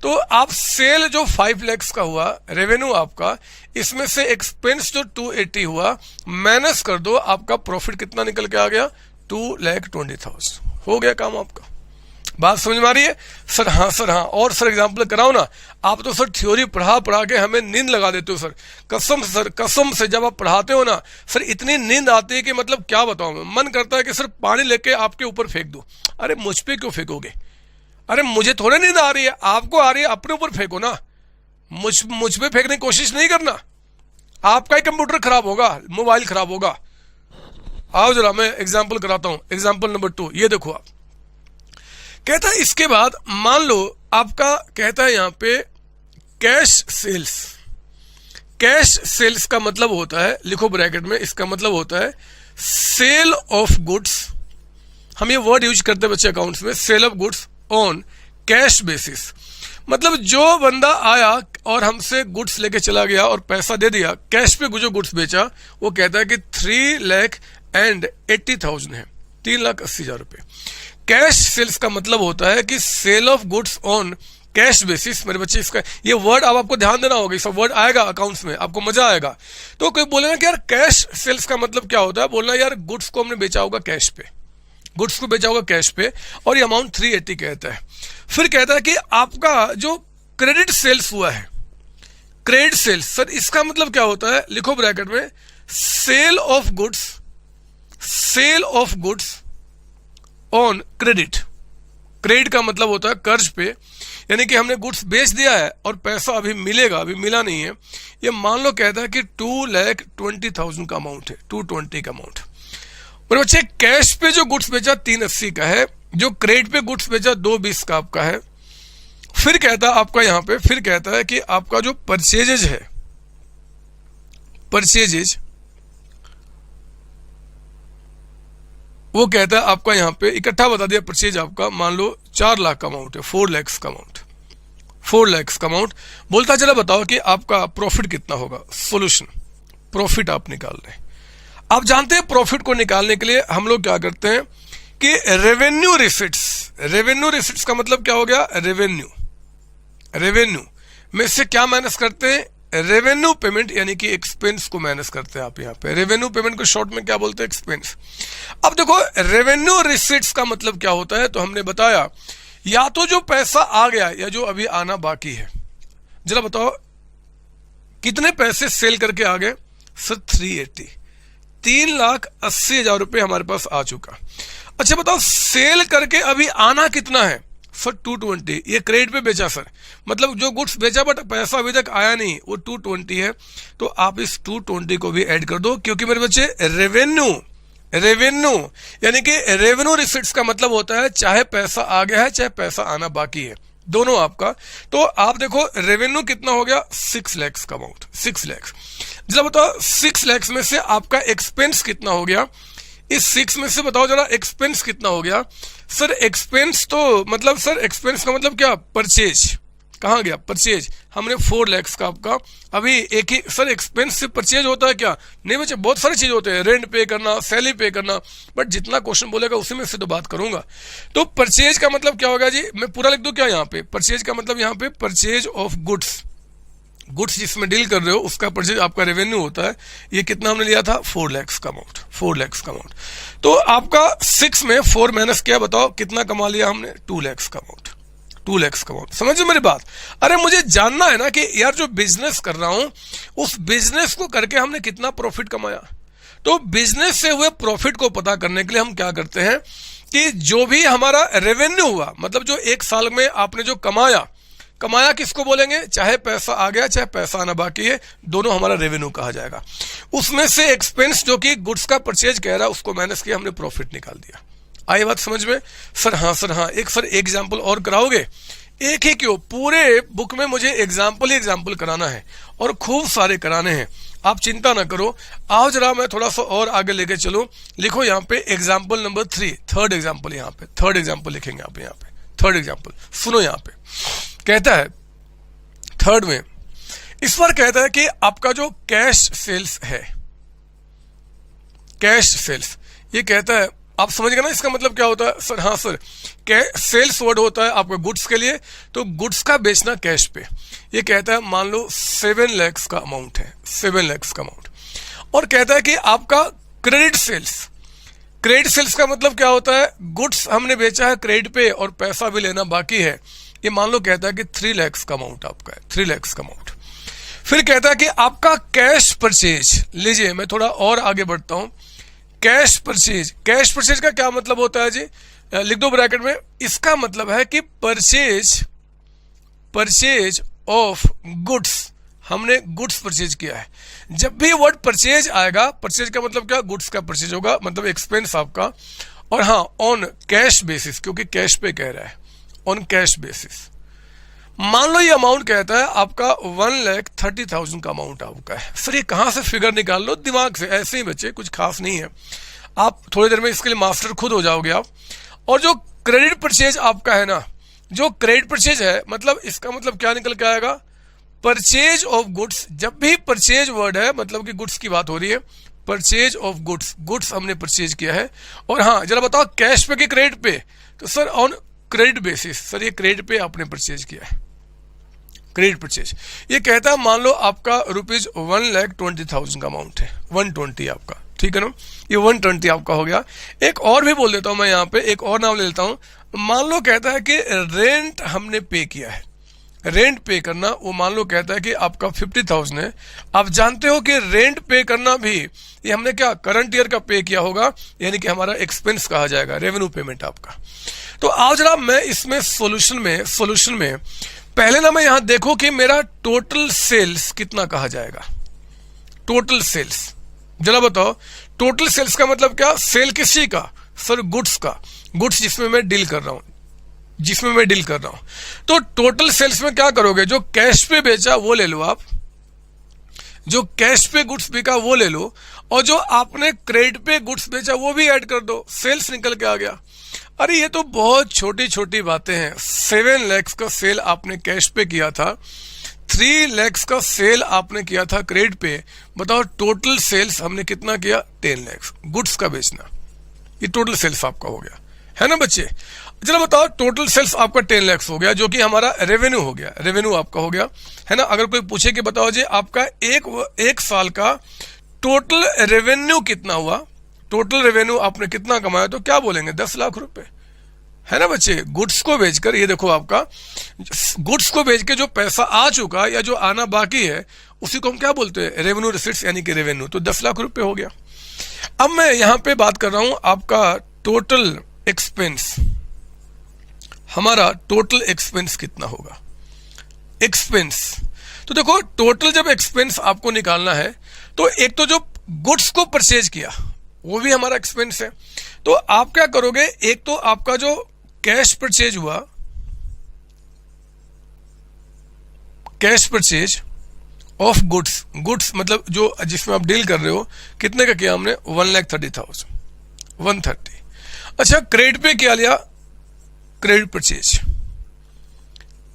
Speaker 1: तो आप सेल जो 5 लाख का हुआ रेवेन्यू आपका, इसमें से एक्सपेंस जो 280 हुआ माइनस कर दो, आपका प्रॉफिट कितना निकल के आ गया, 2,20,000। हो गया काम आपका। बात समझ में आ रही है? सर हाँ, सर हाँ, और सर एग्जाम्पल कराओ ना। आप तो सर थ्योरी पढ़ा के हमें नींद लगा देते हो सर, कसम से जब आप पढ़ाते हो ना सर, इतनी नींद आती है कि मतलब क्या बताऊं मैं, मन करता है कि सर पानी लेके आपके ऊपर फेंक दूं। अरे मुझ पे क्यों फेंकोगे, अरे मुझे थोड़े नींद आ रही है, आपको आ रही है, अपने ऊपर फेंको ना, मुझ पे फेंकने की कोशिश नहीं करना, आपका ही कंप्यूटर खराब होगा, मोबाइल खराब होगा। आओ जरा मैं एग्जाम्पल कराता हूं, एग्जाम्पल नंबर 2, ये देखो आप। कहता है इसके बाद मान लो आपका कहता है यहां पे कैश सेल्स, कैश सेल्स का मतलब होता है, लिखो ब्रैकेट में, इसका मतलब होता है सेल ऑफ गुड्स। हम ये वर्ड यूज करते हैं बच्चे अकाउंट्स में, sale of goods on cash basis, मतलब जो बंदा आया और हमसे गुड्स लेके चला गया और पैसा दे दिया, कैश पे जो गुड्स बेचा, वो कहता है कि 3,80,000 है, 3,80,000 रुपए। कैश सेल्स का मतलब होता है कि sale of goods on cash basis. मेरे बच्चे इसका ये वर्ड अब आपको ध्यान देना होगा, इसका वर्ड आएगा अकाउंट्स में, आपको मजा आएगा। तो कोई बोलेगा कि यार कैश सेल्स का मतलब क्या होता है, बोलना यार गुड्स को हमने बेचा होगा कैश पे, गुड्स को बेचा होगा कैश पे, और ये अमाउंट 380 कहता है। फिर कहता है कि आपका जो क्रेडिट सेल्स हुआ है, क्रेडिट सेल्स, सर इसका मतलब क्या होता है, लिखो ब्रैकेट में, sale of goods on credit. Credit का मतलब होता है कर्ज पे, यानी कि हमने गुड्स बेच दिया है और पैसा अभी मिलेगा, अभी मिला नहीं है। ये मान लो कहता है कि 2,20,000 का अमाउंट है, 220 का अमाउंट। और बच्चे कैश पे जो गुड्स बेचा 380 का है, जो क्रेडिट पे गुड्स बेचा 220 का आपका है। फिर कहता है आपका यहां पे, फिर कहता है कि आपका जो परचेजेज है, परचेजेज वो कहता है आपका यहाँ पे इकट्ठा बता दिया परचेज आपका, मान लो 4 लाख का अमाउंट है, 4 लाख का अमाउंट, 4 लाख का अमाउंट। बोलता चला बताओ कि आपका प्रॉफिट कितना होगा। सोल्यूशन, प्रॉफिट आप निकाल रहे हैं। आप जानते हैं प्रॉफिट को निकालने के लिए हम लोग क्या करते हैं कि रेवेन्यू रिसिट्स, रेवेन्यू रिसिट्स का मतलब क्या हो गया, रेवेन्यू, रेवेन्यू में से क्या माइनस करते हैं, रेवेन्यू पेमेंट यानी कि एक्सपेंस को माइनस करते हैं आप यहाँ पे। रेवेन्यू पेमेंट को शॉर्ट में क्या बोलते हैं, एक्सपेंस। अब देखो रेवेन्यू रिसिट्स का मतलब क्या होता है, तो हमने बताया या तो जो पैसा आ गया या जो अभी आना बाकी है। जरा बताओ कितने पैसे सेल करके आ गए, सर 380, 3,80,000 रुपए हमारे पास आ चुका। अच्छा बताओ सेल करके अभी आना कितना है, सर 220, ये क्रेडिट पे बेचा सर, मतलब जो गुड्स बेचा बट पैसा अभी तक आया नहीं, वो 220 है। तो आप इस 220 को भी ऐड कर दो, क्योंकि मेरे बच्चे रेवेन्यू, रेवेन्यू यानी कि रेवेन्यू रिसिट्स का मतलब होता है चाहे पैसा आ गया है चाहे पैसा आना बाकी है, दोनों आपका। तो आप देखो रेवेन्यू कितना हो गया, 6 लाख का अमाउंट, 6 लाख। जरा बताओ 6 लाख में से आपका एक्सपेंस कितना हो गया, इस 6 में से बताओ जरा एक्सपेंस कितना हो गया। सर एक्सपेंस तो मतलब सर एक्सपेंस का मतलब क्या, परचेज, कहाँ गया परचेज, हमने 4 लाख का आपका अभी एक ही। सर एक्सपेंस से परचेज होता है क्या, नहीं बच्चे बहुत सारी चीज होते हैं, रेंट पे करना, सैलरी पे करना, बट जितना क्वेश्चन बोलेगा उसी में से तो बात करूंगा। तो परचेज का मतलब क्या होगा जी, मैं पूरा लिख दूं क्या यहाँ पे, परचेज का मतलब यहाँ पे परचेज ऑफ गुड्स, गुड्स जिसमें डील कर रहे हो उसका परचेज आपका रेवेन्यू होता है। ये कितना हमने लिया था, 4 लाख का अमाउंट, 4 लाख का अमाउंट। तो आपका 6 में 4 माइनस किया, बताओ कितना कमा लिया हमने, 2 लाख का अमाउंट, 2 लाख का अमाउंट। समझो मेरी बात, अरे मुझे जानना है ना कि यार जो बिजनेस कर रहा हूं उस बिजनेस को करके हमने कितना प्रॉफिट कमाया। तो बिजनेस से हुए प्रॉफिट को पता करने के लिए हम क्या करते हैं कि जो भी हमारा रेवेन्यू हुआ, मतलब जो एक साल में आपने जो कमाया, कमाया किसको बोलेंगे, चाहे पैसा आ गया चाहे पैसा आना बाकी है, दोनों हमारा रेवेन्यू कहा जाएगा। उसमें से एक्सपेंस जो कि गुड्स का परचेज कह रहा है उसको माइनस किया, हमने प्रॉफिट निकाल दिया। आई बात समझ में, सर हाँ सर हाँ, एक सर एग्जाम्पल और कराओगे, एक ही क्यों, पूरे बुक में मुझे एग्जाम्पल ही एग्जाम्पल कराना है और खूब सारे कराने हैं, आप चिंता ना करो। आओ जरा मैं थोड़ा सा और आगे लेके चलूं, लिखो यहाँ पे एग्जाम्पल नंबर 3, थर्ड एग्जाम्पल, यहाँ पे थर्ड एग्जाम्पल लिखेंगे आप, यहाँ पे थर्ड एग्जाम्पल सुनो। यहाँ पे कहता है थर्ड में, इस बार कहता है कि आपका जो कैश सेल्स है, कैश सेल्स, ये कहता है, आप समझ गए ना इसका मतलब क्या होता है, सर हाँ सर, सेल्स वर्ड होता है आपका गुड्स के लिए, तो गुड्स का बेचना कैश पे। ये कहता है मान लो 7 लाख का अमाउंट है, 7 लाख का अमाउंट, और कहता है कि आपका क्रेडिट सेल्स, क्रेडिट सेल्स का मतलब क्या होता है, गुड्स हमने बेचा है क्रेडिट पे और पैसा भी लेना बाकी है। ये मान लो कहता है कि 3 लाख का अमाउंट आपका है, 3 लाख का अमाउंट। फिर कहता है कि आपका कैश परचेज, लीजिए मैं थोड़ा और आगे बढ़ता हूं, कैश परचेज, कैश परचेज का क्या मतलब होता है जी, लिख दो ब्रैकेट में, इसका मतलब है कि परचेज, परचेज ऑफ गुड्स, हमने गुड्स परचेज किया है। जब भी वर्ड परचेज आएगा, परचेज का मतलब क्या, गुड्स का परचेज होगा, मतलब एक्सपेंस आपका, और हाँ ऑन कैश बेसिस, क्योंकि कैश पे कह रहा है, ऑन कैश बेसिस। मान लो ये अमाउंट कहता है आपका 1,30,000 का अमाउंट आपका है। सर ये कहां से फिगर निकाल लो, दिमाग से, ऐसे ही बच्चे, कुछ खास नहीं है, आप थोड़ी देर में इसके लिए मास्टर खुद हो जाओगे आप। और जो क्रेडिट परचेज आपका है ना, जो क्रेडिट परचेज है, मतलब इसका मतलब क्या निकल के आएगा, परचेज ऑफ गुड्स। जब भी परचेज वर्ड है मतलब कि गुड्स की बात हो रही है, परचेज ऑफ गुड्स, गुड्स हमने परचेज किया है। और हाँ जरा बताओ कैश पे कि क्रेडिट पे, तो sir on credit basis, sir ये क्रेडिट पे आपने परचेज किया है, क्रेडिट परचेज। ये कहता है मान लो आपका ₹1,20,000 का अमाउंट है, 120 आपका, ठीक है ना, ये 120 आपका हो गया। एक और भी बोल देता हूं मैं यहाँ पे, एक और नाम ले लेता हूं, मान लो कहता है कि रेंट हमने पे किया है, रेंट पे करना, वो मान लो कहता है कि आपका 50,000 है। आप जानते हो कि रेंट पे करना भी ये हमने क्या करंट ईयर का पे किया होगा, यानी कि हमारा एक्सपेंस कहा जाएगा, रेवेन्यू पेमेंट आपका। तो आओ जरा मैं इसमें सॉल्यूशन में पहले ना मैं यहां देखो कि मेरा टोटल सेल्स कितना कहा जाएगा, टोटल सेल्स। जरा बताओ टोटल सेल्स का मतलब क्या, सेल किसी का, सर गुड्स का, गुड्स जिसमें मैं डील कर रहा हूं, जिसमें मैं डील कर रहा हूं। तो टोटल सेल्स में क्या करोगे, जो कैश पे बेचा वो ले लो आप, जो कैश पे गुड्स बिका वो ले लो, और जो आपने क्रेडिट पे गुड्स बेचा वो भी ऐड कर दो, सेल्स निकल के आ गया। अरे ये तो बहुत छोटी छोटी बातें हैं। 7 लाख का सेल आपने कैश पे किया था, 3 लाख का सेल आपने किया था क्रेडिट पे। बताओ टोटल सेल्स हमने कितना किया? 10 लाख गुड्स का बेचना, ये टोटल सेल्स आपका हो गया, है ना बच्चे। चलो बताओ टोटल सेल्स आपका 10 लाख हो गया, जो कि हमारा रेवेन्यू हो गया, रेवेन्यू आपका हो गया, है ना। अगर कोई पूछे कि बताओ जी आपका एक साल का टोटल रेवेन्यू कितना हुआ, टोटल रेवेन्यू आपने कितना कमाया, तो क्या बोलेंगे? 10 लाख रुपए, है ना बच्चे। गुड्स को बेचकर, ये देखो आपका गुड्स को बेच के जो पैसा आ चुका या जो आना बाकी है उसी को हम क्या बोलते हैं? रेवेन्यू रिसिट्स, यानी कि रेवेन्यू। तो 10 लाख रुपए हो गया। अब मैं यहां पे बात कर रहा हूं आपका टोटल एक्सपेंस। हमारा टोटल एक्सपेंस कितना होगा? एक्सपेंस, तो देखो टोटल जब एक्सपेंस आपको निकालना है तो एक तो जो गुड्स को परचेज किया वो भी हमारा एक्सपेंस है। तो आप क्या करोगे? एक तो आपका जो कैश परचेज हुआ, cash purchase of goods, goods मतलब जो जिसमें आप डील कर रहे हो, कितने का किया हमने? 1,30,000, 130। अच्छा क्रेडिट पे क्या लिया? क्रेडिट परचेज,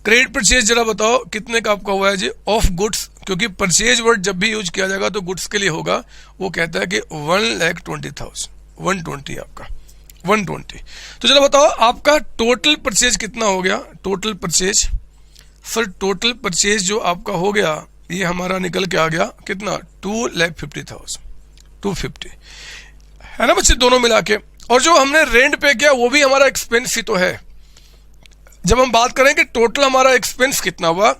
Speaker 1: क्रेडिट परचेज जरा बताओ कितने का आपका हुआ है जी? ऑफ गुड्स, क्योंकि परचेज वर्ड जब भी यूज किया जाएगा तो गुड्स के लिए होगा। वो कहता है कि 1,20,000, 120 आपका, 120। तो जरा बताओ आपका टोटल परचेज कितना हो गया? Total purchase, sir total purchase जो आपका हो गया ये हमारा निकल के आ गया कितना? 2,50,000, 250, है ना बच्चे, दोनों मिला के। और जो हमने रेंट पे किया वो भी हमारा एक्सपेंस ही तो है। जब हम बात करें कि टोटल हमारा एक्सपेंस कितना हुआ,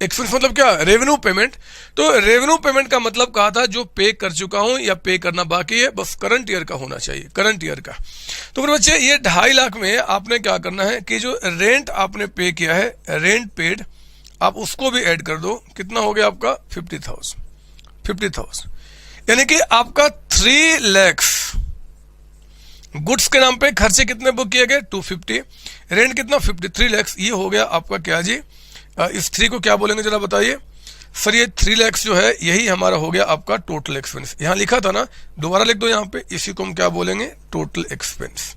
Speaker 1: एक्सपेंस मतलब क्या? Revenue payment. तो रेवेन्यू पेमेंट का मतलब कहा था जो पे कर चुका हूं या पे करना बाकी है, बस करंट ईयर का होना चाहिए, करंट ईयर का। तो फिर बच्चे ये 2.5 लाख में आपने क्या करना है कि जो रेंट आपने पे किया है, रेंट पेड, आप उसको भी ऐड कर दो। कितना हो गया आपका? 50,000, 50,000, यानी कि आपका 3 लाख गुड्स के नाम पे खर्चे कितने बुक किए गए? 250, रेंट कितना? 53 लाख। ये हो गया आपका क्या जी? इस 3 को क्या बोलेंगे जरा बताइए सर? ये 3 लाख जो है यही हमारा हो गया आपका टोटल एक्सपेंस। यहां लिखा था ना, दोबारा लिख दो यहां पे, इसी को हम क्या बोलेंगे? टोटल एक्सपेंस,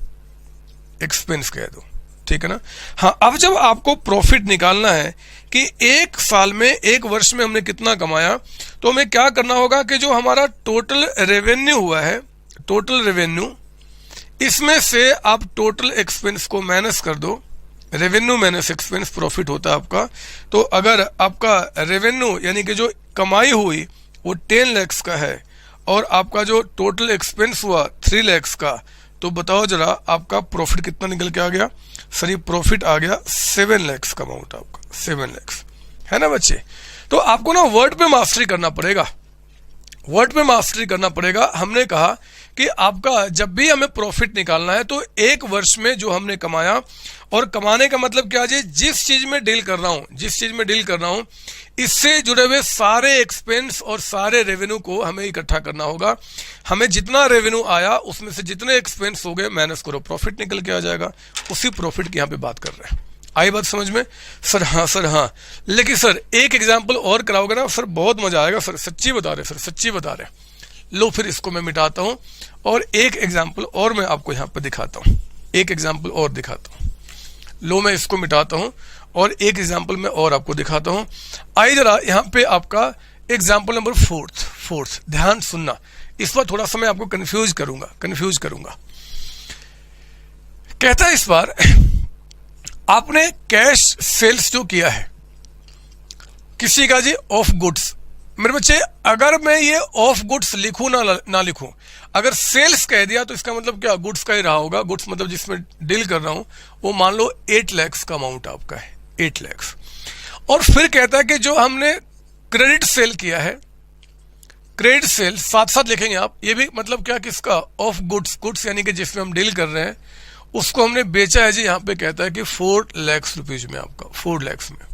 Speaker 1: एक्सपेंस कह दो, ठीक है ना। हाँ, अब जब आपको प्रॉफिट निकालना है कि एक साल में, एक वर्ष में हमने कितना कमाया, तो हमें क्या करना होगा कि जो हमारा टोटल रेवेन्यू हुआ है, टोटल रेवेन्यू, इसमें से आप टोटल एक्सपेंस को माइनस कर दो। रेवेन्यू माइनस एक्सपेंस प्रॉफिट होता है आपका। तो अगर आपका रेवेन्यू यानी कि जो कमाई हुई वो 10 लाख का है और आपका जो टोटल एक्सपेंस हुआ 3 लाख का, तो बताओ जरा आपका प्रॉफिट कितना निकल के आ गया? सर ये प्रॉफिट आ गया 7 लाख का अमाउंट आपका, 7 लाख, है ना बच्चे। तो आपको ना वर्ड पे मास्टरी करना पड़ेगा, वर्ड पे मास्टरी करना पड़ेगा। हमने कहा कि आपका जब भी हमें प्रॉफिट निकालना है तो एक वर्ष में जो हमने कमाया, और कमाने का मतलब क्या है? जिस चीज में डील कर रहा हूं, जिस चीज में डील कर रहा हूं, इससे जुड़े हुए सारे एक्सपेंस और सारे रेवेन्यू को हमें इकट्ठा करना होगा। हमें जितना रेवेन्यू आया उसमें से जितने एक्सपेंस हो गए माइनस करो, प्रॉफिट निकल के आ जाएगा। उसी प्रॉफिट की यहाँ पे बात कर रहे हैं। आई बात समझ में? सर हाँ, सर हाँ, लेकिन सर एक एग्जाम्पल और कराओगे ना सर, बहुत मजा आएगा सर, सच्ची बता रहे सर, सच्ची बता रहे। लो फिर इसको मैं मिटाता हूं और एक एग्जाम्पल और मैं आपको यहाँ पे दिखाता हूं, एक एग्जाम्पल और दिखाता हूं। लो मैं इसको मिटाता हूं और एक एग्जाम्पल मैं और आपको दिखाता हूं। आइए जरा यहाँ पे आपका एग्जाम्पल नंबर 4th, ध्यान सुनना। इस बार थोड़ा सा मैं आपको कंफ्यूज करूंगा। कहता है इस बार आपने कैश सेल्स जो किया है किसी का जी ऑफ गुड्स। मेरे बच्चे अगर मैं ये ऑफ गुड्स लिखूं ना लिखूं, अगर सेल्स कह दिया तो इसका मतलब क्या? गुड्स का ही रहा होगा। गुड्स मतलब जिसमें डील कर रहा हूं वो मान लो 8 लाख का अमाउंट आपका है, 8 लाख। और फिर कहता है कि जो हमने क्रेडिट सेल किया है, क्रेडिट सेल साथ साथ लिखेंगे आप, ये भी मतलब क्या? किसका? ऑफ गुड्स, गुड्स यानी कि जिसमें हम डील कर रहे हैं उसको हमने बेचा है जी। यहाँ पे कहता है कि 4 लाख रुपीज में आपका, 4 लाख में।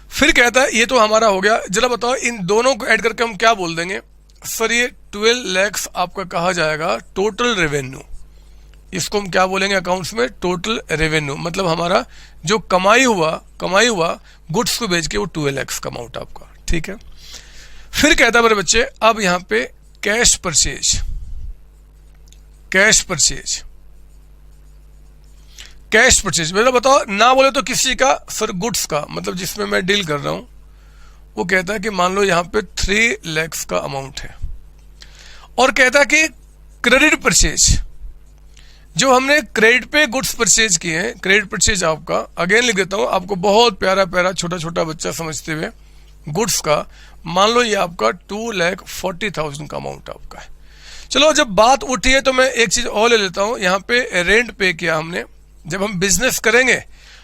Speaker 1: फिर कहता है ये तो हमारा हो गया। जरा बताओ इन दोनों को ऐड करके हम क्या बोल देंगे? सर ये 12 लाख आपका कहा जाएगा टोटल रेवेन्यू। इसको हम क्या बोलेंगे अकाउंट्स में? Total revenue. मतलब हमारा जो कमाई हुआ गुड्स को बेच के वो 12 लाख का अमाउंट आपका, ठीक है। फिर कहता है मेरे बच्चे अब यहाँ पे cash purchase, cash purchase, cash purchase मतलब बताओ ना बोले तो किसी का सर गुड्स का, मतलब जिसमें मैं डील कर रहा हूं वो कहता है कि मान लो यहां पे 3 लाख का अमाउंट है, और कहता है कि क्रेडिट परचेज, जो हमने क्रेडिट पे गुड्स परचेज किए हैं, क्रेडिट परचेज आपका अगेन लिख देता हूं आपको बहुत प्यारा प्यारा छोटा छोटा बच्चा समझते हुए, गुड्स का मान लो ये आपका 2,40,000 का अमाउंट आपका है। चलो जब बात उठी है तो मैं एक चीज और ले लेता हूं, यहाँ पे रेंट पे किया हमने। जब हम बिजनेस करेंगे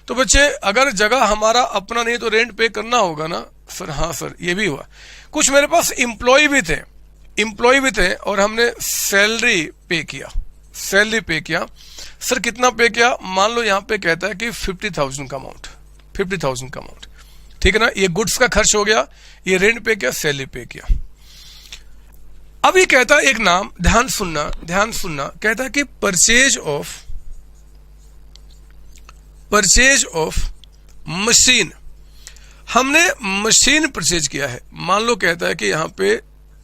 Speaker 1: तो बच्चे अगर जगह हमारा अपना नहीं तो रेंट पे करना होगा ना सर। हाँ सर ये भी हुआ, कुछ मेरे पास एम्प्लॉय भी थे और हमने सैलरी पे किया, सैलरी पे किया। सर कितना पे किया, मान लो यहाँ पे कहता है कि 50,000 का अमाउंट, 50,000 का अमाउंट, ठीक है ना। ये गुड्स का खर्च हो गया, ये रेंट पे किया, सैलरी पे किया। अब ये कहता है एक नाम, ध्यान सुनना, कहता है कि परचेज ऑफ मशीन, हमने मशीन परचेज किया है। मान लो कहता है कि यहां पे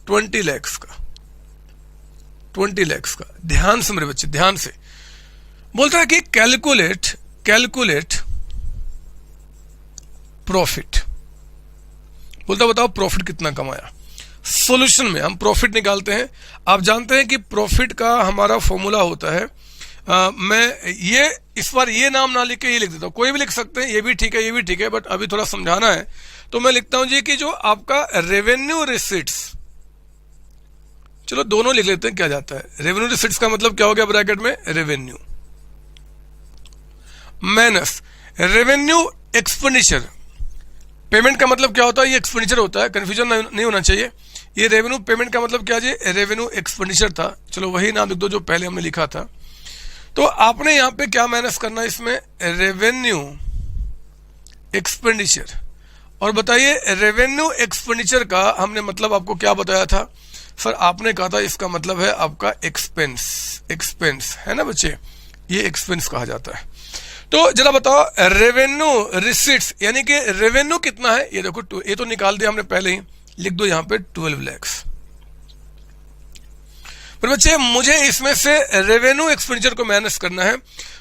Speaker 1: 20 लाख का, 20 लाख का। ध्यान से मेरे बच्चे, ध्यान से बोलता है कि कैलकुलेट प्रॉफिट, बोलता बताओ प्रॉफिट कितना कमाया। सॉल्यूशन में हम प्रॉफिट निकालते हैं। आप जानते हैं कि प्रॉफिट का हमारा फॉर्मूला होता है, मैं ये इस बार ये नाम ना लिख के ये लिख देता हूं, कोई भी लिख सकते हैं, ये भी ठीक है, ये भी ठीक है, बट अभी थोड़ा समझाना है तो मैं लिखता हूं जी कि जो आपका रेवेन्यू रिसीट्स, चलो दोनों लिख लेते हैं क्या जाता है। रेवेन्यू रिसीट्स का मतलब क्या हो गया ब्रैकेट में, revenue minus revenue expenditure. Payment का मतलब क्या होता है, ये एक्सपेंडिचर होता है, कंफ्यूजन नहीं होना चाहिए। ये रेवेन्यू पेमेंट का मतलब क्या जी, रेवेन्यू एक्सपेंडिचर था। चलो वही नाम लिख दो जो पहले हमने लिखा था। तो आपने यहां पे क्या माइनस करना है इसमें, रेवेन्यू एक्सपेंडिचर। और बताइए रेवेन्यू एक्सपेंडिचर का हमने मतलब आपको क्या बताया था सर, आपने कहा था इसका मतलब है आपका एक्सपेंस है ना बच्चे, ये एक्सपेंस कहा जाता है। तो जरा बताओ रेवेन्यू रिसीट्स यानी कि रेवेन्यू कितना है, ये देखो ये तो निकाल दिया हमने पहले ही, लिख दो यहां पे 12 लाख। पर बच्चे मुझे इसमें से रेवेन्यू एक्सपेंडिचर को माइनस करना है,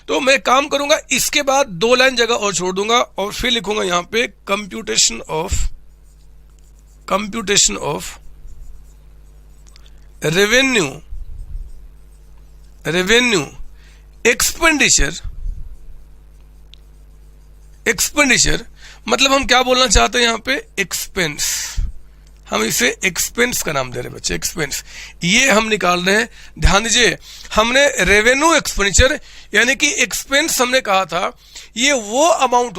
Speaker 1: तो मैं काम करूंगा इसके बाद 2 लाइन जगह और छोड़ दूंगा और फिर लिखूंगा यहां पे कंप्यूटेशन ऑफ रेवेन्यू एक्सपेंडिचर मतलब हम क्या बोलना चाहते हैं यहां पे, एक्सपेंस। हम इसे एक्सपेंस का नाम दे रहे हैं बच्चे, एक्सपेंस ये हम निकाल रहे हैं। ध्यान दीजिए हमने रेवेन्यू एक्सपेंडिचर यानी कि एक्सपेंस हमने कहा था, ये वो अमाउंट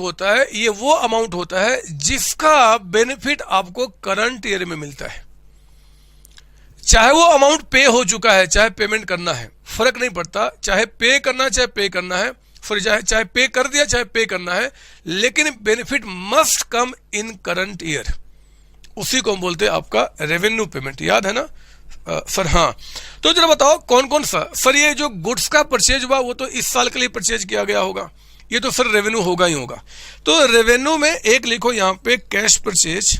Speaker 1: होता है जिसका बेनिफिट आपको करंट ईयर में मिलता है। चाहे वो अमाउंट पे हो चुका है, चाहे पेमेंट करना है, फर्क नहीं पड़ता, चाहे पे करना है, चाहे पे करना है, सॉरी चाहे पे कर दिया, चाहे पे करना है, लेकिन बेनिफिट मस्ट कम इन करंट ईयर, उसी को हम बोलते हैं आपका रेवेन्यू पेमेंट। याद है ना सर? हाँ। तो जरा बताओ कौन कौन सा, सर ये जो गुड्स का परचेज हुआ वो तो इस साल के लिए परचेज किया गया होगा, ये तो सर रेवेन्यू होगा ही होगा। तो रेवेन्यू में एक लिखो यहां पे कैश परचेज,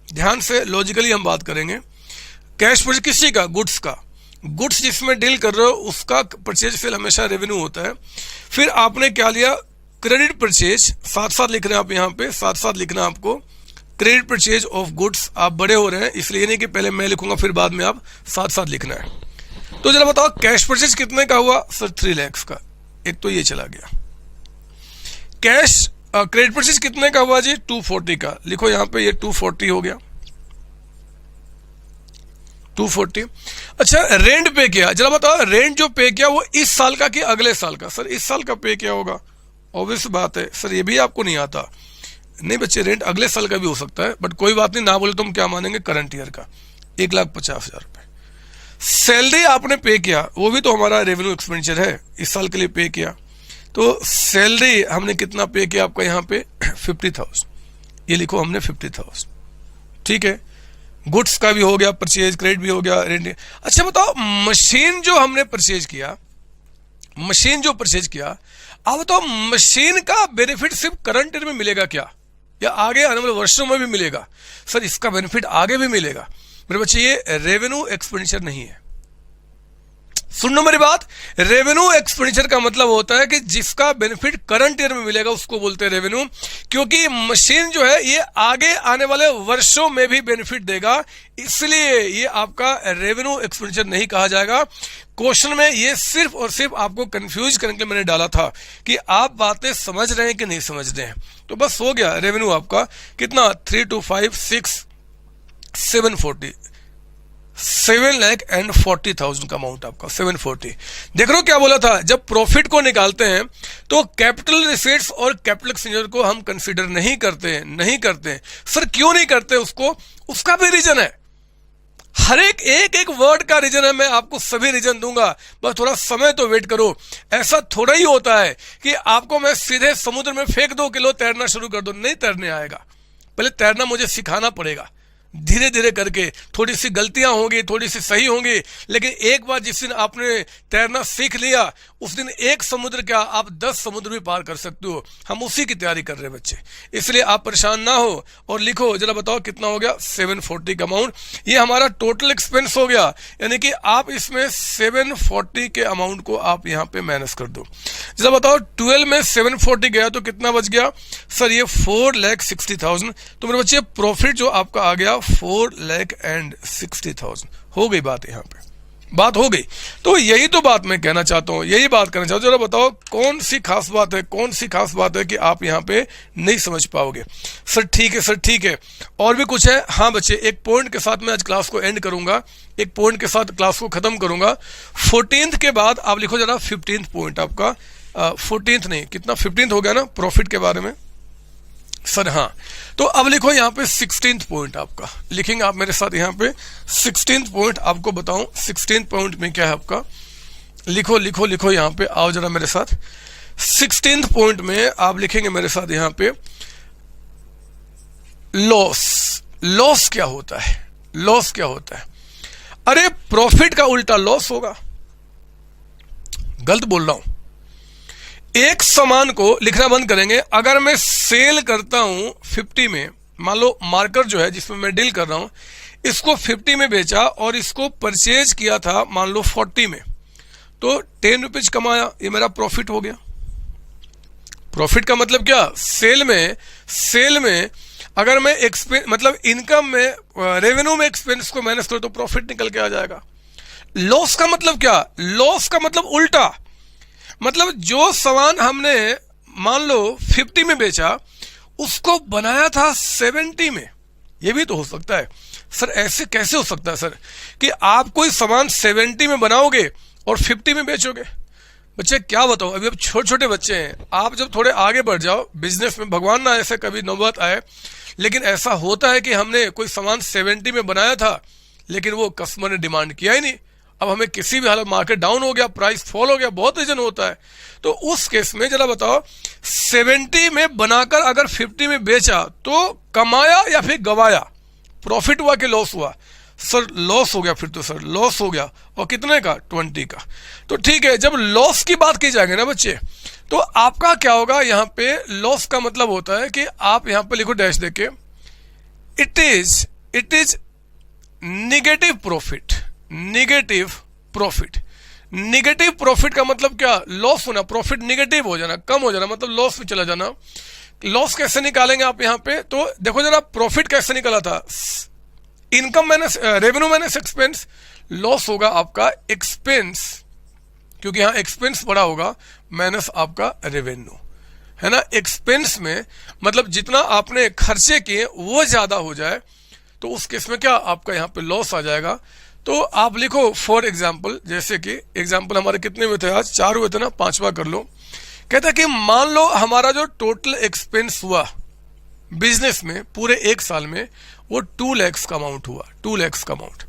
Speaker 1: ध्यान से लॉजिकली हम बात करेंगे। कैश परचेज किसी का, गुड्स का, गुड्स जिसमें डील कर रहे हो उसका परचेज फिर हमेशा रेवेन्यू होता है। फिर आपने क्या लिया, क्रेडिट परचेज, साथ साथ लिख रहे हैं आप यहां पे, साथ साथ लिखना आपको क्रेडिट परचेज ऑफ गुड्स। आप बड़े हो रहे हैं इसलिए नहीं कि पहले मैं लिखूंगा फिर बाद में आप साथ साथ लिखना है। तो जरा बताओ कैश परचेज कितने का हुआ सर, 3 लाख का, एक तो ये चला गया। कैश क्रेडिट परचेज कितने का हुआ जी, 240 का, लिखो यहां पे ये 240 हो गया, 240। अच्छा रेंट पे किया, जरा बताओ रेंट जो पे किया वो इस साल का कि अगले साल का, सर इस साल का पे किया होगा, ऑब्वियस बात है सर, ये भी आपको नहीं आता। नहीं बच्चे रेंट अगले साल का भी हो सकता है, बट कोई बात नहीं, ना बोले तो हम क्या मानेंगे, करंट ईयर का 1,50,000 रुपए। सैलरी आपने पे किया, वो भी तो हमारा रेवेन्यू एक्सपेंडिचर है, इस साल के लिए पे किया। तो सैलरी हमने कितना पे किया आपका यहाँ पे 50,000, ये लिखो हमने 50,000, ठीक है। गुड्स का भी हो गया परचेज, क्रेडिट भी हो गया, रेंट। अच्छा बताओ मशीन जो हमने परचेज किया, मशीन जो परचेज किया, अब बताओ मशीन का बेनिफिट सिर्फ करंट ईयर में मिलेगा क्या, या आगे आने वाले वर्षों में भी मिलेगा? सर इसका बेनिफिट आगे भी मिलेगा, मेरे बच्चे ये रेवेन्यू एक्सपेंडिचर नहीं है। सुनो मेरी बात, रेवेन्यू एक्सपेंडिचर का मतलब होता है कि जिसका बेनिफिट करंट ईयर में मिलेगा उसको बोलते हैं रेवेन्यू, क्योंकि मशीन जो है ये आगे आने वाले वर्षों में भी बेनिफिट देगा, इसलिए ये आपका रेवेन्यू एक्सपेंडिचर नहीं कहा जाएगा। क्वेश्चन में ये सिर्फ और सिर्फ आपको कंफ्यूज करने के लिए मैंने डाला था कि आप बातें समझ रहे हैं कि नहीं समझ रहे हैं। तो बस हो गया, रेवेन्यू आपका कितना 3,2,5,6,740 7,40,000 का अमाउंट आपका 740। देख रहे हो क्या बोला था, जब प्रॉफिट को निकालते हैं तो कैपिटल रिसीट्स और कैपिटल एक्सपेंडिचर को हम कंसीडर नहीं करते। सर क्यों नहीं करते उसको? उसका भी रीजन है, हर एक वर्ड का रीजन है, मैं आपको सभी रीजन दूंगा, बस थोड़ा समय तो वेट करो। ऐसा थोड़ा ही होता है कि आपको मैं सीधे समुद्र में फेंक दो कि लो तैरना शुरू कर दो, नहीं तैरने आएगा, पहले तैरना मुझे सिखाना पड़ेगा, धीरे धीरे करके। थोड़ी सी गलतियां होंगी, थोड़ी सी सही होंगी, लेकिन एक बार जिस दिन आपने तैरना सीख लिया उस दिन एक समुद्र क्या आप 10 समुद्र भी पार कर सकते हो। हम उसी की तैयारी कर रहे हैं बच्चे, इसलिए आप परेशान ना हो और लिखो जरा, बताओ कितना हो गया 740 का अमाउंट। ये हमारा टोटल एक्सपेंस हो गया, यानी कि आप इसमें 740 के अमाउंट को आप यहाँ पे माइनस कर दो। जरा बताओ 12 में 740 गया तो कितना बच गया? सर ये 4,60,000। तो मेरे बच्चे प्रॉफिट जो आपका आ गया 4,60,000। हो गई बात, यहाँ पे बात हो गई। तो यही तो बात मैं कहना चाहता हूँ, यही बात करना चाहता हूँ। जरा बताओ कौन सी खास बात है कि आप यहाँ पे नहीं समझ पाओगे? सर ठीक है, और भी कुछ है? हाँ बच्चे, एक पॉइंट के साथ मैं आज क्लास को एंड करूंगा, एक पॉइंट के साथ क्लास को खत्म करूंगा। 14th के बाद आप लिखो जरा 15th पॉइंट आपका, 14th नहीं, कितना 15th हो गया ना प्रॉफिट के बारे में सर। हाँ, तो अब लिखो यहाँ पे 16th पॉइंट आपका, लिखेंगे आप मेरे साथ यहाँ पे 16th पॉइंट। आपको बताऊं 16th पॉइंट में क्या है आपका, लिखो यहाँ पे, आओ जरा मेरे साथ। 16th पॉइंट में आप लिखेंगे मेरे साथ यहाँ पे लॉस क्या होता है? अरे प्रॉफिट का उल्टा लॉस होगा, गलत बोल रहा हूं। एक सामान को लिखना बंद करेंगे, अगर मैं सेल करता हूं 50 में, मान लो मार्कर जो है जिसमें मैं डील कर रहा हूं इसको 50 में बेचा और इसको परचेज किया था मान लो 40 में, तो 10 रुपीज कमाया, ये मेरा प्रॉफिट हो गया। प्रॉफिट का मतलब क्या? सेल में अगर मैं एक्सपेंस मतलब इनकम में रेवेन्यू में एक्सपेंस को माइनस करो तो प्रॉफिट निकल के आ जाएगा। लॉस का मतलब क्या? लॉस का मतलब उल्टा, मतलब जो सामान हमने मान लो 50 में बेचा उसको बनाया था 70 में। ये भी तो हो सकता है सर, ऐसे कैसे हो सकता है सर कि आप कोई सामान 70 में बनाओगे और 50 में बेचोगे? बच्चे क्या बताओ, अभी अब छोटे छोटे बच्चे हैं, आप जब थोड़े आगे बढ़ जाओ बिजनेस में, भगवान ना ऐसे कभी नौबत आए, लेकिन ऐसा होता है कि हमने कोई सामान 70 में बनाया था लेकिन वो कस्टमर ने डिमांड किया ही नहीं, अब हमें किसी भी हालत मार्केट डाउन हो गया, प्राइस फॉल हो गया, बहुत रीजन होता है। तो उस केस में जरा बताओ 70 में बनाकर अगर 50 में बेचा तो कमाया या फिर गवाया? प्रॉफिट हुआ कि लॉस हुआ? सर लॉस हो गया, फिर तो सर लॉस हो गया, और कितने का? 20 का। तो ठीक है, जब लॉस की बात की जाएगी ना बच्चे, तो आपका क्या होगा यहाँ पे? लॉस का मतलब होता है कि आप यहाँ पे लिखो डैश देके, इट इज नेगेटिव प्रॉफिट का मतलब क्या? लॉस होना, प्रॉफिट नेगेटिव हो जाना, कम हो जाना, मतलब लॉस में चला जाना। लॉस कैसे निकालेंगे आप यहाँ पे? तो देखो जरा, प्रॉफिट कैसे निकला था? Income minus revenue minus expense. Loss होगा आपका एक्सपेंस, क्योंकि यहाँ एक्सपेंस बड़ा होगा, माइनस आपका रेवेन्यू, है ना। एक्सपेंस में मतलब जितना आपने खर्चे किए वो ज्यादा हो जाए तो उस केस में क्या आपका यहाँ पे लॉस आ जाएगा। तो आप लिखो फॉर एग्जाम्पल, जैसे कि एग्जाम्पल हमारे कितने हुए थे आज? 4 हुए थे ना, 5वां कर लो। कहता है कि मान लो हमारा जो टोटल एक्सपेंस हुआ बिजनेस में पूरे 1 साल में वो 2 लाख का अमाउंट हुआ, 2 लाख का अमाउंट।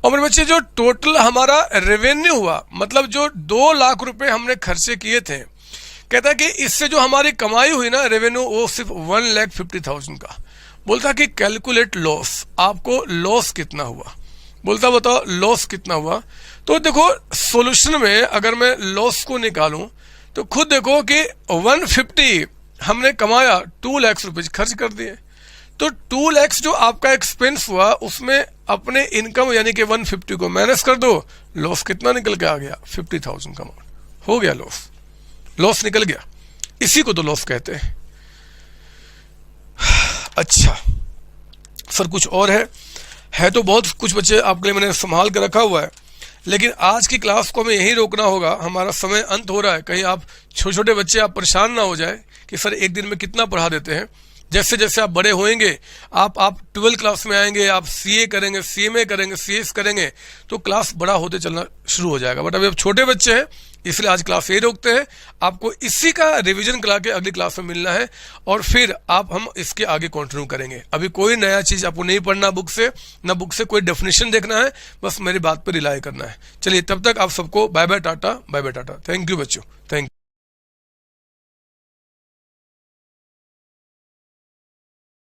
Speaker 1: और मेरे बच्चे जो टोटल हमारा रेवेन्यू हुआ, मतलब जो 2 लाख रुपए हमने खर्चे किए थे, कहता है कि इससे जो हमारी कमाई हुई ना रेवेन्यू, वो सिर्फ 1,50,000 का। बोलता कि कैलकुलेट लॉस, आपको लॉस कितना हुआ? बोलता बताओ लॉस कितना हुआ? तो देखो सॉल्यूशन में अगर मैं लॉस को निकालूं तो खुद देखो कि 150 हमने कमाया, 2 लाख रुपए खर्च कर दिए, तो 2 लाख जो आपका एक्सपेंस हुआ उसमें अपने इनकम यानी कि 150 को माइनस कर दो, लॉस कितना निकल के आ गया, 50,000 का अमाउंट हो गया, लॉस निकल गया। इसी को तो लॉस कहते हैं। अच्छा सर कुछ और है तो बहुत कुछ बच्चे आपके लिए मैंने संभाल के रखा हुआ है, लेकिन आज की क्लास को हमें यहीं रोकना होगा, हमारा समय अंत हो रहा है। कहीं आप छोटे छोटे बच्चे आप परेशान ना हो जाए कि सर एक दिन में कितना पढ़ा देते हैं। जैसे जैसे आप बड़े होएंगे, आप 12 क्लास में आएंगे, आप सीए करेंगे, सीएमए करेंगे, सीएस करेंगे, तो क्लास बड़ा होते चलना शुरू हो जाएगा। बट अभी आप छोटे बच्चे हैं, इसलिए आज क्लास यही रोकते हैं। आपको इसी का रिवीजन करा के अगली क्लास में मिलना है, और फिर हम इसके आगे कंटिन्यू करेंगे। अभी कोई नया चीज आपको नहीं पढ़ना बुक से, ना बुक से कोई डेफिनेशन देखना है, बस मेरी बात पर रिलाई करना है। चलिए तब तक आप सबको bye bye tata, bye bye tata. Thank you बच्चों, थैंक यू।